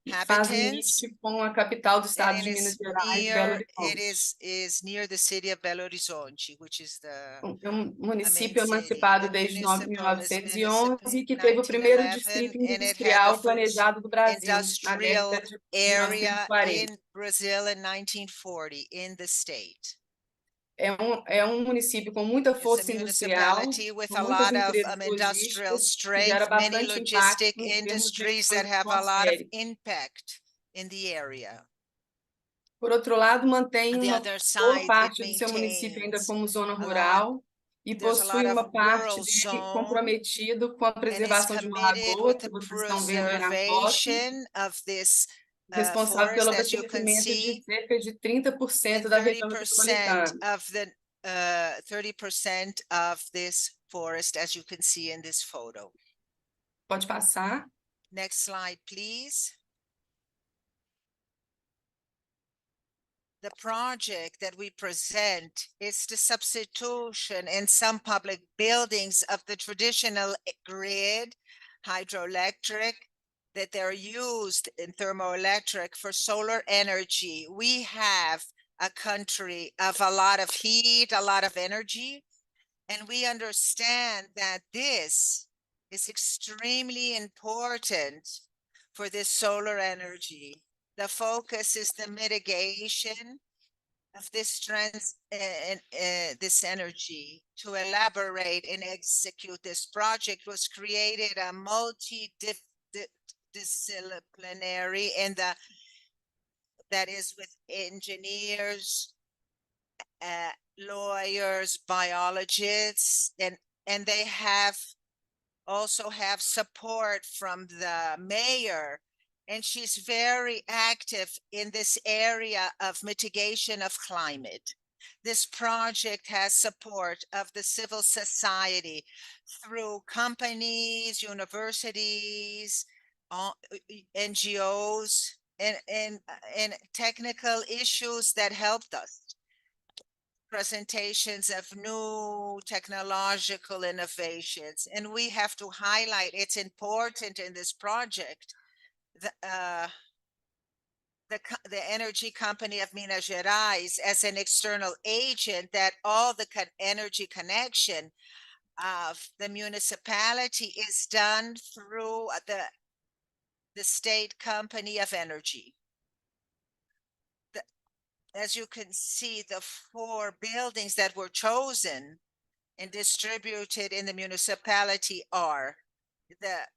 e faz limite com a capital do estado de Minas Gerais, Belo Horizonte. is near the city of Belo Horizonte, which is the É um município emancipado desde 1911 que teve o primeiro distrito industrial planejado do Brasil na década de 1940. Brazil in 1940 in the state. É um município com muita força industrial, com muitas empresas logísticas, que gera bastante impacto em termos de emissões atmosféricas. Por outro lado, mantém uma boa parte do seu município ainda como zona rural e possui uma parte dele comprometido com a preservação de uma lagoa, que vocês estão vendo aí na foto, responsável pelo abastecimento de cerca de 30% da região metropolitana. 30% of this forest, as you can see in this photo. Pode passar. Next slide, please. The project that we present is the substitution in some public buildings of the traditional grid, hydroelectric, that they're used in thermoelectric for solar energy. We have a country of a lot of heat, a lot of energy, and we understand that this is extremely important for this solar energy. The focus is the mitigation of this this energy. To elaborate and execute this project was created a multidisciplinary and that is with engineers, lawyers, biologists, and they also have support from the mayor, and she's very active in this area of mitigation of climate. This project has support of the civil society through companies, universities, NGOs, and technical issues that helped us. Presentations of new technological innovations, and we have to highlight it's important in this project. The energy company of Minas Gerais as an external agent, that all the energy connection of the municipality is done through the state company of energy. As you can see, the 4 buildings that were chosen and distributed in the municipality are the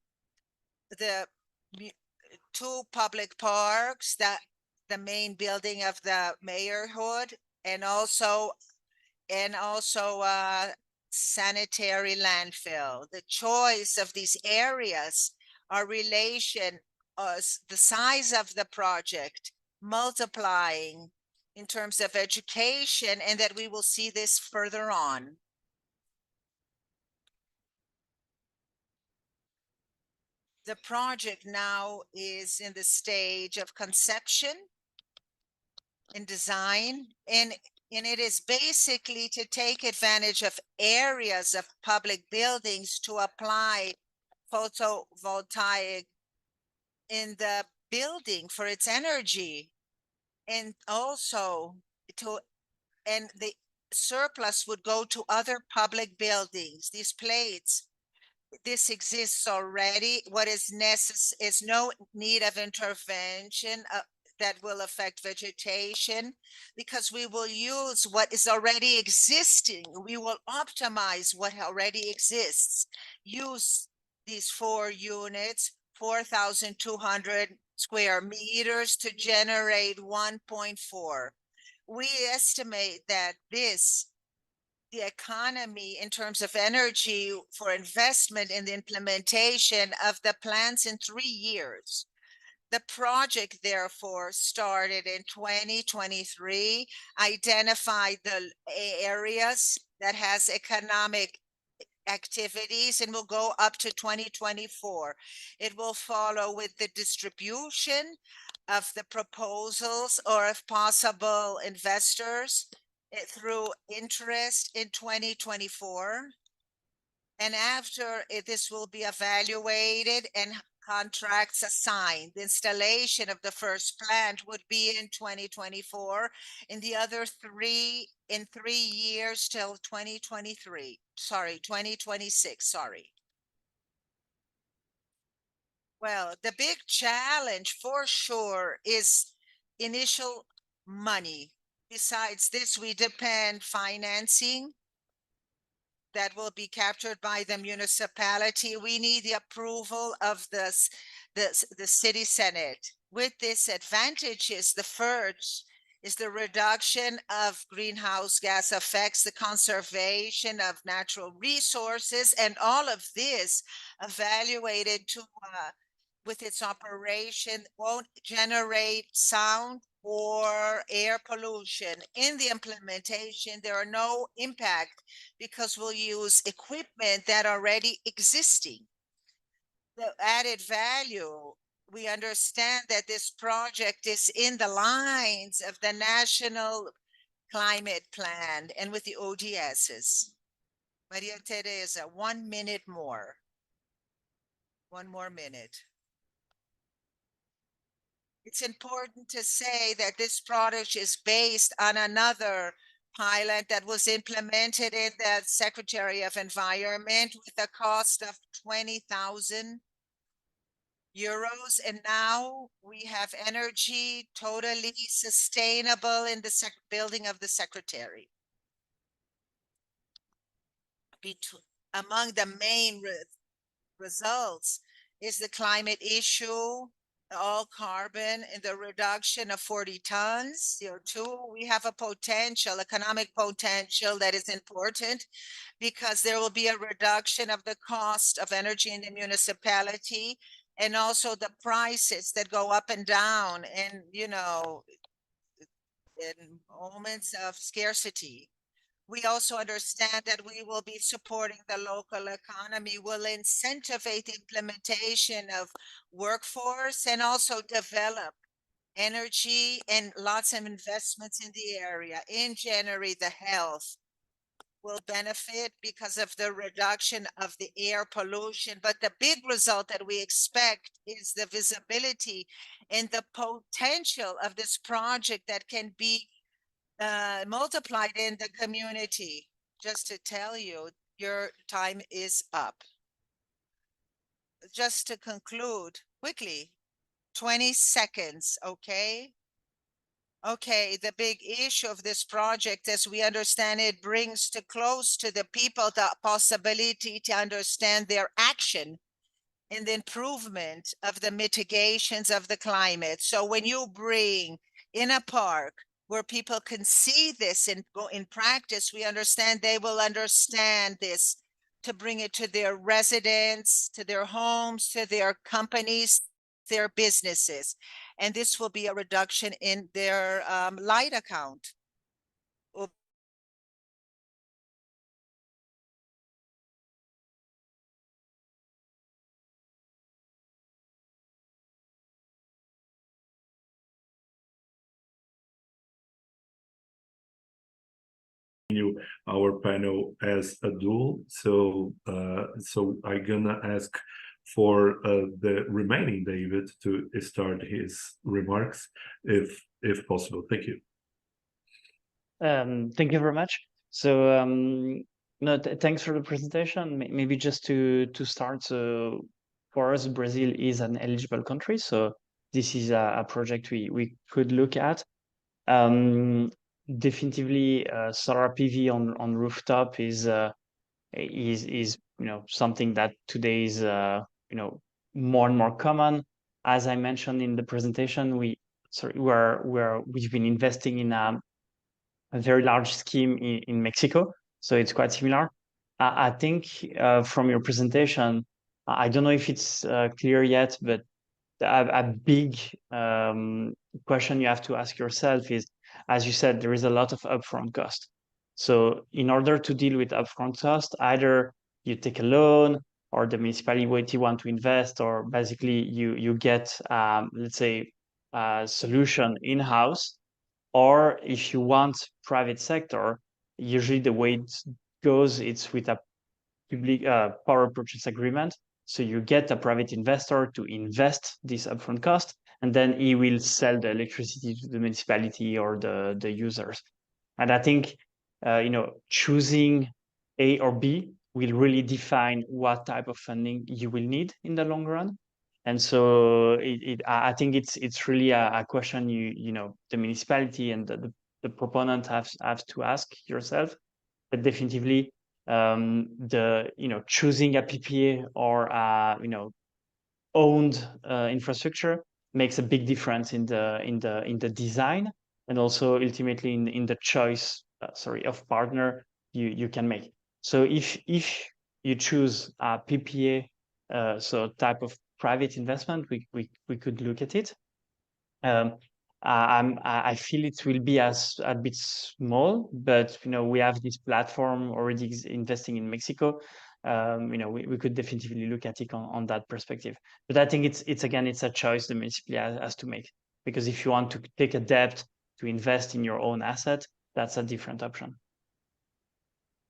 2 public parks, the main building of the mayorhood, and also a sanitary landfill. The choice of these areas are relation the size of the project multiplying in terms of education, and that we will see this further on. The project now is in the stage of conception and design, and it is basically to take advantage of areas of public buildings to apply photovoltaic in the building for its energy, and also the surplus would go to other public buildings. These plates, this exists already. What is necessary is no need of intervention. that will affect vegetation, because we will use what is already existing. We will optimize what already exists. Use these 4 units, 4,200 square meters to generate 1.4. We estimate that the economy in terms of energy for investment in the implementation of the plants in 3 years. The project, therefore, started in 2023, identified the areas that has economic activities, and will go up to 2024. It will follow with the distribution of the proposals, or if possible, investors through interest in 2024. And after this will be evaluated and contracts assigned. The installation of the first plant would be in 2024, and the other 3 in 3 years till 2026, sorry. Well, the big challenge for sure is initial money. Besides this, we depend financing that will be captured by the municipality. We need the approval of the city senate. With this advantages, the first is the reduction of greenhouse gas effects, the conservation of natural resources, and all of this evaluated to with its operation won't generate sound or air pollution. In the implementation, there are no impact because we'll use equipment that already existing. The added value, we understand that this project is in the lines of the National Climate Plan and with the ODSs. Maria Teresa, 1 minute more. 1 more minute. It's important to say that this project is based on another pilot that was implemented in the Secretary of Environment with a cost of 20,000 euros. And now we have energy totally sustainable in the building of the Secretary. Among the main results is the climate issue, all carbon, and the reduction of 40 tons CO2. We have a potential, economic potential that is important because there will be a reduction of the cost of energy in the municipality, and also the prices that go up and down and, in moments of scarcity. We also understand that we will be supporting the local economy, will incentivize the implementation of workforce and also develop energy and lots of investments in the area. In January, the health will benefit because of the reduction of the air pollution. But the big result that we expect is the visibility and the potential of this project that can be multiplied in the community. Just to tell you, your time is up. Just to conclude quickly, 20 seconds, okay? Okay, the big issue of this project, as we understand it, brings close to the people the possibility to understand their action in the improvement of the mitigations of the climate. So when you bring in a park where people can see this and go in practice, we understand they will understand this to bring it to their residents, to their homes, to their companies, their businesses. And this will be a reduction in their light account. Our panel as a dual, so I'm gonna ask for the remaining David to start his remarks if possible. Thank you. Thank you very much. So no, thanks for the presentation. Maybe just to start, so for us, Brazil is an eligible country, so this is a project we could look at. Definitively, solar PV on rooftop is something that today is more and more common. As I mentioned in the presentation, we've been investing in a very large scheme in Mexico, so it's quite similar. I think from your presentation, I don't know if it's clear yet, but a big question you have to ask yourself is, as you said, there is a lot of upfront cost. So in order to deal with upfront cost, either you take a loan or the municipality want to invest, or basically you get, let's say, a solution in-house. Or if you want private sector, usually the way it goes, it's with a public power purchase agreement. So you get a private investor to invest this upfront cost, and then he will sell the electricity to the municipality or the users. And I think choosing A or B will really define what type of funding you will need in the long run. And so I think it's really a question the municipality and the proponent have to ask yourself. But definitively, choosing a PPA or owned infrastructure makes a big difference in the design, and also ultimately in the choice of partner you can make. So if you choose a PPA, so type of private investment, we could look at it. I feel it will be a bit small, but we have this platform already investing in Mexico. We could definitely look at it on that perspective. But I think it's a choice the municipality has to make, because if you want to take a debt to invest in your own asset, that's a different option.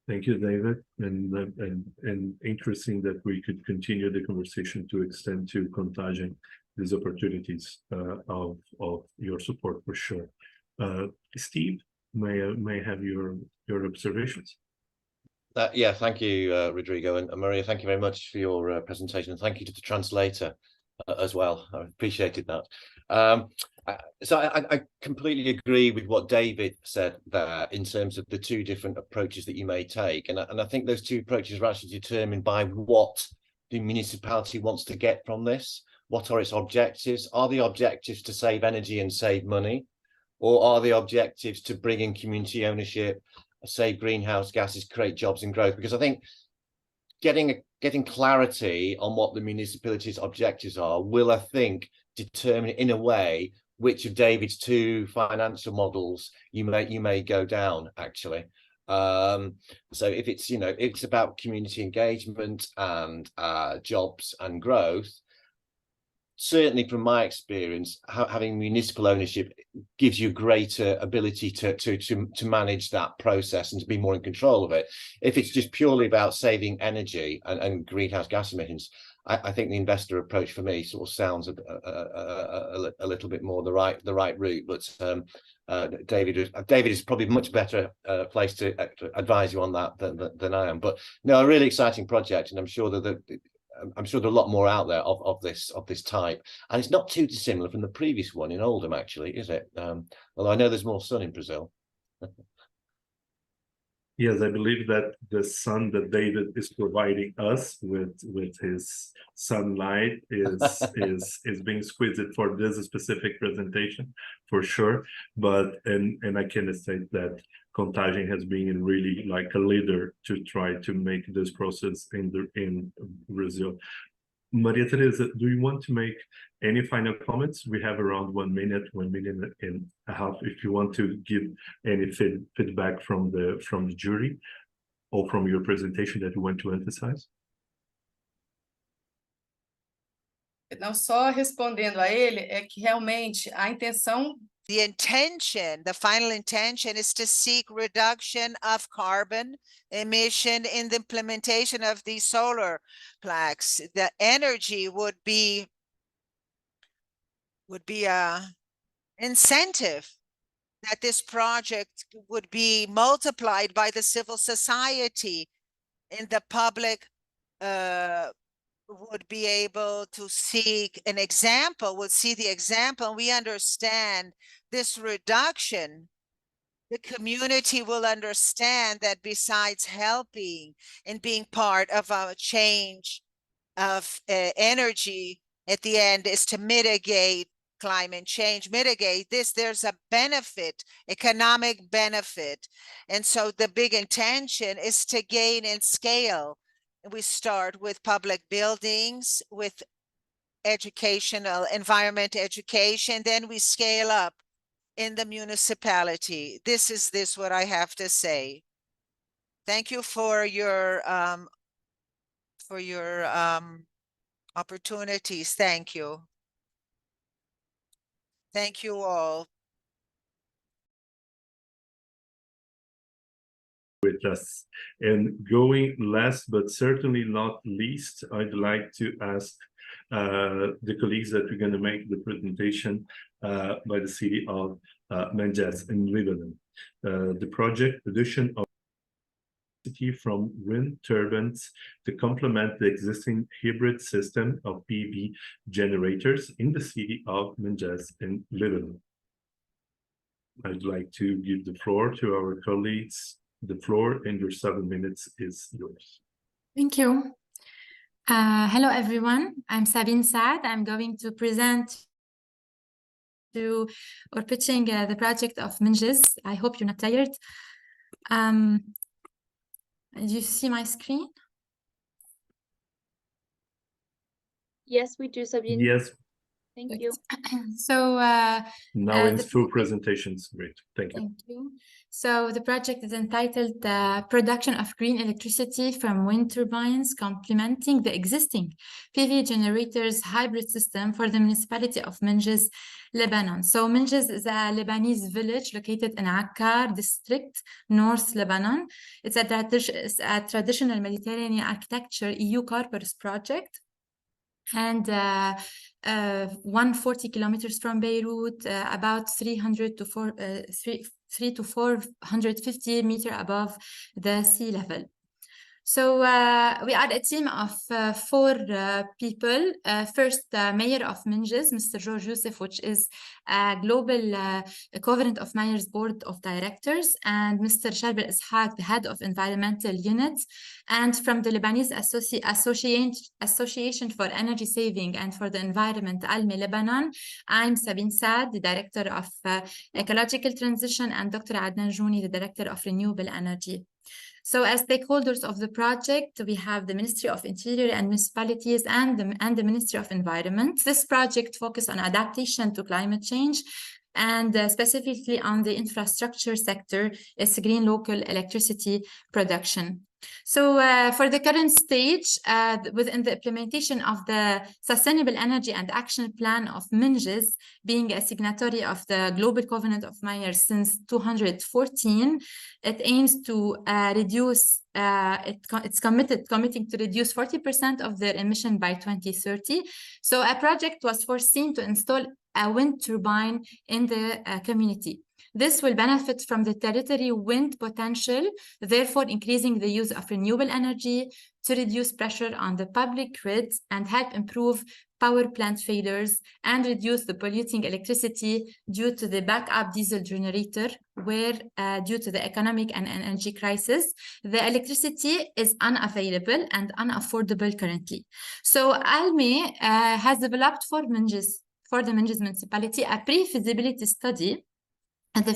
Thank you, David, and interesting that we could continue the conversation to extend to Contagem these opportunities of your support for sure. Steve, may I have your observations? Yeah, thank you, Rodrigo, and Maria, thank you very much for your presentation, and thank you to the translator as well. I appreciated that. So I completely agree with what David said there in terms of the two different approaches that you may take, and I think those two approaches are actually determined by what the municipality wants to get from this. What are its objectives? Are the objectives to save energy and save money, or are the objectives to bring in community ownership, save greenhouse gases, create jobs and growth? Because I think getting clarity on what the municipality's objectives are will, I think, determine in a way which of David's two financial models you may go down, actually. So if it's it's about community engagement and jobs and growth, certainly from my experience, having municipal ownership gives you greater ability to manage that process and to be more in control of it. If it's just purely about saving energy and greenhouse gas emissions, I think the investor approach for me sort of sounds a little bit more the right route. But David is probably much better placed to advise you on that than I am. But no, a really exciting project, and I'm sure that there are a lot more out there of this type, and it's not too dissimilar from the previous one in Oldham, actually, is it? Although I know there's more sun in Brazil. Yes, I believe that the sun that David is providing us with his sunlight is being squeezed for this specific presentation, for sure. But and I can state that Contagem has been really like a leader to try to make this process in Brazil. Maria Teresa, do you want to make any final comments? We have around 1 minute and a half. If you want to give any feedback from the jury or from your presentation that you want to emphasize. Não, só respondendo a ele, é que realmente a intenção. The intention, the final intention, is to seek reduction of carbon emission in the implementation of these solar plaques. The energy would be a incentive that this project would be multiplied by the civil society in the public would be able to seek an example, would see the example, and we understand this reduction, the community will understand that besides helping and being part of a change of energy at the end is to mitigate climate change, mitigate this, there's a benefit, economic benefit. And so the big intention is to gain in scale. We start with public buildings, with educational environment education, then we scale up in the municipality. This is what I have to say. Thank you for your opportunities. Thank you. Thank you all. With us. And going last but certainly not least, I'd like to ask the colleagues that we're going to make the presentation by the city of Menjas in Lebanon. The project addition of from wind turbines to complement the existing hybrid system of PV generators in the city of Menjas in Lebanon. I'd like to give the floor to our colleagues. The floor and your 7 minutes is yours. Thank you. Hello, everyone. I'm Sabine Saad. I'm going to present or pitching the project of Menjas. I hope you're not tired. Do you see my screen? Yes, we do, Sabine. Yes. Thank you. So now in full presentations. Great. Thank you. Thank you. So the project is entitled Production of Green Electricity from Wind Turbines Complementing the Existing PV Generators Hybrid System for the Municipality of Menjas, Lebanon. So Menjas is a Lebanese village located in Akkar district, North Lebanon. It's a traditional Mediterranean architecture EU corpus project. And 140 kilometers from Beirut, about 300 to 450 meters above the sea level. So we are a team of 4 people. First, Mayor of Menjas, Mr. George Youssef, which is a global covenant of Mayors Board of Directors, and Mr. Sharbel Ishaq, the head of environmental unit, and from the Lebanese Association for Energy Saving and for the Environment, ALME Lebanon, I'm Sabine Saad, the Director of Ecological Transition, and Dr. Adnan Jouni, the Director of Renewable Energy. So as stakeholders of the project, we have the Ministry of Interior and Municipalities and the Ministry of Environment. This project focuses on adaptation to climate change and specifically on the infrastructure sector, it's green local electricity production. So for the current stage, within the implementation of the Sustainable Energy and Action Plan of Menjas, being a signatory of the Global Covenant of Mayors since 2014, it aims to reduce, it's committing to reduce 40% of their emission by 2030. So a project was foreseen to install a wind turbine in the community. This will benefit from the territory wind potential, therefore increasing the use of renewable energy to reduce pressure on the public grid and help improve power plant failures and reduce the polluting electricity due to the backup diesel generator, where due to the economic and energy crisis, the electricity is unavailable and unaffordable currently. So ALME has developed for the Menjas municipality a pre-feasibility study and the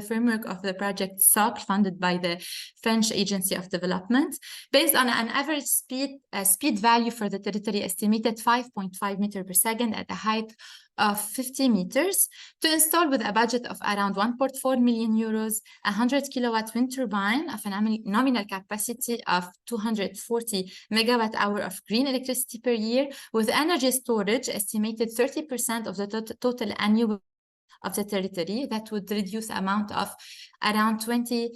framework of the project SOC, funded by the French Agency of Development, based on an average speed value for the territory estimated 5.5 meters per second at a height of 50 meters, to install with a budget of around 1.4 million euros, a 100 kilowatt wind turbine of a nominal capacity of 240 megawatt hour of green electricity per year, with energy storage estimated 30% of the total annual of the territory. That would reduce amount of around 20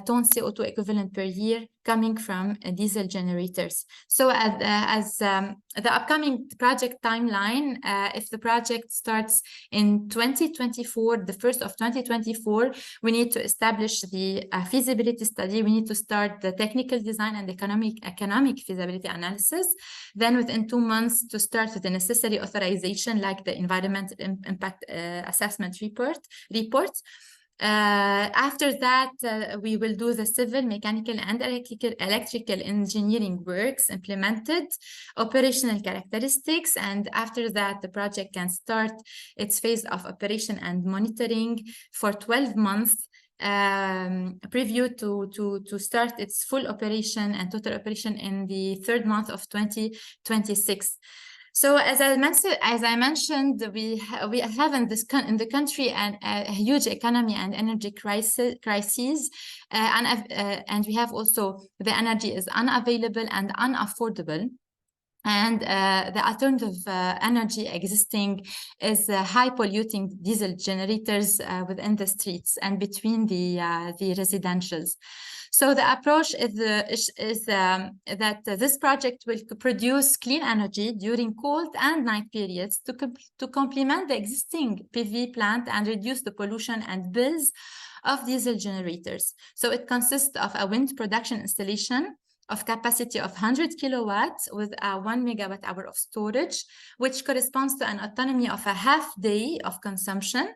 tons CO2 equivalent per year coming from diesel generators. So as the upcoming project timeline, if the project starts in 2024, the 1st of 2024, we need to establish the feasibility study. We need to start the technical design and economic feasibility analysis. Then within 2 months to start with the necessary authorization, like the environmental impact assessment report. After that, we will do the civil, mechanical, and electrical engineering works, implemented operational characteristics, and after that, the project can start its phase of operation and monitoring for 12 months, preview to start its full operation and total operation in the 3rd month of 2026. So as I mentioned, we have in the country a huge economy and energy crises, and we have also the energy is unavailable and unaffordable. And the alternative energy existing is high polluting diesel generators within the streets and between the residentials. So the approach is that this project will produce clean energy during cold and night periods to complement the existing PV plant and reduce the pollution and bills of diesel generators. So it consists of a wind production installation of capacity of 100 kilowatts with a 1 megawatt hour of storage, which corresponds to an autonomy of a half day of consumption,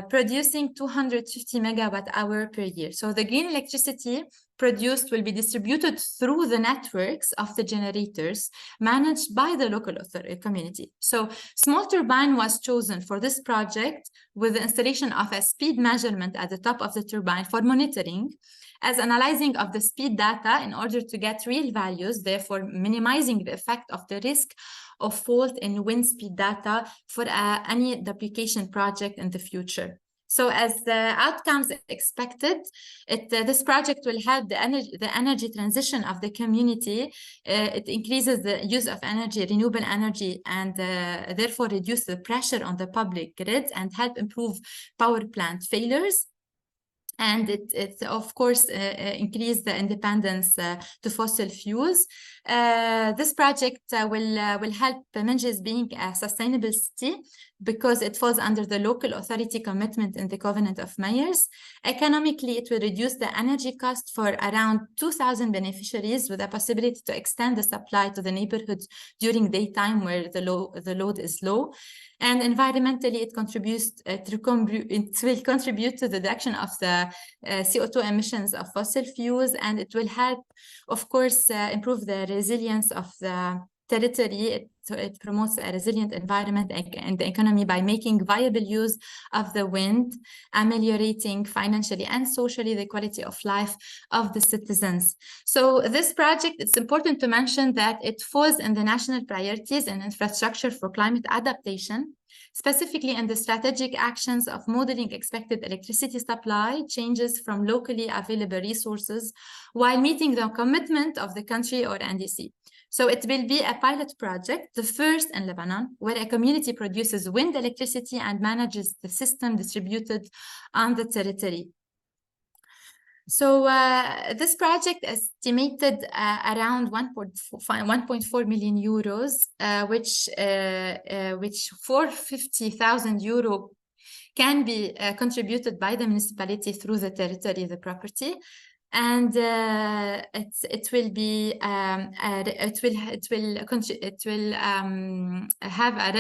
producing 250 megawatt hour per year. So the green electricity produced will be distributed through the networks of the generators managed by the local community. So small turbine was chosen for this project with the installation of a speed measurement at the top of the turbine for monitoring, as analyzing of the speed data in order to get real values, therefore minimizing the effect of the risk of fault in wind speed data for any duplication project in the future. So as the outcomes expected, this project will help the energy transition of the community. It increases the use of energy, renewable energy, and therefore reduce the pressure on the public grid and help improve power plant failures. And it of course increase the independence to fossil fuels. This project will help Minges being a sustainable city because it falls under the local authority commitment in the Covenant of Mayors. Economically, it will reduce the energy cost for around 2,000 beneficiaries with a possibility to extend the supply to the neighborhood during daytime where the load is low. And environmentally, it will contribute to the reduction of the CO2 emissions of fossil fuels, and it will help, of course, improve the resilience of the territory. It promotes a resilient environment and the economy by making viable use of the wind, ameliorating financially and socially the quality of life of the citizens. So this project, it's important to mention that it falls in the national priorities and infrastructure for climate adaptation, specifically in the strategic actions of modeling expected electricity supply changes from locally available resources while meeting the commitment of the country or NDC. So it will be a pilot project, the first in Lebanon, where a community produces wind electricity and manages the system distributed on the territory. So this project is estimated around 1.4 million euros, which 450,000 euro can be contributed by the municipality through the territory of the property. And it will have a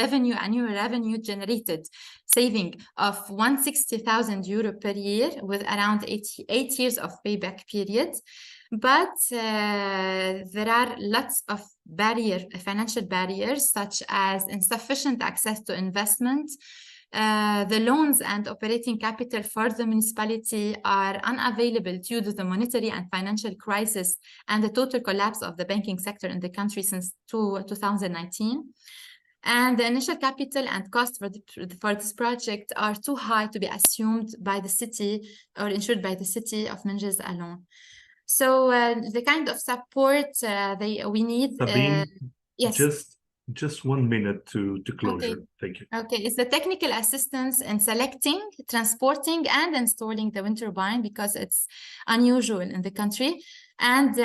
annual revenue generated saving of 160,000 euro per year with around 8 years of payback period. But there are lots of financial barriers, such as insufficient access to investment. The loans and operating capital for the municipality are unavailable due to the monetary and financial crisis and the total collapse of the banking sector in the country since 2019. And the initial capital and cost for this project are too high to be assumed by the city or insured by the city of Minges alone. So the kind of support we need. Sabine, yes. Just just 1 minute to closure. Okay. Thank you. Okay, it's the technical assistance in selecting, transporting, and installing the wind turbine because it's unusual in the country. And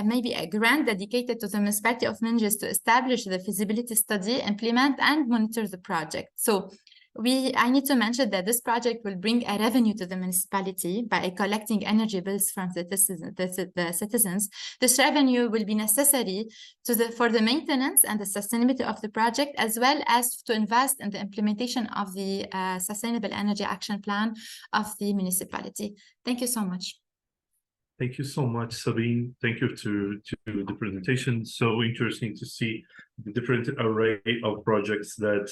maybe a grant dedicated to the municipality of Minges to establish the feasibility study, implement, and monitor the project. So I need to mention that this project will bring a revenue to the municipality by collecting energy bills from the citizens. This revenue will be necessary for the maintenance and the sustainability of the project, as well as to invest in the implementation of the Sustainable Energy Action Plan of the municipality. Thank you so much. Thank you so much, Sabine. Thank you to the presentation. So interesting to see the different array of projects that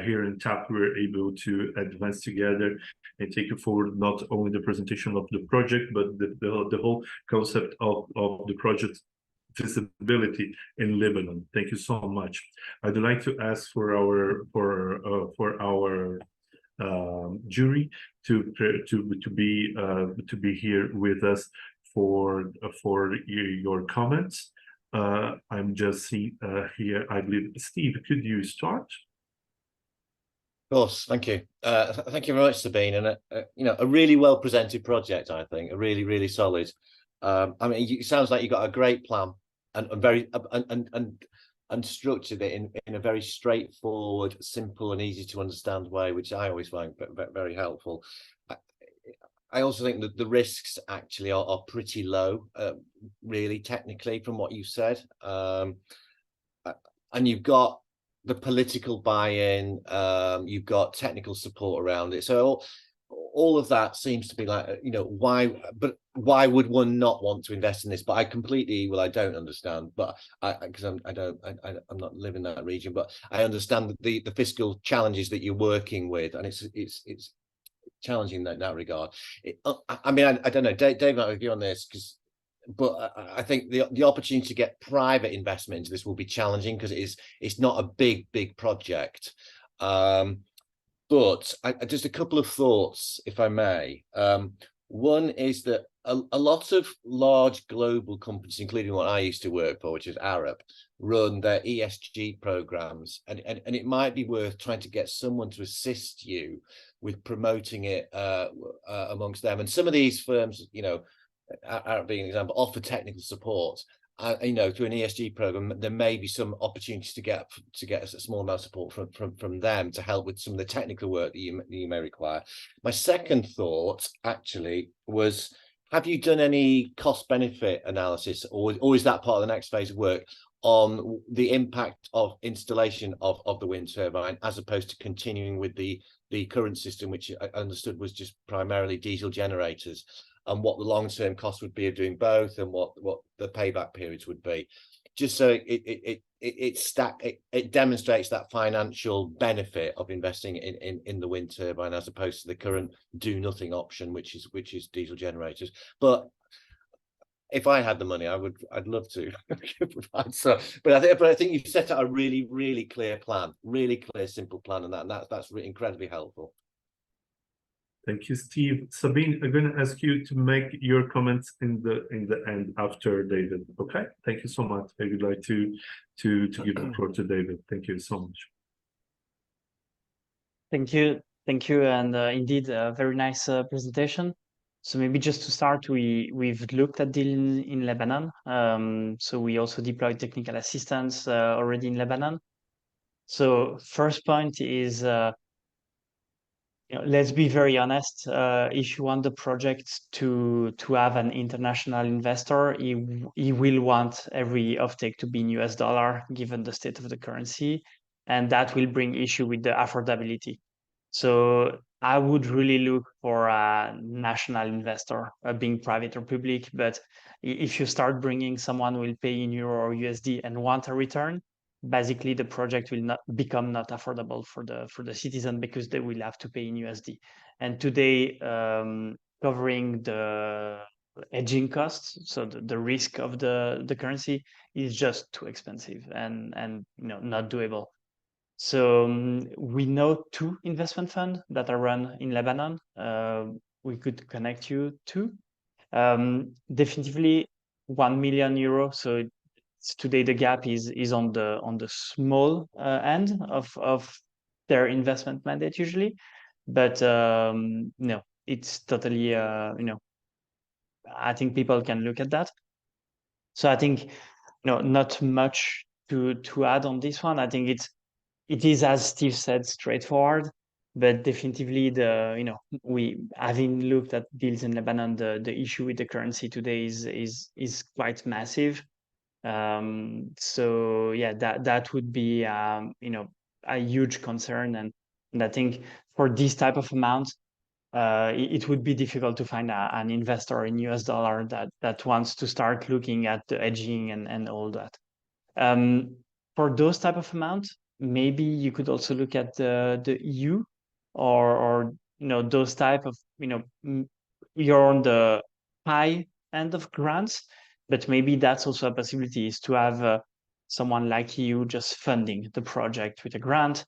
here in TAP we're able to advance together and take it forward, not only the presentation of the project, but the whole concept of the project visibility in Lebanon. Thank you so much. I'd like to ask for our jury to be here with us for your comments. I'm just seeing here, I believe, Steve, could you start? Of course, thank you. Thank you very much, Sabine, and a really well presented project. I think a really solid. I mean, it sounds like you got a great plan and very and structured it in a very straightforward, simple, and easy to understand way, which I always find very helpful. I also think that the risks actually are pretty low, really technically, from what you said, and you've got the political buy-in, you've got technical support around it. So all of that seems to be like, why would one not want to invest in this? But I don't understand, but because I'm not living in that region, but I understand the fiscal challenges that you're working with, and it's challenging in that regard. I mean, I don't know, Dave might review on this, but I think the opportunity to get private investment into this will be challenging because it's not a big project. But just a couple of thoughts, if I may. One is that a lot of large global companies, including what I used to work for, which is Arab, run their ESG programs, and it might be worth trying to get someone to assist you with promoting it amongst them. And some of these firms, Arab being an example, offer technical support. Through an ESG program, there may be some opportunities to get a small amount of support from them to help with some of the technical work that you may require. My second thought actually was, have you done any cost benefit analysis, or is that part of the next phase of work on the impact of installation of the wind turbine, as opposed to continuing with the current system, which I understood was just primarily diesel generators, and what the long-term cost would be of doing both, and what the payback periods would be, just so it demonstrates that financial benefit of investing in the wind turbine, as opposed to the current do nothing option, which is diesel generators. But if I had the money, I'd love to provide so. But I think you've set out a really clear plan, really clear, simple plan, and that's really incredibly helpful. Thank you, Steve. Sabine, I'm going to ask you to make your comments in the end after David. Okay. Thank you so much. I would like to give the floor to David. Thank you so much. Thank you, and indeed a very nice presentation. So maybe just to start, we've looked at deal in Lebanon. So we also deployed technical assistance already in Lebanon. So first point is, let's be very honest. If you want the project to have an international investor, he will want every offtake to be in US dollar, given the state of the currency, and that will bring issue with the affordability. So I would really look for a national investor, being private or public. But if you start bringing someone who will pay in euro or USD and want a return, basically the project will not become affordable for the citizen, because they will have to pay in USD. And today, covering the hedging costs, so the risk of the currency, is just too expensive and not doable. So we know 2 investment funds that are run in Lebanon. We could connect you to. Definitively €1 million. So today the gap is on the small end of their investment mandate usually, but no, it's totally I think people can look at that. So I think not much to add on this one. I think it is, as Steve said, straightforward, but definitively we having looked at deals in Lebanon, the issue with the currency today is quite massive. So yeah, that would be a huge concern, and I think for this type of amount, it would be difficult to find an investor in US dollar that wants to start looking at the hedging and all that. For those type of amount, maybe you could also look at the EU or those type of you're on the high end of grants, but maybe that's also a possibility, is to have someone like you just funding the project with a grant,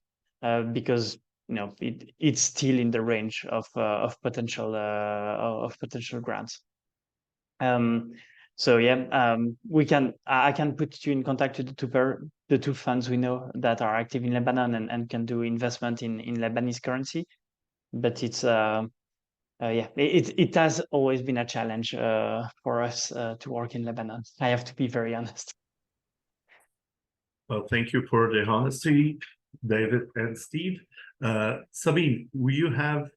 because it's still in the range of potential grants. So yeah, I can put you in contact with the two funds we know that are active in Lebanon and can do investment in Lebanese currency. But it's yeah, it has always been a challenge for us to work in Lebanon. I have to be very honest. Well, thank you for the honesty, David and Steve. Sabine, you have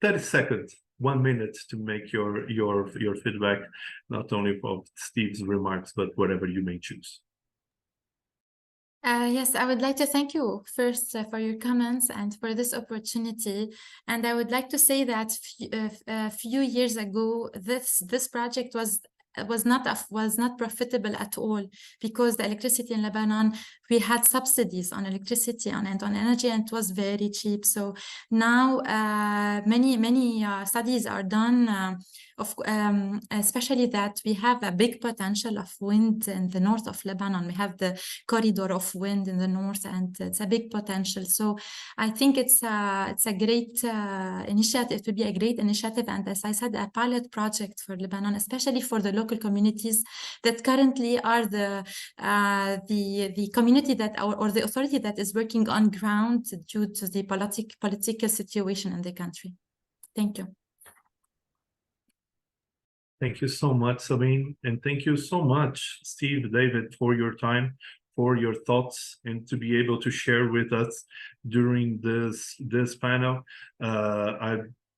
30 seconds, 1 minute to make your feedback, not only of Steve's remarks, but whatever you may choose. Yes, I would like to thank you first for your comments and for this opportunity. And I would like to say that a few years ago, this project was not profitable at all, because the electricity in Lebanon, we had subsidies on electricity and on energy, and it was very cheap. So now many studies are done, especially that we have a big potential of wind in the north of Lebanon. We have the corridor of wind in the north, and it's a big potential. So I think it's a great initiative. It would be a great initiative, and as I said, a pilot project for Lebanon, especially for the local communities that currently are the community that or the authority that is working on ground due to the political situation in the country. Thank you. Thank you so much, Sabine, and thank you so much, Steve, David, for your time, for your thoughts, and to be able to share with us during this panel.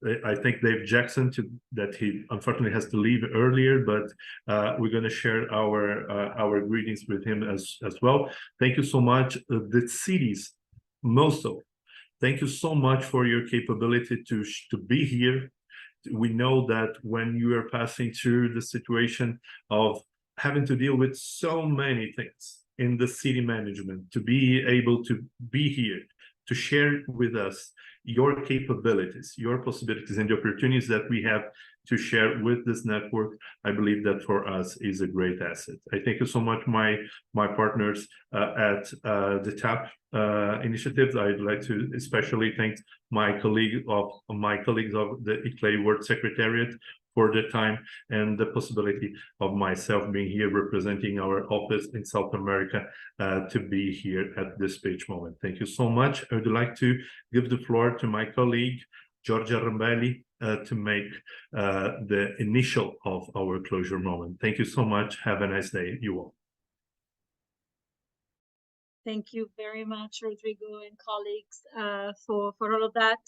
I thank Dave Jackson that he unfortunately has to leave earlier, but we're going to share our greetings with him as well. Thank you so much, the cities, Mosul. Thank you so much for your capability to be here. We know that when you are passing through the situation of having to deal with so many things in the city management, to be able to be here, to share with us your capabilities, your possibilities, and the opportunities that we have to share with this network, I believe that for us is a great asset. I thank you so much, my partners at the TAP initiatives. I'd like to especially thank my colleagues of the ICLEI World Secretariat for the time and the possibility of myself being here representing our office in South America to be here at this speech moment. Thank you so much. I would like to give the floor to my colleague, Giorgia Rambelli, to make the initial of our closure moment. Thank you so much. Have a nice day, you all. Thank you very much, Rodrigo and colleagues, for all of that.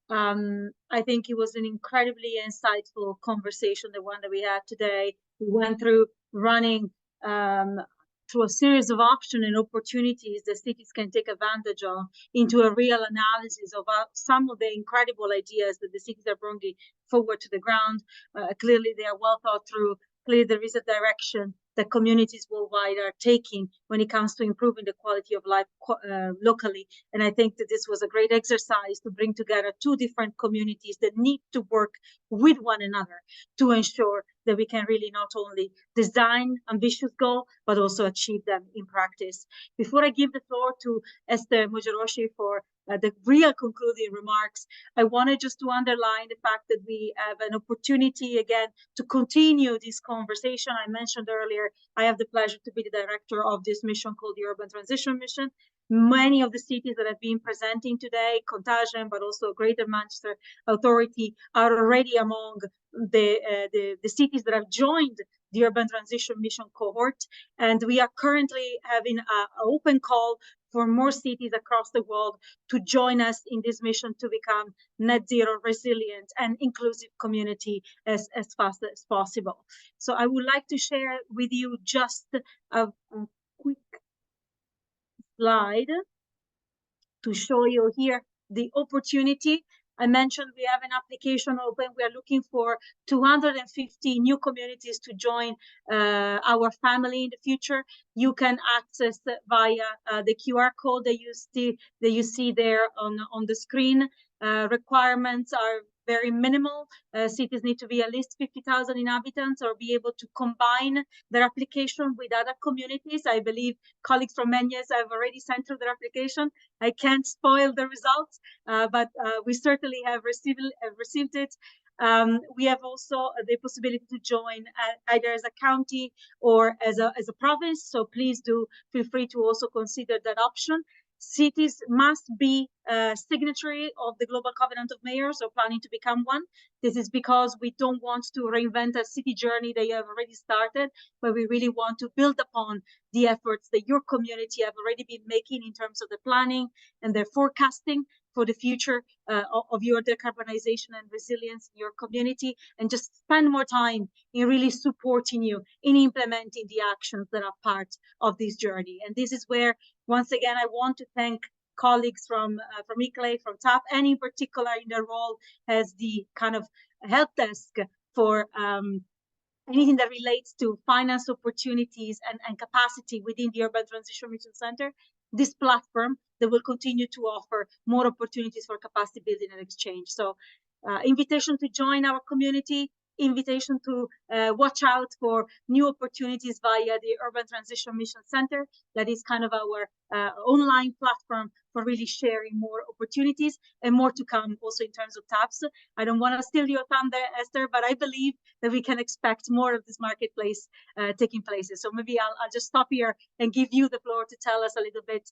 I think it was an incredibly insightful conversation, the one that we had today. We went through running through a series of options and opportunities that cities can take advantage of, into a real analysis of some of the incredible ideas that the cities are bringing forward to the ground. Clearly, they are well thought through. Clearly, there is a direction that communities worldwide are taking when it comes to improving the quality of life locally. And I think that this was a great exercise to bring together two different communities that need to work with one another to ensure that we can really not only design ambitious goals, but also achieve them in practice. Before I give the floor to Esther Mojaroshi for the real concluding remarks, I wanted just to underline the fact that we have an opportunity again to continue this conversation. I mentioned earlier, I have the pleasure to be the director of this mission called the Urban Transition Mission. Many of the cities that have been presenting today, Contagion, but also Greater Manchester Authority, are already among the cities that have joined the Urban Transition Mission cohort. And we are currently having an open call for more cities across the world to join us in this mission to become net zero resilient and inclusive community as fast as possible. So I would like to share with you just a quick slide to show you here the opportunity. I mentioned we have an application open. We are looking for 250 new communities to join our family in the future. You can access via the QR code that you see there on the screen. Requirements are very minimal. Cities need to be at least 50,000 inhabitants or be able to combine their application with other communities. I believe colleagues from Menez have already sent through their application. I can't spoil the results, but we certainly have received it. We have also the possibility to join either as a county or as a province. So please do feel free to also consider that option. Cities must be a signatory of the Global Covenant of Mayors or planning to become one. This is because we don't want to reinvent a city journey that you have already started, but we really want to build upon the efforts that your community have already been making in terms of the planning and their forecasting for the future of your decarbonization and resilience in your community, and just spend more time in really supporting you in implementing the actions that are part of this journey. And this is where, once again, I want to thank colleagues from ICLEI, from TAP, and in particular in their role as the kind of help desk for anything that relates to finance opportunities and capacity within the Urban Transition Mission Center. This platform that will continue to offer more opportunities for capacity building and exchange. So invitation to join our community, invitation to watch out for new opportunities via the Urban Transition Mission Center. That is kind of our online platform for really sharing more opportunities, and more to come also in terms of TAPs. I don't want to steal your thunder, Esther, but I believe that we can expect more of this marketplace taking place. So maybe I'll just stop here and give you the floor to tell us a little bit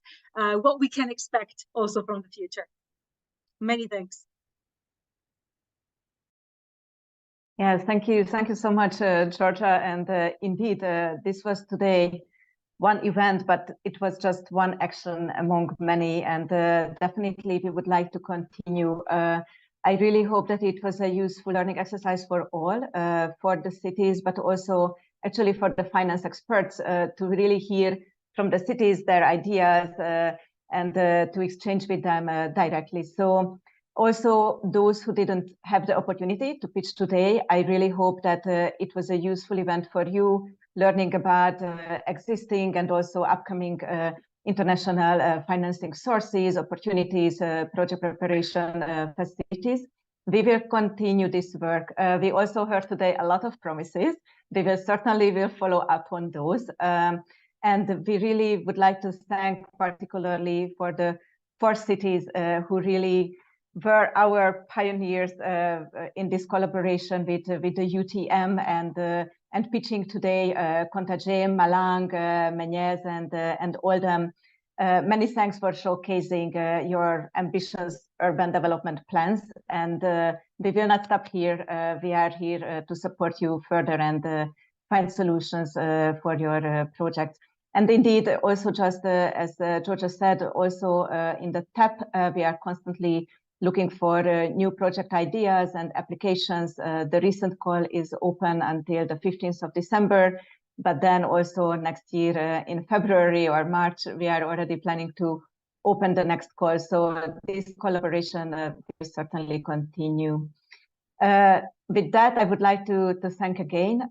what we can expect also from the future. Many thanks. Yes, thank you so much, Georgia. And indeed, this was today one event, but it was just one action among many. And definitely we would like to continue. I really hope that it was a useful learning exercise for all, for the cities, but also actually for the finance experts to really hear from the cities their ideas and to exchange with them directly. So also, those who didn't have the opportunity to pitch today, I really hope that it was a useful event for you, learning about existing and also upcoming international financing sources, opportunities, project preparation facilities. We will continue this work. We also heard today a lot of promises. We will certainly follow up on those. And we really would like to thank particularly for the 4 cities who really were our pioneers in this collaboration with the UTM and pitching today, Contagion, Malang, Menez, and Oldham. Many thanks for showcasing your ambitious urban development plans. And we will not stop here. We are here to support you further and find solutions for your projects. And indeed, also just as Georgia said, also in the TAP, we are constantly looking for new project ideas and applications. The recent call is open until the 15th of December, but then also next year in February or March, we are already planning to open the next call. So this collaboration will certainly continue. With that, I would like to thank again.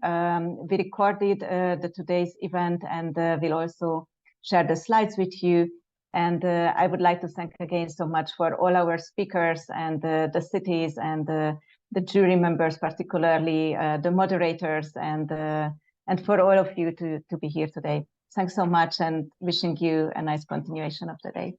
We recorded today's event and we'll also share the slides with you. And I would like to thank again so much for all our speakers and the cities and the the jury members, particularly the moderators, and for all of you to be here today. Thanks so much, and wishing you a nice continuation of the day.